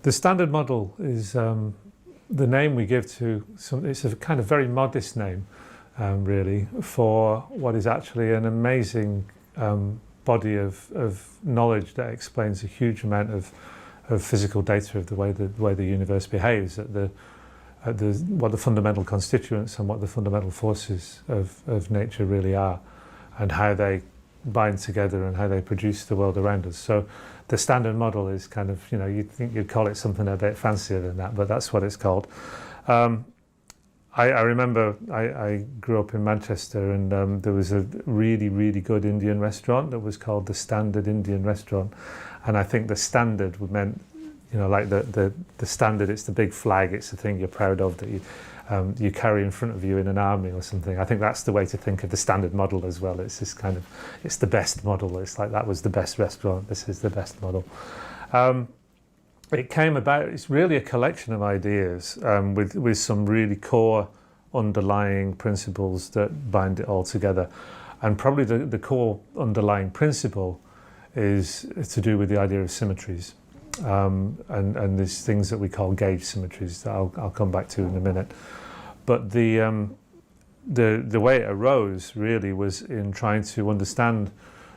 Speaker 7: The Standard Model is the name we give to it's a kind of very modest name, really, for what is actually an amazing body of knowledge that explains a huge amount of physical data of the way the universe behaves, what the fundamental constituents and what the fundamental forces of nature really are. and how they bind together and how they produce the world around us. So the Standard Model is kind of, you know, you'd think you'd call it something a bit fancier than that, but that's what it's called. I remember I grew up in Manchester, and there was a really, really good Indian restaurant that was called the Standard Indian Restaurant. And I think the standard meant, you know, like the standard, it's the big flag, it's the thing you're proud of that you carry in front of you in an army or something. I think that's the way to think of the Standard Model as well. It's this kind of, it's the best model. It's like, that was the best restaurant, this is the best model. It came about, it's really a collection of ideas with some really core underlying principles that bind it all together. And probably the core underlying principle is to do with the idea of symmetries. And there's things that we call gauge symmetries that I'll come back to in a minute. But the way it arose really was in trying to understand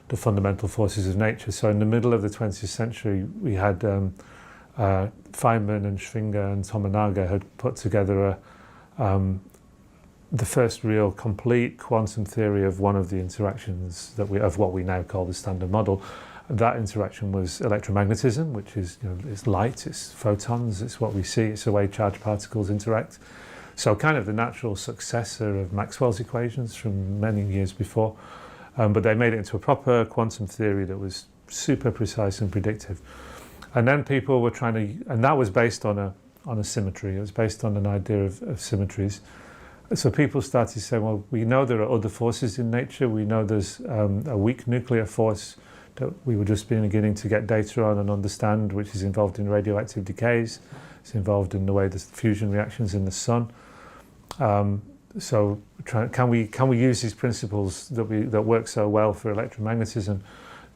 Speaker 7: the fundamental forces of nature. So in the middle of the 20th century, we had Feynman and Schwinger and Tominaga had put together the first real complete quantum theory of one of the interactions of what we now call the Standard Model. That interaction was electromagnetism, which is, you know, it's light, it's photons, it's what we see, it's the way charged particles interact. So kind of the natural successor of Maxwell's equations from many years before. But they made it into a proper quantum theory that was super precise and predictive. And then people were trying to, and that was based on a symmetry. It was based on an idea of symmetries. So people started to say, well, we know there are other forces in nature. We know there's a weak nuclear force that we were just beginning to get data on and understand, which is involved in radioactive decays. It's involved in the way there's fusion reactions in the sun. So can we use these principles that work so well for electromagnetism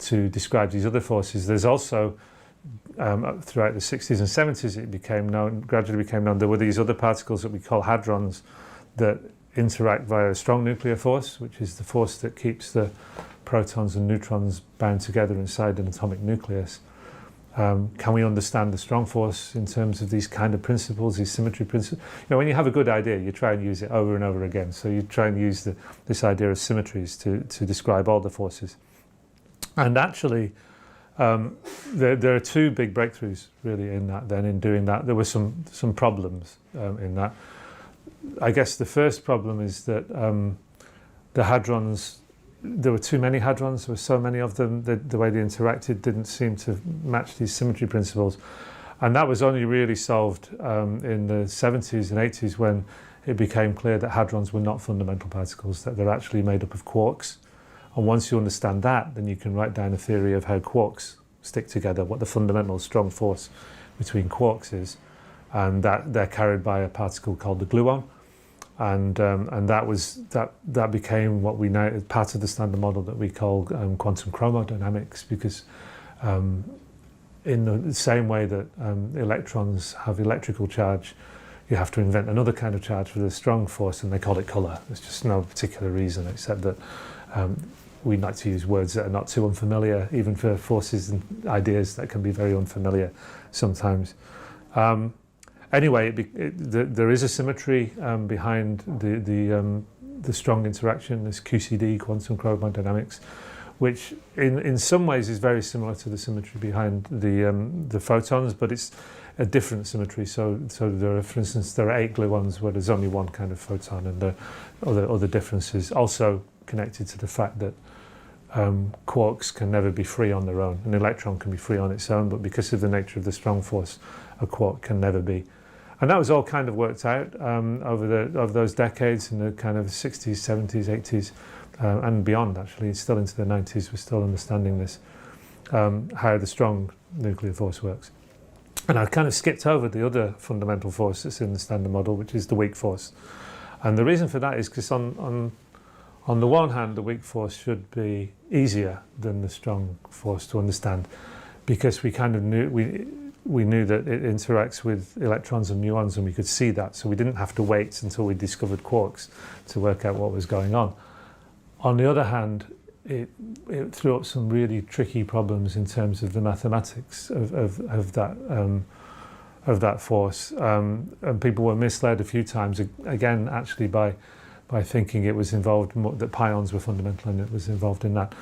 Speaker 7: to describe these other forces? There's also throughout the 60s and 70s, it gradually became known there were these other particles that we call hadrons that interact via a strong nuclear force, which is the force that keeps the protons and neutrons bound together inside an atomic nucleus. Can we understand the strong force in terms of these kind of principles, these symmetry principles? You know, when you have a good idea, you try and use it over and over again. So you try and use this idea of symmetries to describe all the forces. And actually, there are two big breakthroughs really in that. Then in doing that, there were some problems in that. I guess the first problem is that the hadrons, there were too many hadrons, there were so many of them, the way they interacted didn't seem to match these symmetry principles. And that was only really solved in the 70s and 80s when it became clear that hadrons were not fundamental particles, that they're actually made up of quarks. And once you understand that, then you can write down a theory of how quarks stick together, what the fundamental strong force between quarks is. And that they're carried by a particle called the gluon. And that became what we now, part of the Standard Model that we call quantum chromodynamics, because in the same way that electrons have electrical charge, you have to invent another kind of charge for the strong force, and they call it colour. There's just no particular reason except that we like to use words that are not too unfamiliar, even for forces and ideas that can be very unfamiliar sometimes. Anyway, there is a symmetry behind the strong interaction, this QCD, quantum chromodynamics, which in some ways is very similar to the symmetry behind the photons, but it's a different symmetry. So there are, for instance, there are 8 gluons where there's only one kind of photon, and there are other differences also connected to the fact that quarks can never be free on their own. An electron can be free on its own, but because of the nature of the strong force, a quark can never be. And that was all kind of worked out over those decades in the kind of 60s, 70s, 80s, and beyond actually. Still into the 90s, we're still understanding this, how the strong nuclear force works. And I kind of skipped over the other fundamental force that's in the Standard Model, which is the weak force. And the reason for that is because on the one hand, the weak force should be easier than the strong force to understand, because we kind of knew, we knew that it interacts with electrons and muons, and we could see that, so we didn't have to wait until we discovered quarks to work out what was going on. On the other hand, it threw up some really tricky problems in terms of the mathematics of that force, and people were misled a few times, again actually by by thinking it was involved more, that pions were fundamental and it was involved in that.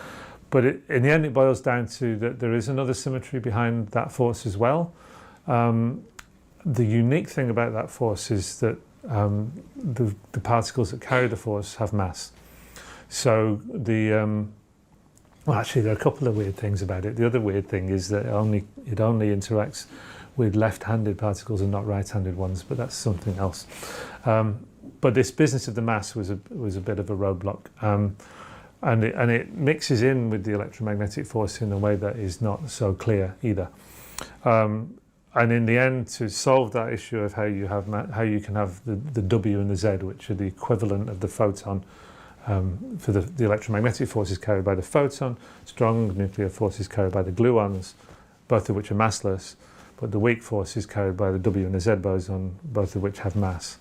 Speaker 7: But in the end, it boils down to that there is another symmetry behind that force as well. The unique thing about that force is that the particles that carry the force have mass. So well, actually, there are a couple of weird things about it. The other weird thing is that it only interacts with left-handed particles and not right-handed ones, but that's something else. But this business of the mass was a bit of a roadblock, and it mixes in with the electromagnetic force in a way that is not so clear either. And in the end, to solve that issue of how you can have the W and the Z, which are the equivalent of the photon. For the electromagnetic forces carried by the photon, strong nuclear forces carried by the gluons, both of which are massless, but the weak forces carried by the W and the Z boson, both of which have mass.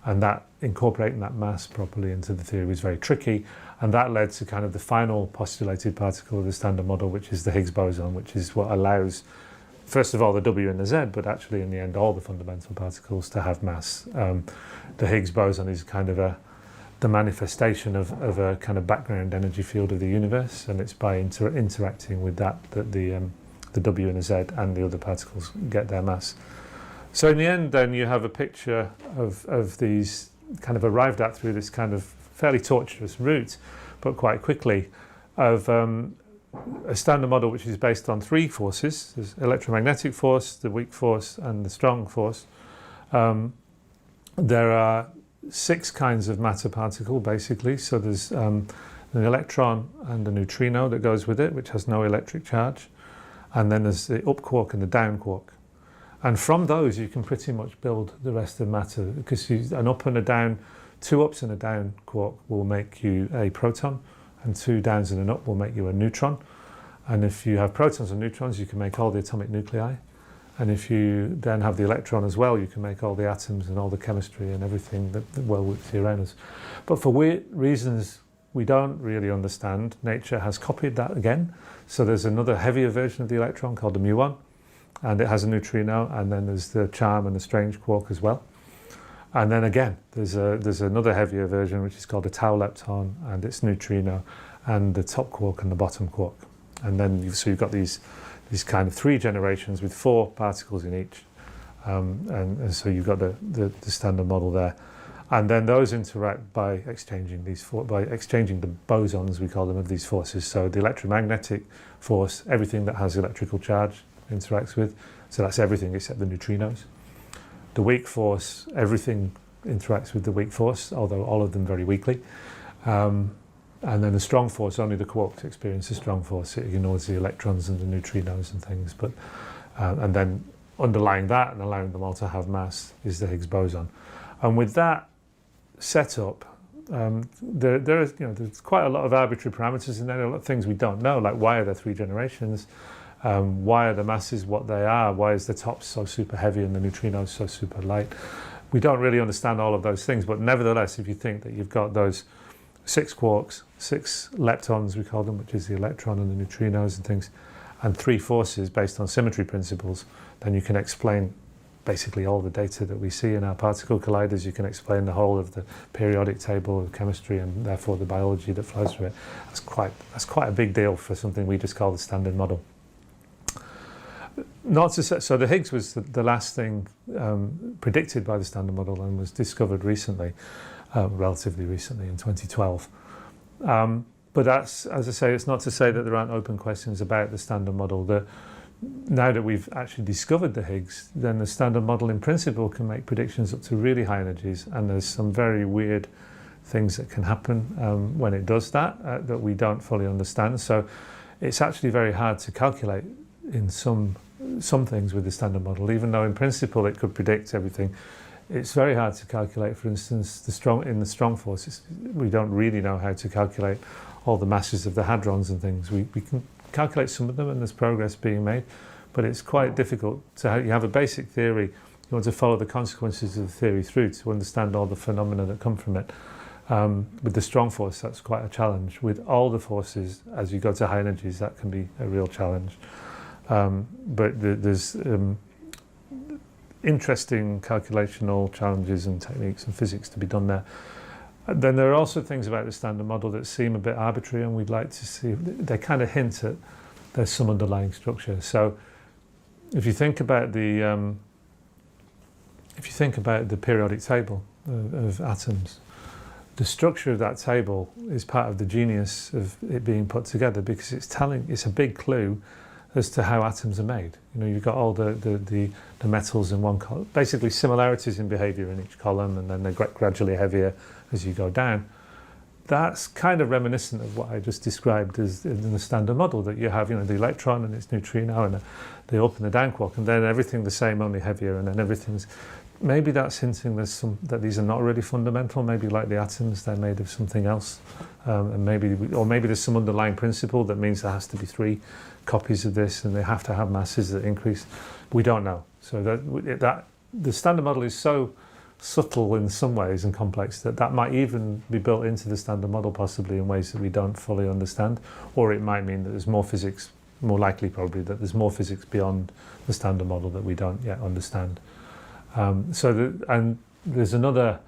Speaker 7: And that incorporating that mass properly into the theory was very tricky, and that led to kind of the final postulated particle of the Standard Model, which is the Higgs boson, which is what allows, first of all, the W and the Z, but actually in the end all the fundamental particles to have mass. The Higgs boson is kind of the manifestation of a kind of background energy field of the universe, and it's by interacting with that the W and the Z and the other particles get their mass. So in the end then you have a picture of these kind of arrived at through this kind of fairly tortuous route, but quite quickly, of a Standard Model which is based on three forces. There's electromagnetic force, the weak force and the strong force. There are 6 kinds of matter particle basically. So there's an electron and a neutrino that goes with it, which has no electric charge. And then there's the up quark and the down quark. And from those you can pretty much build the rest of matter, because an up and a down, 2 ups and a down quark will make you a proton, and 2 downs and an up will make you a neutron. And if you have protons and neutrons, you can make all the atomic nuclei. And if you then have the electron as well, you can make all the atoms and all the chemistry and everything that well we see around us. But for weird reasons we don't really understand, nature has copied that again. So there's another heavier version of the electron called the muon, and it has a neutrino, and then there's the charm and the strange quark as well. And then again, there's another heavier version which is called a tau lepton, and it's neutrino, and the top quark and the bottom quark. And then you've got these kind of 3 generations with 4 particles in each, and so you've got the Standard Model there. And then those interact by exchanging the bosons, we call them, of these forces. So the electromagnetic force, everything that has electrical charge interacts with, so that's everything except the neutrinos. The weak force, everything interacts with the weak force, although all of them very weakly. And then the strong force, only the quarks experience the strong force. It ignores the electrons and the neutrinos and things. But and then underlying that and allowing them all to have mass is the Higgs boson. And with that setup, there's quite a lot of arbitrary parameters in there. A lot of things we don't know, like why are there 3 generations? Why are the masses what they are? Why is the top so super heavy and the neutrinos so super light? We don't really understand all of those things, but nevertheless, if you think that you've got those 6 quarks, 6 leptons we call them, which is the electron and the neutrinos and things, and 3 forces based on symmetry principles, then you can explain basically all the data that we see in our particle colliders. You can explain the whole of the periodic table of chemistry and therefore the biology that flows through it. That's quite a big deal for something we just call the Standard Model. Not to say, so the Higgs was the last thing predicted by the Standard Model and was discovered recently, relatively recently in 2012. But that's, as I say, it's not to say that there aren't open questions about the Standard Model. Now that we've actually discovered the Higgs, then the Standard Model in principle can make predictions up to really high energies, and there's some very weird things that can happen when it does that that we don't fully understand. So it's actually very hard to calculate in some things with the Standard Model, even though in principle it could predict everything. It's very hard to calculate, for instance, in the strong forces. We don't really know how to calculate all the masses of the hadrons and things. We can calculate some of them, and there's progress being made, but it's quite difficult. So you have a basic theory, you want to follow the consequences of the theory through to understand all the phenomena that come from it. With the strong force, that's quite a challenge. With all the forces, as you go to high energies, that can be a real challenge. But there's interesting calculational challenges and techniques and physics to be done there. Then there are also things about the Standard Model that seem a bit arbitrary, and we'd like to see, they kind of hint at there's some underlying structure. So if you think about the periodic table of atoms, the structure of that table is part of the genius of it being put together, because it's a big clue as to how atoms are made. You know, you've got all the metals in one column, basically similarities in behavior in each column, and then they get gradually heavier as you go down. That's kind of reminiscent of what I just described as in the Standard Model, that you have, you know, the electron and its neutrino and the up and the down quark, and then everything the same, only heavier, and then everything's, maybe that's hinting that these are not really fundamental. Maybe like the atoms, they're made of something else, and maybe there's some underlying principle that means there has to be 3 copies of this, and they have to have masses that increase. We don't know. So that the Standard Model is so subtle in some ways and complex that might even be built into the Standard Model, possibly in ways that we don't fully understand, or it might mean that there's more physics, more likely probably that there's more physics beyond the Standard Model that we don't yet understand. And there's another,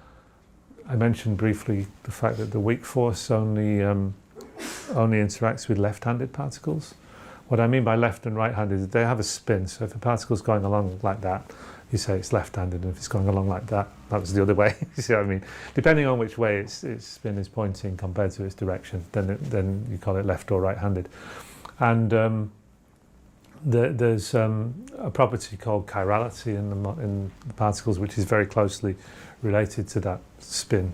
Speaker 7: I mentioned briefly the fact that the weak force only interacts with left-handed particles. What I mean by left and right-handed is they have a spin. So if a particle's going along like that, you say it's left-handed, and if it's going along like that, that was the other way. You see what I mean? Depending on which way its spin is pointing compared to its direction, then you call it left or right-handed. And there's a property called chirality in the particles, which is very closely related to that spin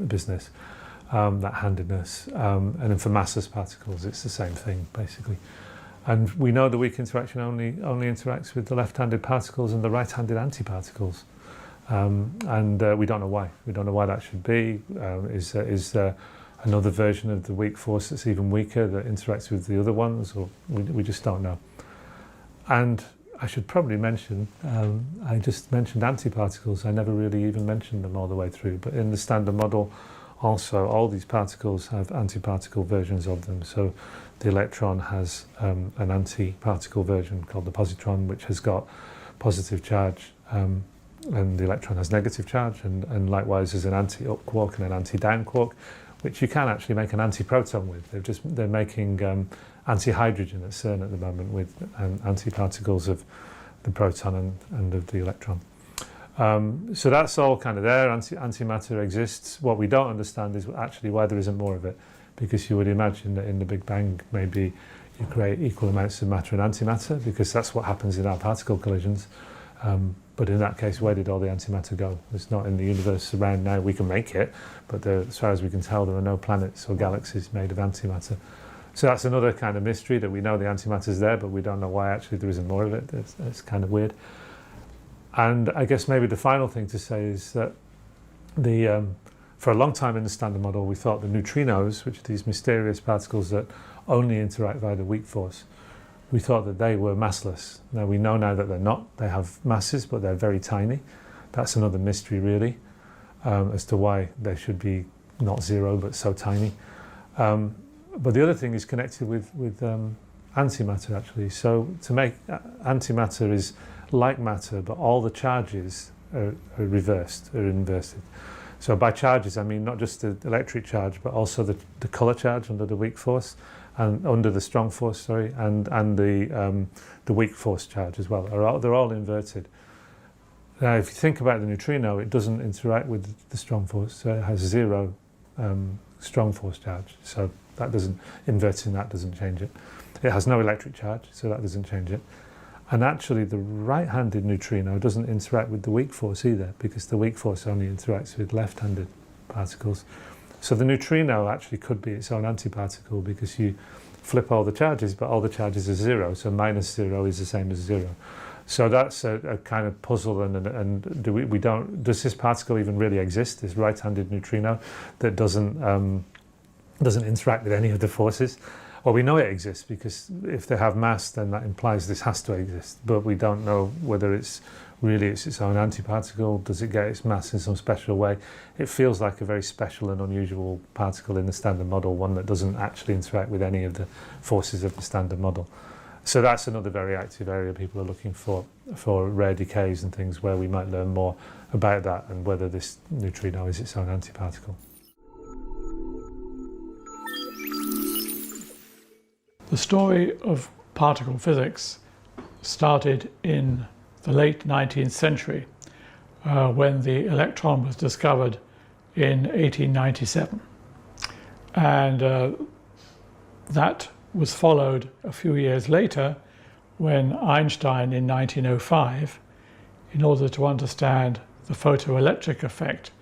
Speaker 7: business, that handedness. And then for massless particles, it's the same thing, basically. And we know the weak interaction only interacts with the left-handed particles and the right-handed antiparticles. And we don't know why. We don't know why that should be. Is there another version of the weak force that's even weaker that interacts with the other ones? Or we just don't know. And I should probably mention, I just mentioned antiparticles. I never really even mentioned them all the way through. But in the Standard Model, also, all these particles have antiparticle versions of them. So the electron has an antiparticle version called the positron, which has got positive charge, and the electron has negative charge, and likewise there's an anti-up quark and an anti-down quark, which you can actually make an antiproton with. They're making anti-hydrogen at CERN at the moment with antiparticles of the proton and of the electron. So that's all kind of there. Antimatter exists. What we don't understand is actually why there isn't more of it, because you would imagine that in the Big Bang maybe you create equal amounts of matter and antimatter, because that's what happens in our particle collisions. But in that case, where did all the antimatter go? It's not in the universe around now. We can make it, but as far as we can tell, there are no planets or galaxies made of antimatter. So that's another kind of mystery, that we know the antimatter's there, but we don't know why actually there isn't more of it. It's kind of weird. And I guess maybe the final thing to say is that for a long time in the Standard Model, we thought the neutrinos, which are these mysterious particles that only interact via the weak force, we thought that they were massless. Now we know now that they're not. They have masses, but they're very tiny. That's another mystery, really, as to why they should be not zero, but so tiny. But the other thing is connected with antimatter, actually. So to make antimatter is like matter, but all the charges are reversed, are inverted. So by charges, I mean not just the electric charge, but also the color charge under the weak force, and under the strong force, sorry, and the weak force charge as well. They're all inverted. Now, if you think about the neutrino, it doesn't interact with the strong force, so it has 0 strong force charge. So that inverting that doesn't change it. It has no electric charge, so that doesn't change it. And actually the right-handed neutrino doesn't interact with the weak force either, because the weak force only interacts with left-handed particles. So the neutrino actually could be its own antiparticle, because you flip all the charges, but all the charges are 0, so minus 0 is the same as 0. So that's a kind of puzzle, and does this particle even really exist, this right-handed neutrino that doesn't interact with any of the forces? Well, we know it exists, because if they have mass, then that implies this has to exist. But we don't know whether it's its own antiparticle. Does it get its mass in some special way? It feels like a very special and unusual particle in the Standard Model, one that doesn't actually interact with any of the forces of the Standard Model. So that's another very active area people are looking for rare decays and things, where we might learn more about that and whether this neutrino is its own antiparticle.
Speaker 8: story of particle physics started in the late 19th century when the electron was discovered in 1897. And that was followed a few years later when Einstein in 1905, in order to understand the photoelectric effect,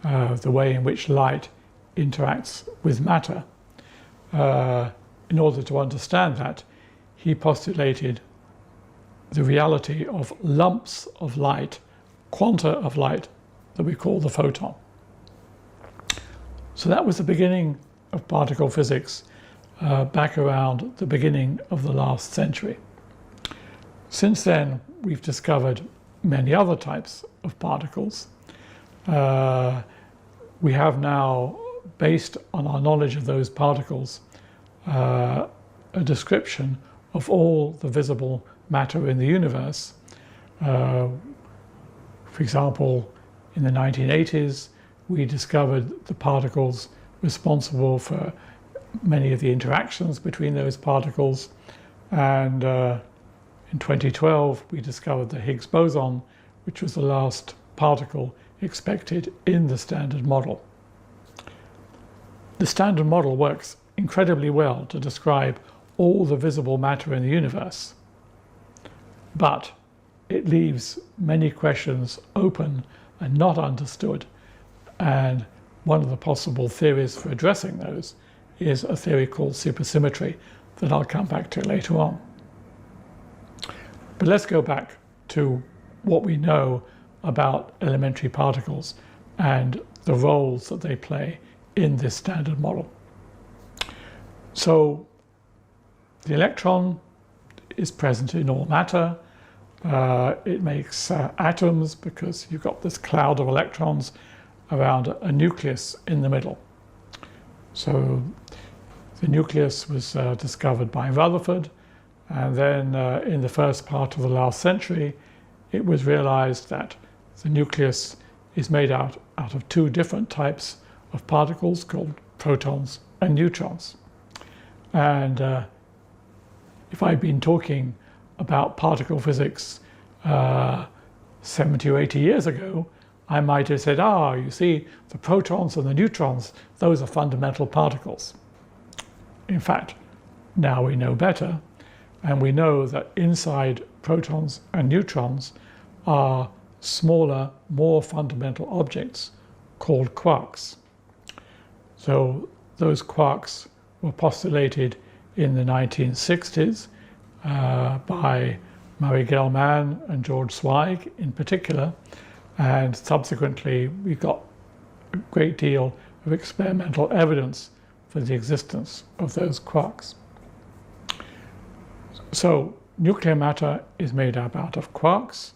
Speaker 8: the way in which light interacts with matter, in order to understand that, he postulated the reality of lumps of light, quanta of light, that we call the photon. So that was the beginning of particle physics back around the beginning of the last century. Since then, we've discovered many other types of particles. We have now, based on our knowledge of those particles, a description of all the visible matter in the universe. For example, in the 1980s, we discovered the particles responsible for many of the interactions between those particles. And in 2012, we discovered the Higgs boson, which was the last particle expected in the Standard Model. The Standard Model works incredibly well to describe all the visible matter in the universe, but it leaves many questions open and not understood, and one of the possible theories for addressing those is a theory called supersymmetry that I'll come back to later on. But let's go back to what we know about elementary particles and the roles that they play in this Standard Model. So the electron is present in all matter. It makes atoms because you've got this cloud of electrons around a nucleus in the middle. So the nucleus was discovered by Rutherford, and then in the first part of the last century, it was realized that the nucleus is made out of two different types of particles called protons and neutrons. And if I'd been talking about particle physics 70 or 80 years ago, I might have said, you see, the protons and the neutrons, those are fundamental particles. In fact, now we know better, and we know that inside protons and neutrons are smaller, more fundamental objects called quarks. So those quarks were postulated in the 1960s by Murray Gell-Mann and George Zweig in particular, and subsequently we got a great deal of experimental evidence for the existence of those quarks. So nuclear matter is made up out of quarks.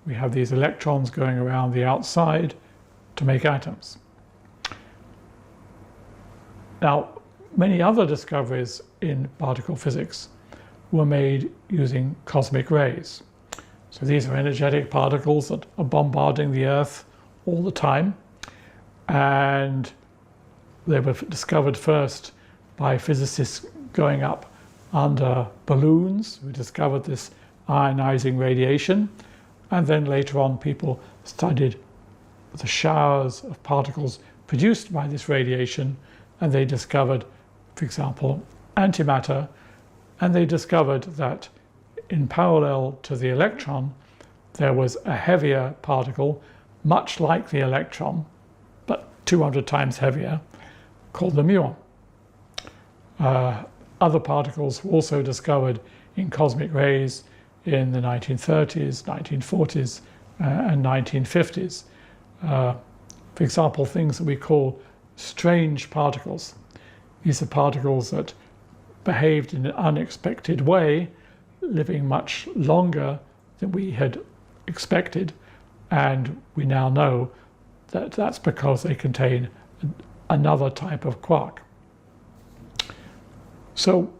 Speaker 8: We have these electrons going around the outside to make atoms. Now, many other discoveries in particle physics were made using cosmic rays. So these are energetic particles that are bombarding the Earth all the time. And they were discovered first by physicists going up under balloons who discovered this ionizing radiation. And then later on, people studied the showers of particles produced by this radiation, and they discovered, for example, antimatter, and they discovered that in parallel to the electron, there was a heavier particle, much like the electron, but 200 times heavier, called the muon. Other particles were also discovered in cosmic rays in the 1930s, 1940s, and 1950s. For example, things that we call strange particles. These are particles that behaved in an unexpected way, living much longer than we had expected, and we now know that that's because they contain another type of quark. So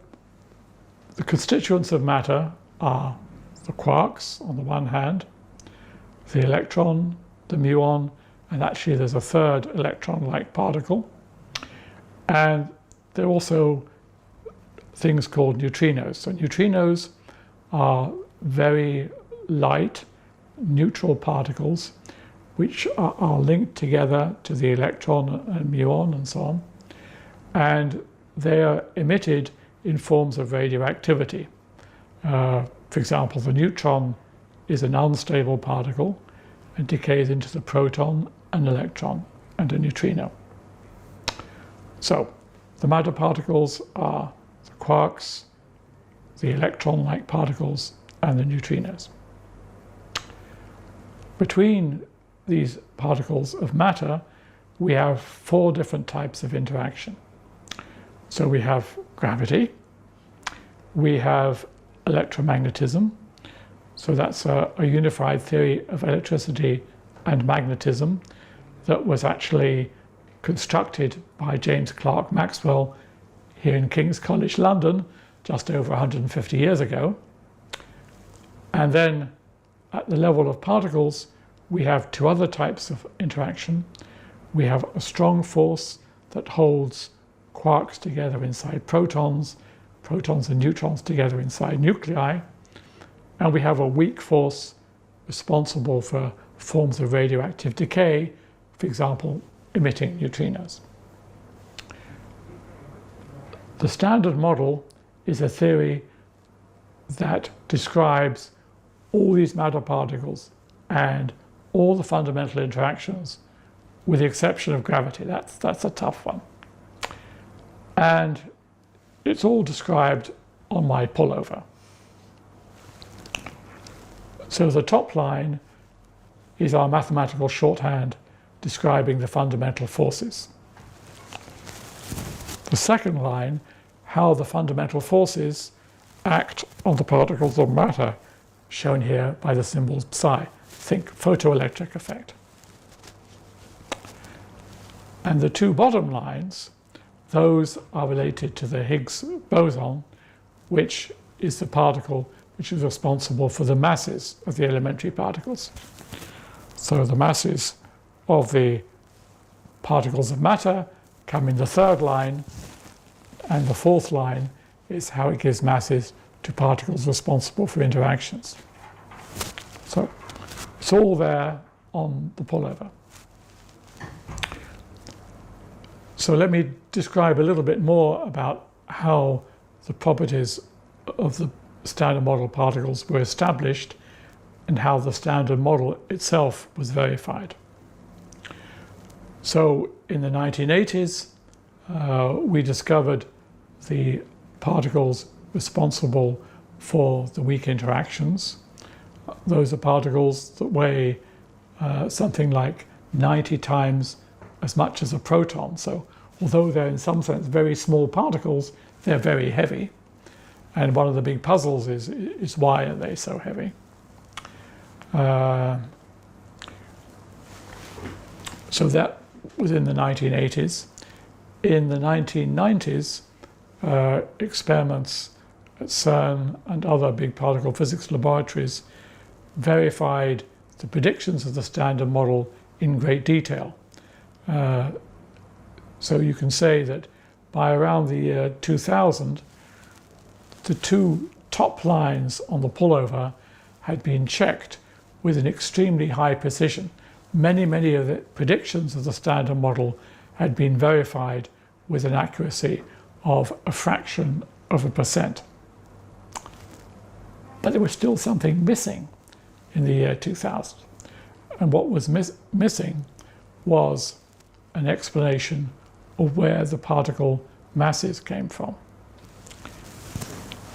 Speaker 8: the constituents of matter are the quarks on the one hand, the electron, the muon, and actually there's a third electron-like particle. And there are also things called neutrinos. So neutrinos are very light, neutral particles which are linked together to the electron and muon and so on, and they are emitted in forms of radioactivity. For example, the neutron is an unstable particle and decays into the proton, an electron, and a neutrino. So the matter particles are the quarks, the electron-like particles, and the neutrinos. Between these particles of matter, we have 4 different types of interaction. So we have gravity, we have electromagnetism, so that's a unified theory of electricity and magnetism that was actually constructed by James Clerk Maxwell here in King's College London just over 150 years ago. And then at the level of particles, we have 2 other types of interaction. We have a strong force that holds quarks together inside protons, protons and neutrons together inside nuclei, and we have a weak force responsible for forms of radioactive decay, for example, emitting neutrinos. The Standard Model is a theory that describes all these matter particles and all the fundamental interactions with the exception of gravity. That's a tough one. And it's all described on my pullover. So the top line is our mathematical shorthand describing the fundamental forces. The second line, how the fundamental forces act on the particles of matter, shown here by the symbol psi. Think photoelectric effect. And the 2 bottom lines, those are related to the Higgs boson, which is the particle which is responsible for the masses of the elementary particles. So the masses of the particles of matter come in the 3rd line, and the 4th line is how it gives masses to particles responsible for interactions. So it's all there on the pullover. So let me describe a little bit more about how the properties of the Standard Model particles were established and how the Standard Model itself was verified. So in the 1980s, we discovered the particles responsible for the weak interactions. Those are particles that weigh something like 90 times as much as a proton. So although they're in some sense very small particles, they're very heavy. And one of the big puzzles is why are they so heavy? So that was in the 1980s. In the 1990s, experiments at CERN and other big particle physics laboratories verified the predictions of the Standard Model in great detail. So you can say that by around the year 2000, the 2 top lines on the pullover had been checked with an extremely high precision. Many of the predictions of the Standard Model had been verified with an accuracy of a fraction of a percent. But there was still something missing in the year 2000. And what was missing was an explanation of where the particle masses came from.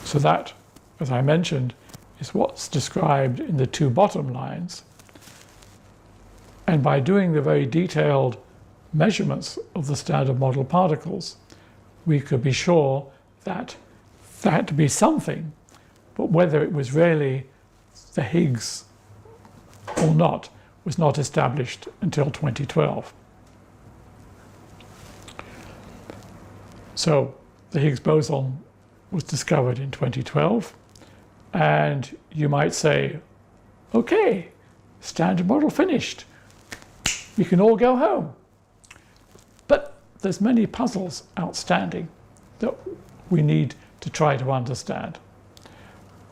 Speaker 8: So that, as I mentioned, is what's described in the 2 bottom lines. And by doing the very detailed measurements of the Standard Model particles, we could be sure that there had to be something, but whether it was really the Higgs or not was not established until 2012. So the Higgs boson was discovered in 2012, and you might say, okay, Standard Model finished. We can all go home. But there's many puzzles outstanding that we need to try to understand.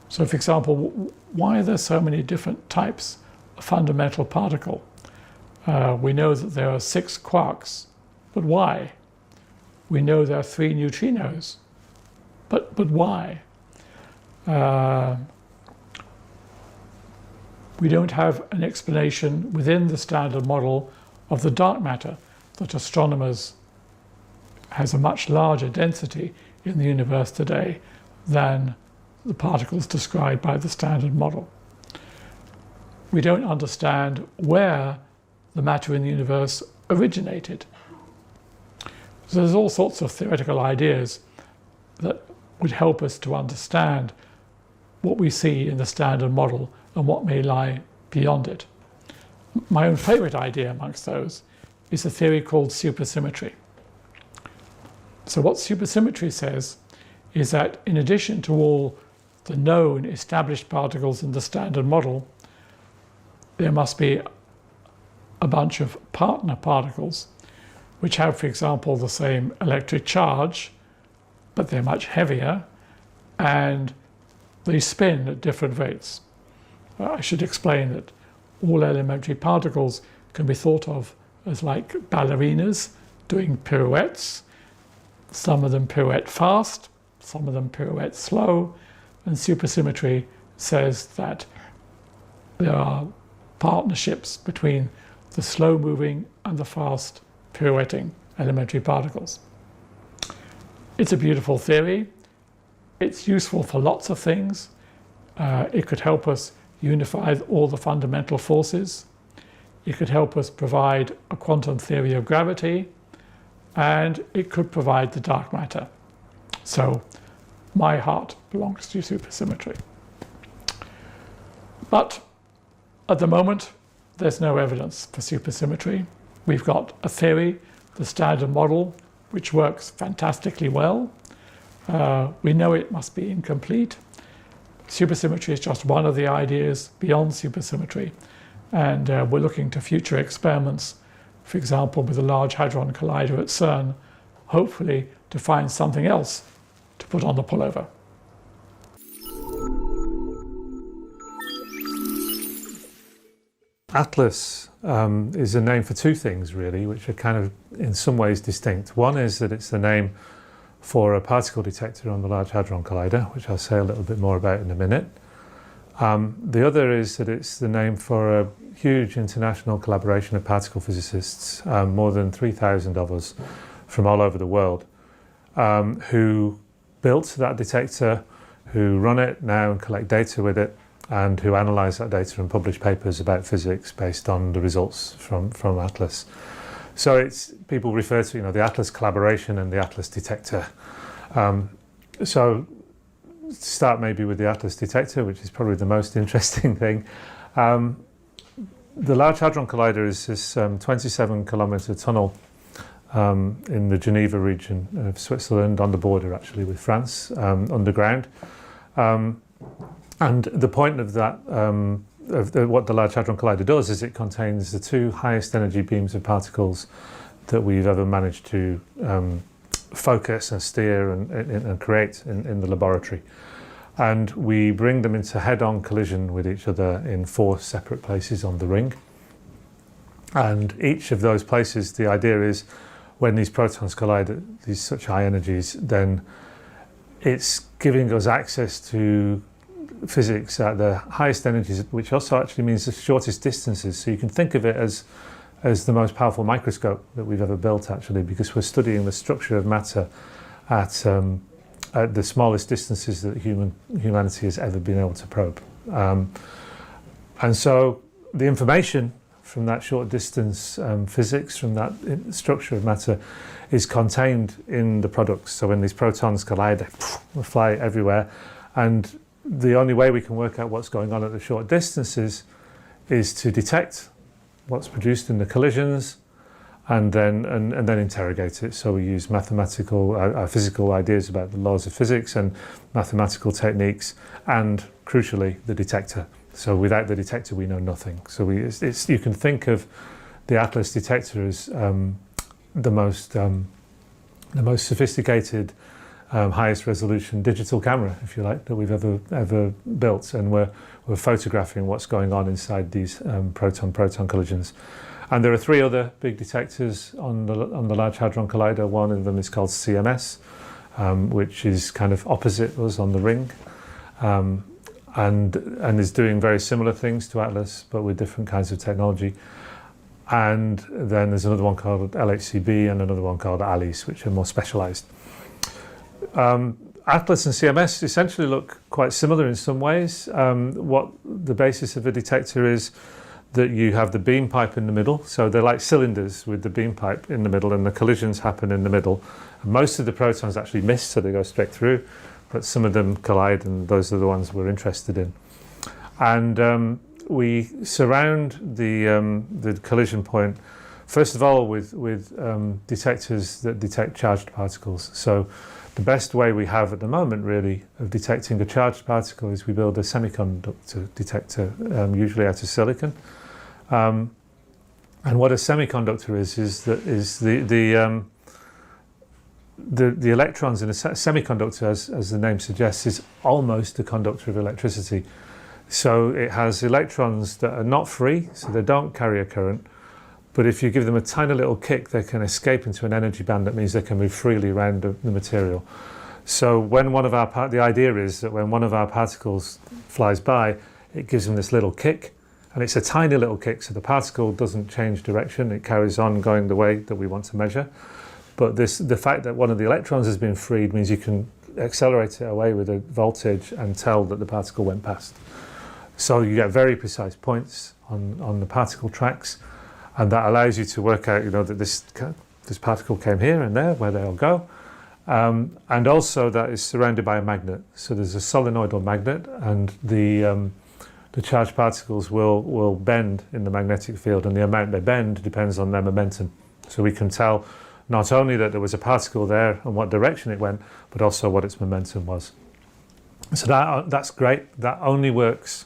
Speaker 8: So for example, why are there so many different types of fundamental particle? We know that there are 6 quarks, but why? We know there are 3 neutrinos, but why? We don't have an explanation within the standard model of the dark matter, that astronomers has a much larger density in the universe today than the particles described by the standard model. We don't understand where the matter in the universe originated. So there's all sorts of theoretical ideas that would help us to understand what we see in the standard model and what may lie beyond it. My own favorite idea amongst those is a theory called supersymmetry. So what supersymmetry says is that in addition to all the known established particles in the standard model, there must be a bunch of partner particles which have, for example, the same electric charge, but they're much heavier and they spin at different rates. I should explain that all elementary particles can be thought of as like ballerinas doing pirouettes. Some of them pirouette fast, some of them pirouette slow, and supersymmetry says that there are partnerships between the slow-moving and the fast pirouetting elementary particles. It's a beautiful theory. It's useful for lots of things. It could help us unify all the fundamental forces. It could help us provide a quantum theory of gravity, and it could provide the dark matter. So my heart belongs to supersymmetry. But at the moment, there's no evidence for supersymmetry. We've got a theory, the standard model, which works fantastically well. We know it must be incomplete. Supersymmetry is just one of the ideas beyond supersymmetry. And we're looking to future experiments, for example, with the Large Hadron Collider at CERN, hopefully to find something else to put on the pullover.
Speaker 7: Atlas is a name for 2 things, really, which are kind of in some ways distinct. One is that it's the name for a particle detector on the Large Hadron Collider, which I'll say a little bit more about in a minute. The other is that it's the name for a huge international collaboration of particle physicists, more than 3,000 of us from all over the world, who built that detector, who run it now and collect data with it, and who analyse that data and publish papers about physics based on the results from Atlas. So it's, people refer to the Atlas collaboration and the Atlas detector. So to start maybe with the Atlas detector, which is probably the most interesting thing. The Large Hadron Collider is this 27-kilometre tunnel in the Geneva region of Switzerland, on the border actually with France, underground. And the point of that, what the Large Hadron Collider does is it contains the 2 highest energy beams of particles that we've ever managed to focus and steer and create in the laboratory. And we bring them into head-on collision with each other in 4 separate places on the ring. And each of those places, the idea is when these protons collide at these such high energies, then it's giving us access to physics at the highest energies, which also actually means the shortest distances. So you can think of it as the most powerful microscope that we've ever built, actually, because we're studying the structure of matter at the smallest distances that humanity has ever been able to probe. And so the information from that short distance physics, from that structure of matter, is contained in the products. So when these protons collide, they fly everywhere. And the only way we can work out what's going on at the short distances is to detect what's produced in the collisions and then interrogate it. So we use mathematical, physical ideas about the laws of physics and mathematical techniques, and crucially, the detector. So without the detector, we know nothing. So you can think of the Atlas detector as the most sophisticated highest resolution digital camera, if you like, that we've ever built, and we're photographing what's going on inside these proton-proton collisions. And there are 3 other big detectors on the Large Hadron Collider. One of them is called CMS, which is kind of opposite us on the ring, and is doing very similar things to ATLAS, but with different kinds of technology. And then there's another one called LHCb and another one called ALICE, which are more specialized. ATLAS and CMS essentially look quite similar in some ways. What the basis of a detector is that you have the beam pipe in the middle, so they're like cylinders with the beam pipe in the middle, and the collisions happen in the middle. And most of the protons actually miss, so they go straight through, but some of them collide, and those are the ones we're interested in. And we surround the collision point, first of all, with detectors that detect charged particles. So the best way we have at the moment, really, of detecting a charged particle is we build a semiconductor detector, usually out of silicon. And what a semiconductor is the electrons in a semiconductor, as the name suggests, is almost a conductor of electricity. So it has electrons that are not free, so they don't carry a current. But if you give them a tiny little kick, they can escape into an energy band. That means they can move freely around the material. So when the idea is that when one of our particles flies by, it gives them this little kick, and it's a tiny little kick, so the particle doesn't change direction. It carries on going the way that we want to measure. But the fact that one of the electrons has been freed means you can accelerate it away with a voltage and tell that the particle went past. So you get very precise points on the particle tracks, and that allows you to work out, that this particle came here and there, where they'll go. And also that is surrounded by a magnet. So there's a solenoidal magnet, and the charged particles will bend in the magnetic field, and the amount they bend depends on their momentum. So we can tell not only that there was a particle there and what direction it went, but also what its momentum was. So that's great. That only works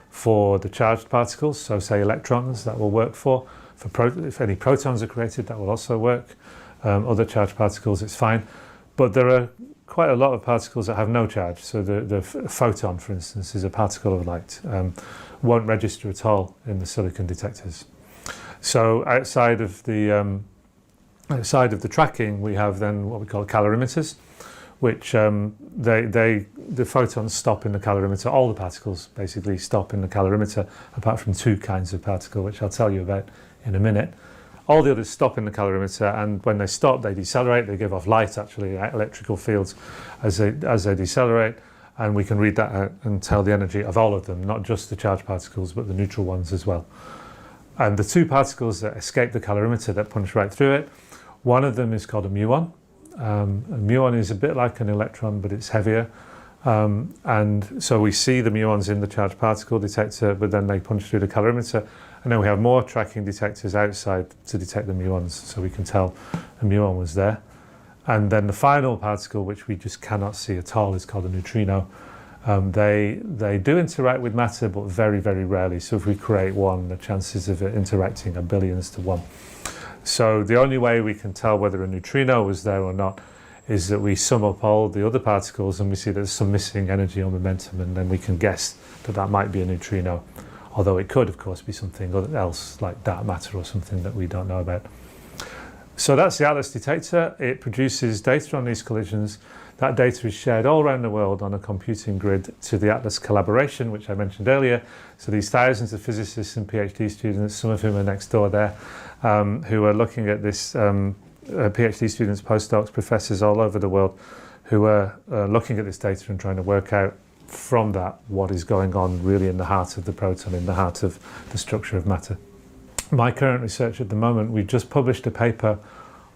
Speaker 7: for the charged particles, so say electrons, that will work for. If any protons are created, that will also work. Other charged particles, it's fine. But there are quite a lot of particles that have no charge. So the photon, for instance, is a particle of light. Won't register at all in the silicon detectors. So outside of the tracking, we have then what we call calorimeters, which the photons stop in the calorimeter. All the particles basically stop in the calorimeter, apart from 2 kinds of particle, which I'll tell you about in a minute. All the others stop in the calorimeter, and when they stop, they decelerate. They give off light, actually, electrical fields, as they decelerate, and we can read that out and tell the energy of all of them, not just the charged particles, but the neutral ones as well. And the 2 particles that escape the calorimeter, that punch right through it, one of them is called a muon. A muon is a bit like an electron, but it's heavier. And so we see the muons in the charged particle detector, but then they punch through the calorimeter. And then we have more tracking detectors outside to detect the muons, so we can tell a muon was there. And then the final particle, which we just cannot see at all, is called a neutrino. They do interact with matter, but very, very rarely. So if we create one, the chances of it interacting are billions to 1. So the only way we can tell whether a neutrino was there or not is that we sum up all the other particles and we see there's some missing energy or momentum, and then we can guess that might be a neutrino. Although it could, of course, be something else like dark matter or something that we don't know about. So that's the ATLAS detector. It produces data on these collisions. That data is shared all around the world on a computing grid to the ATLAS collaboration, which I mentioned earlier. So these thousands of physicists and PhD students, some of whom are next door there, who are looking at this, PhD students, postdocs, professors all over the world, who are looking at this data and trying to work out from that what is going on really in the heart of the proton, in the heart of the structure of matter. My current research at the moment, we've just published a paper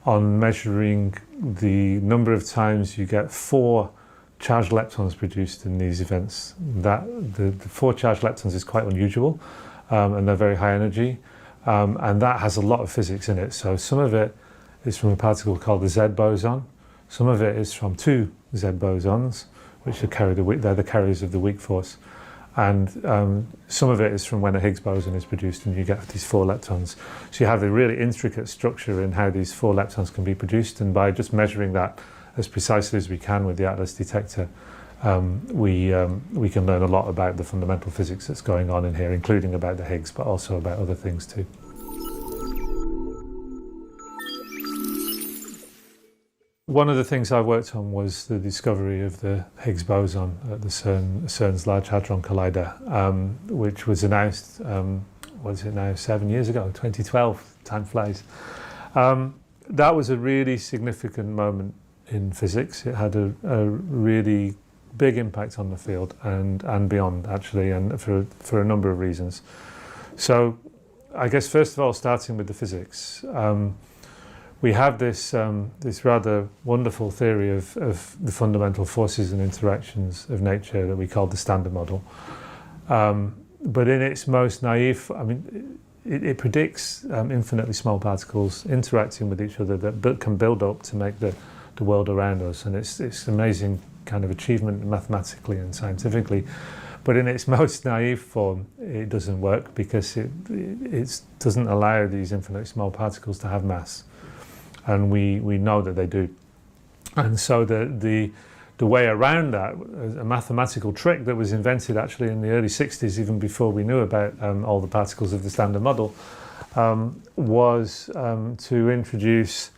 Speaker 7: on measuring the number of times you get 4 charged leptons produced in these events. That the 4 charged leptons is quite unusual, and they're very high energy, and that has a lot of physics in it. So some of it is from a particle called the Z boson. Some of it is from 2 Z bosons, which they're the carriers of the weak force. And some of it is from when a Higgs boson is produced and you get these 4 leptons. So you have a really intricate structure in how these 4 leptons can be produced, and by just measuring that as precisely as we can with the Atlas detector, we can learn a lot about the fundamental physics that's going on in here, including about the Higgs, but also about other things too. One of the things I worked on was the discovery of the Higgs boson at the CERN's Large Hadron Collider, which was announced, what is it now, 7 years ago, 2012, time flies. That was a really significant moment in physics. It had a really big impact on the field and beyond, actually, and for a number of reasons. So I guess first of all, starting with the physics, we have this rather wonderful theory of the fundamental forces and interactions of nature that we call the Standard Model. But in its most naive, I mean, it predicts infinitely small particles interacting with each other that can build up to make the world around us, and it's an amazing kind of achievement mathematically and scientifically. But in its most naive form, it doesn't work because it doesn't allow these infinitely small particles to have mass. And we know that they do. And so the way around that, a mathematical trick that was invented actually in the early 60s, even before we knew about all the particles of the Standard Model, was to introduce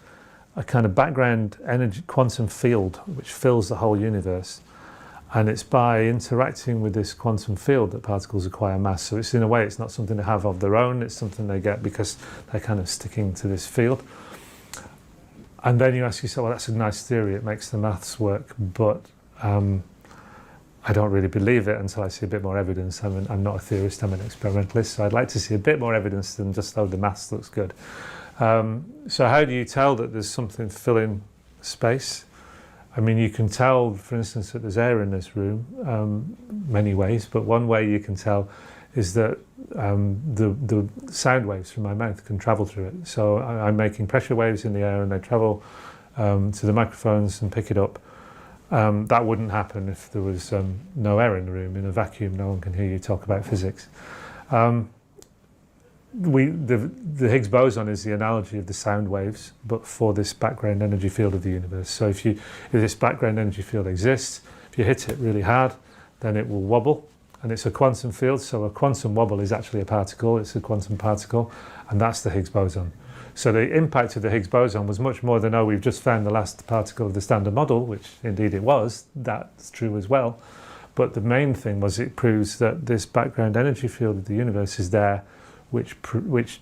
Speaker 7: a kind of background energy quantum field which fills the whole universe. And it's by interacting with this quantum field that particles acquire mass. So it's, in a way, it's not something they have of their own, it's something they get because they're kind of sticking to this field. And then you ask yourself, well, that's a nice theory, it makes the maths work, but I don't really believe it until I see a bit more evidence. I'm not a theorist, I'm an experimentalist, so I'd like to see a bit more evidence than just, oh, the maths looks good. So how do you tell that there's something filling space? I mean, you can tell, for instance, that there's air in this room, many ways, but one way you can tell is that the sound waves from my mouth can travel through it. So I'm making pressure waves in the air and they travel to the microphones and pick it up. That wouldn't happen if there was no air in the room. In a vacuum, no one can hear you talk about physics. The Higgs boson is the analogy of the sound waves, but for this background energy field of the universe. So if this background energy field exists, if you hit it really hard, then it will wobble. And it's a quantum field, so a quantum wobble is actually a particle, it's a quantum particle, and that's the Higgs boson. So the impact of the Higgs boson was much more than, oh, we've just found the last particle of the Standard Model, which indeed it was, that's true as well. But the main thing was it proves that this background energy field of the universe is there, which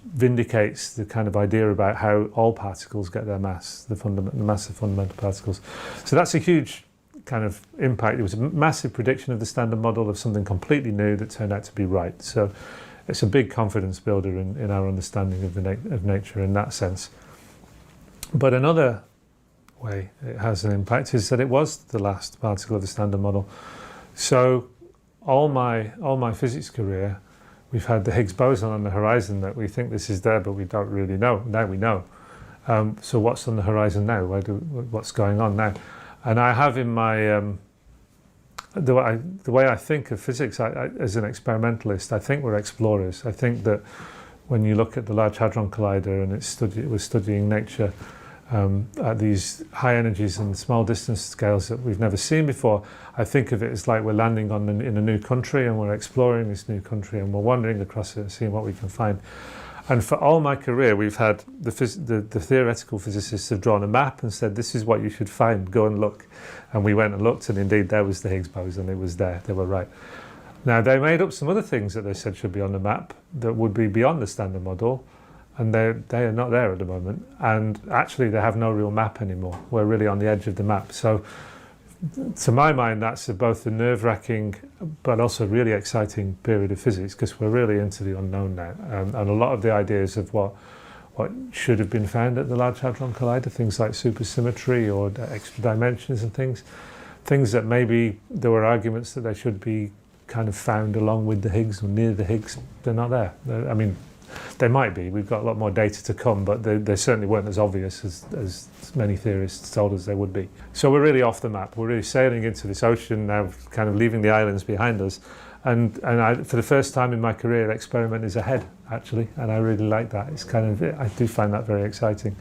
Speaker 7: vindicates the kind of idea about how all particles get their mass, the mass of fundamental particles. So that's a huge kind of impact. It was a massive prediction of the Standard Model of something completely new that turned out to be right. So it's a big confidence builder in our understanding of nature in that sense. But another way it has an impact is that it was the last particle of the Standard Model. So all my physics career, we've had the Higgs boson on the horizon that we think this is there, but we don't really know. Now we know. So what's on the horizon now? What's going on now? And I have in my, the way I think of physics as an experimentalist, I think we're explorers. I think that when you look at the Large Hadron Collider and it was studying nature at these high energies and small distance scales that we've never seen before, I think of it as like we're landing in a new country and we're exploring this new country and we're wandering across it and seeing what we can find. And for all my career, we've had the theoretical physicists have drawn a map and said, this is what you should find, go and look. And we went and looked, and indeed there was the Higgs boson, it was there, they were right. Now, they made up some other things that they said should be on the map that would be beyond the Standard Model, and they are not there at the moment. And actually, they have no real map anymore. We're really on the edge of the map. So, to my mind, that's both a nerve-wracking but also really exciting period of physics, because we're really into the unknown now. And a lot of the ideas of what should have been found at the Large Hadron Collider, things like supersymmetry or extra dimensions and things that maybe there were arguments that they should be kind of found along with the Higgs or near the Higgs, they're not there. I mean, they might be. We've got a lot more data to come, but they certainly weren't as obvious as many theorists told us they would be. So we're really off the map. We're really sailing into this ocean now, kind of leaving the islands behind us. And for the first time in my career, experiment is ahead, actually, and I really like that. It's kind of, I do find that very exciting.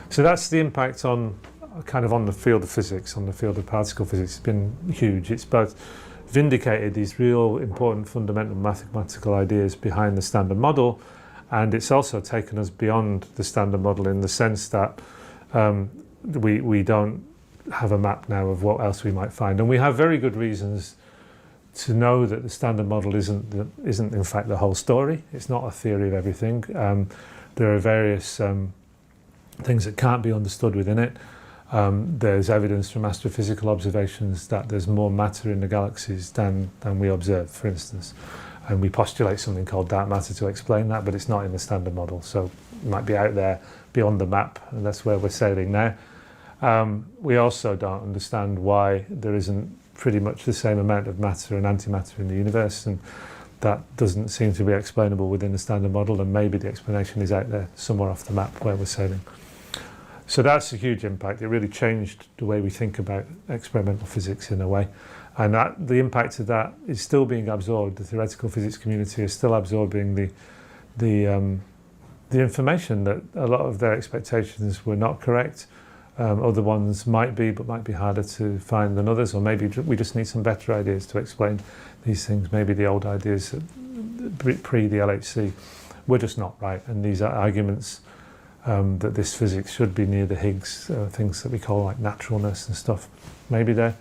Speaker 7: So that's the impact on kind of on the field of physics, on the field of particle physics, has been huge. It's both vindicated these real important fundamental mathematical ideas behind the Standard Model, and it's also taken us beyond the Standard Model in the sense that we don't have a map now of what else we might find. And we have very good reasons to know that the Standard Model isn't in fact the whole story. It's not a theory of everything. There are various things that can't be understood within it. There's evidence from astrophysical observations that there's more matter in the galaxies than we observe, for instance. And we postulate something called dark matter to explain that, but it's not in the Standard Model. So it might be out there beyond the map, and that's where we're sailing now. We also don't understand why there isn't pretty much the same amount of matter and antimatter in the universe, and that doesn't seem to be explainable within the Standard Model, and maybe the explanation is out there somewhere off the map where we're sailing. So that's a huge impact. It really changed the way we think about experimental physics in a way. And the impact of that is still being absorbed. The theoretical physics community is still absorbing the information that a lot of their expectations were not correct. Other ones might be, but might be harder to find than others, or maybe we just need some better ideas to explain these things. Maybe the old ideas pre the LHC were just not right, and these are arguments that this physics should be near the Higgs, things that we call like naturalness and stuff. Maybe they're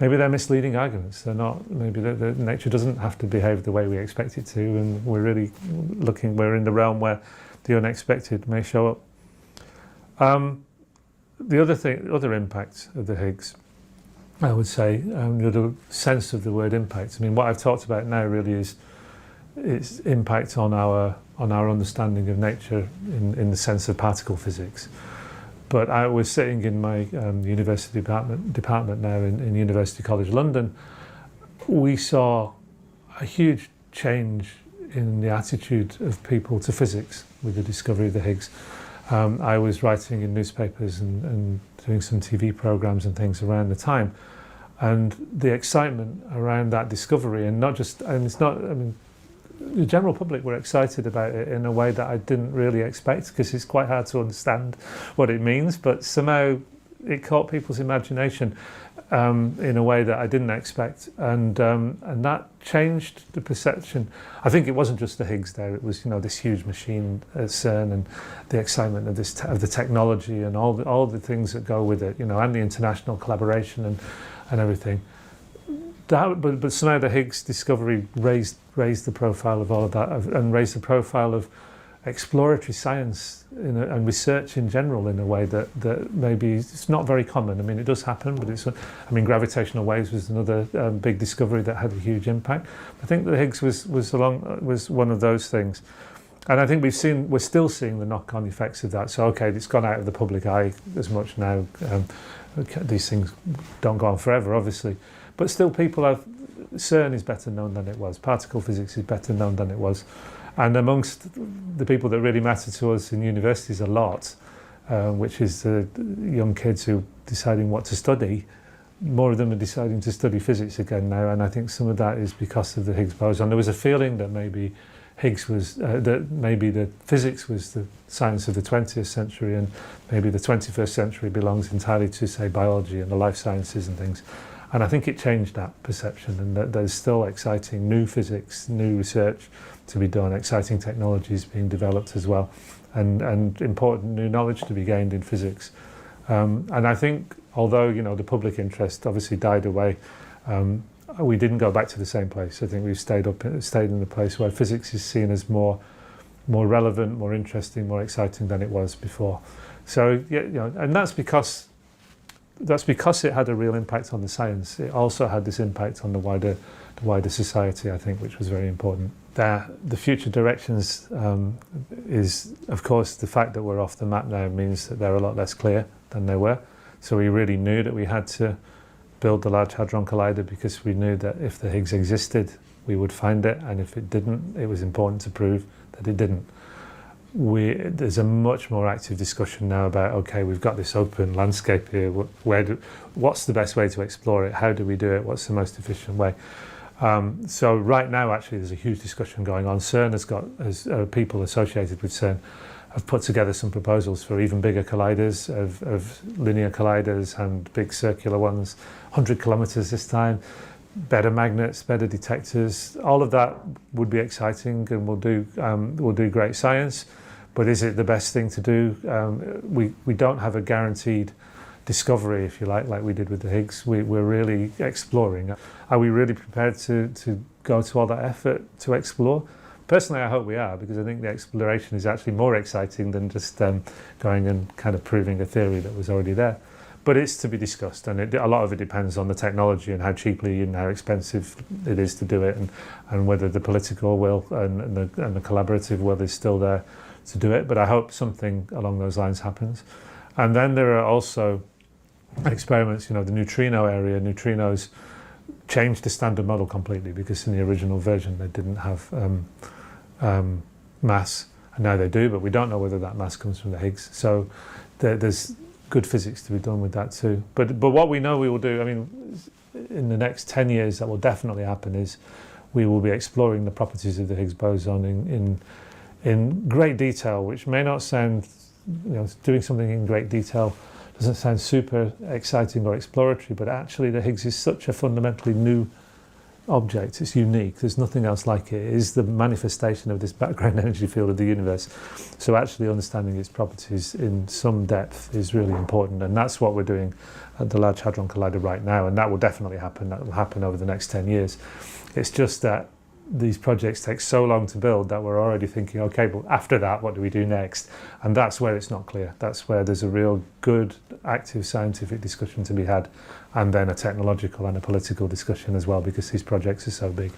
Speaker 7: misleading arguments. They're not. Maybe nature doesn't have to behave the way we expect it to, and we're really we're in the realm where the unexpected may show up. The other impact of the Higgs, I would say, the other sense of the word impact. I mean, what I've talked about now really is its impact on our understanding of nature in the sense of particle physics. But I was sitting in my university department now in University College London. We saw a huge change in the attitude of people to physics with the discovery of the Higgs. I was writing in newspapers and doing some TV programs and things around the time, and the excitement around that discovery, and it's not, I mean, the general public were excited about it in a way that I didn't really expect, because it's quite hard to understand what it means, but somehow it caught people's imagination in a way that I didn't expect, and that changed the perception. I think it wasn't just the Higgs there; it was, this huge machine at CERN, and the excitement of the technology and all the things that go with it, and the international collaboration and everything. But somehow the Higgs discovery raised the profile of all of that, and raised the profile of exploratory science and research in general in a way that maybe it's not very common. I mean, it does happen, but gravitational waves was another big discovery that had a huge impact. I think the Higgs was one of those things, and I think we're still seeing the knock-on effects of that. So okay, it's gone out of the public eye as much now. These things don't go on forever, obviously, but still CERN is better known than it was. Particle physics is better known than it was. And amongst the people that really matter to us in universities a lot, which is the young kids who are deciding what to study, more of them are deciding to study physics again now, and I think some of that is because of the Higgs boson. There was a feeling that maybe the physics was the science of the 20th century, and maybe the 21st century belongs entirely to, say, biology and the life sciences and things. And I think it changed that perception, and that there's still exciting new physics, new research to be done, exciting technologies being developed as well, and important new knowledge to be gained in physics. And I think, although the public interest obviously died away, we didn't go back to the same place. I think we've stayed in the place where physics is seen as more relevant, more interesting, more exciting than it was before. So and that's because it had a real impact on the science. It also had this impact on the wider society, I think, which was very important. The future directions is, of course, the fact that we're off the map now means that they're a lot less clear than they were. So we really knew that we had to build the Large Hadron Collider, because we knew that if the Higgs existed, we would find it, and if it didn't, it was important to prove that it didn't. There's a much more active discussion now about, okay, we've got this open landscape here, what's the best way to explore it, how do we do it, what's the most efficient way? So right now, actually, there's a huge discussion going on. CERN has people associated with CERN have put together some proposals for even bigger colliders, of linear colliders and big circular ones, 100 kilometers this time, better magnets, better detectors. All of that would be exciting and will do great science. But is it the best thing to do? We don't have a guaranteed discovery, if you like we did with the Higgs. We're really exploring. Are we really prepared to go to all that effort to explore? Personally, I hope we are, because I think the exploration is actually more exciting than just going and kind of proving a theory that was already there. But it's to be discussed, and a lot of it depends on the technology and how cheaply and how expensive it is to do it, and whether the political will and the collaborative will is still there to do it. But I hope something along those lines happens. And then there are also experiments, the neutrino area. Neutrinos changed the standard model completely, because in the original version they didn't have mass, and now they do, but we don't know whether that mass comes from the Higgs. So there's good physics to be done with that too. But what we know we will do, in the next 10 years, that will definitely happen, is we will be exploring the properties of the Higgs boson in great detail, which may not sound, doing something in great detail doesn't sound super exciting or exploratory, but actually the Higgs is such a fundamentally new object. It's unique. There's nothing else like it. It is the manifestation of this background energy field of the universe. So actually understanding its properties in some depth is really important, and that's what we're doing at the Large Hadron Collider right now, and that will definitely happen. That will happen over the next 10 years. It's just that these projects take so long to build that we're already thinking, okay, but after that, what do we do next? And that's where it's not clear. That's where there's a real good, active scientific discussion to be had, and then a technological and a political discussion as well, because these projects are so big.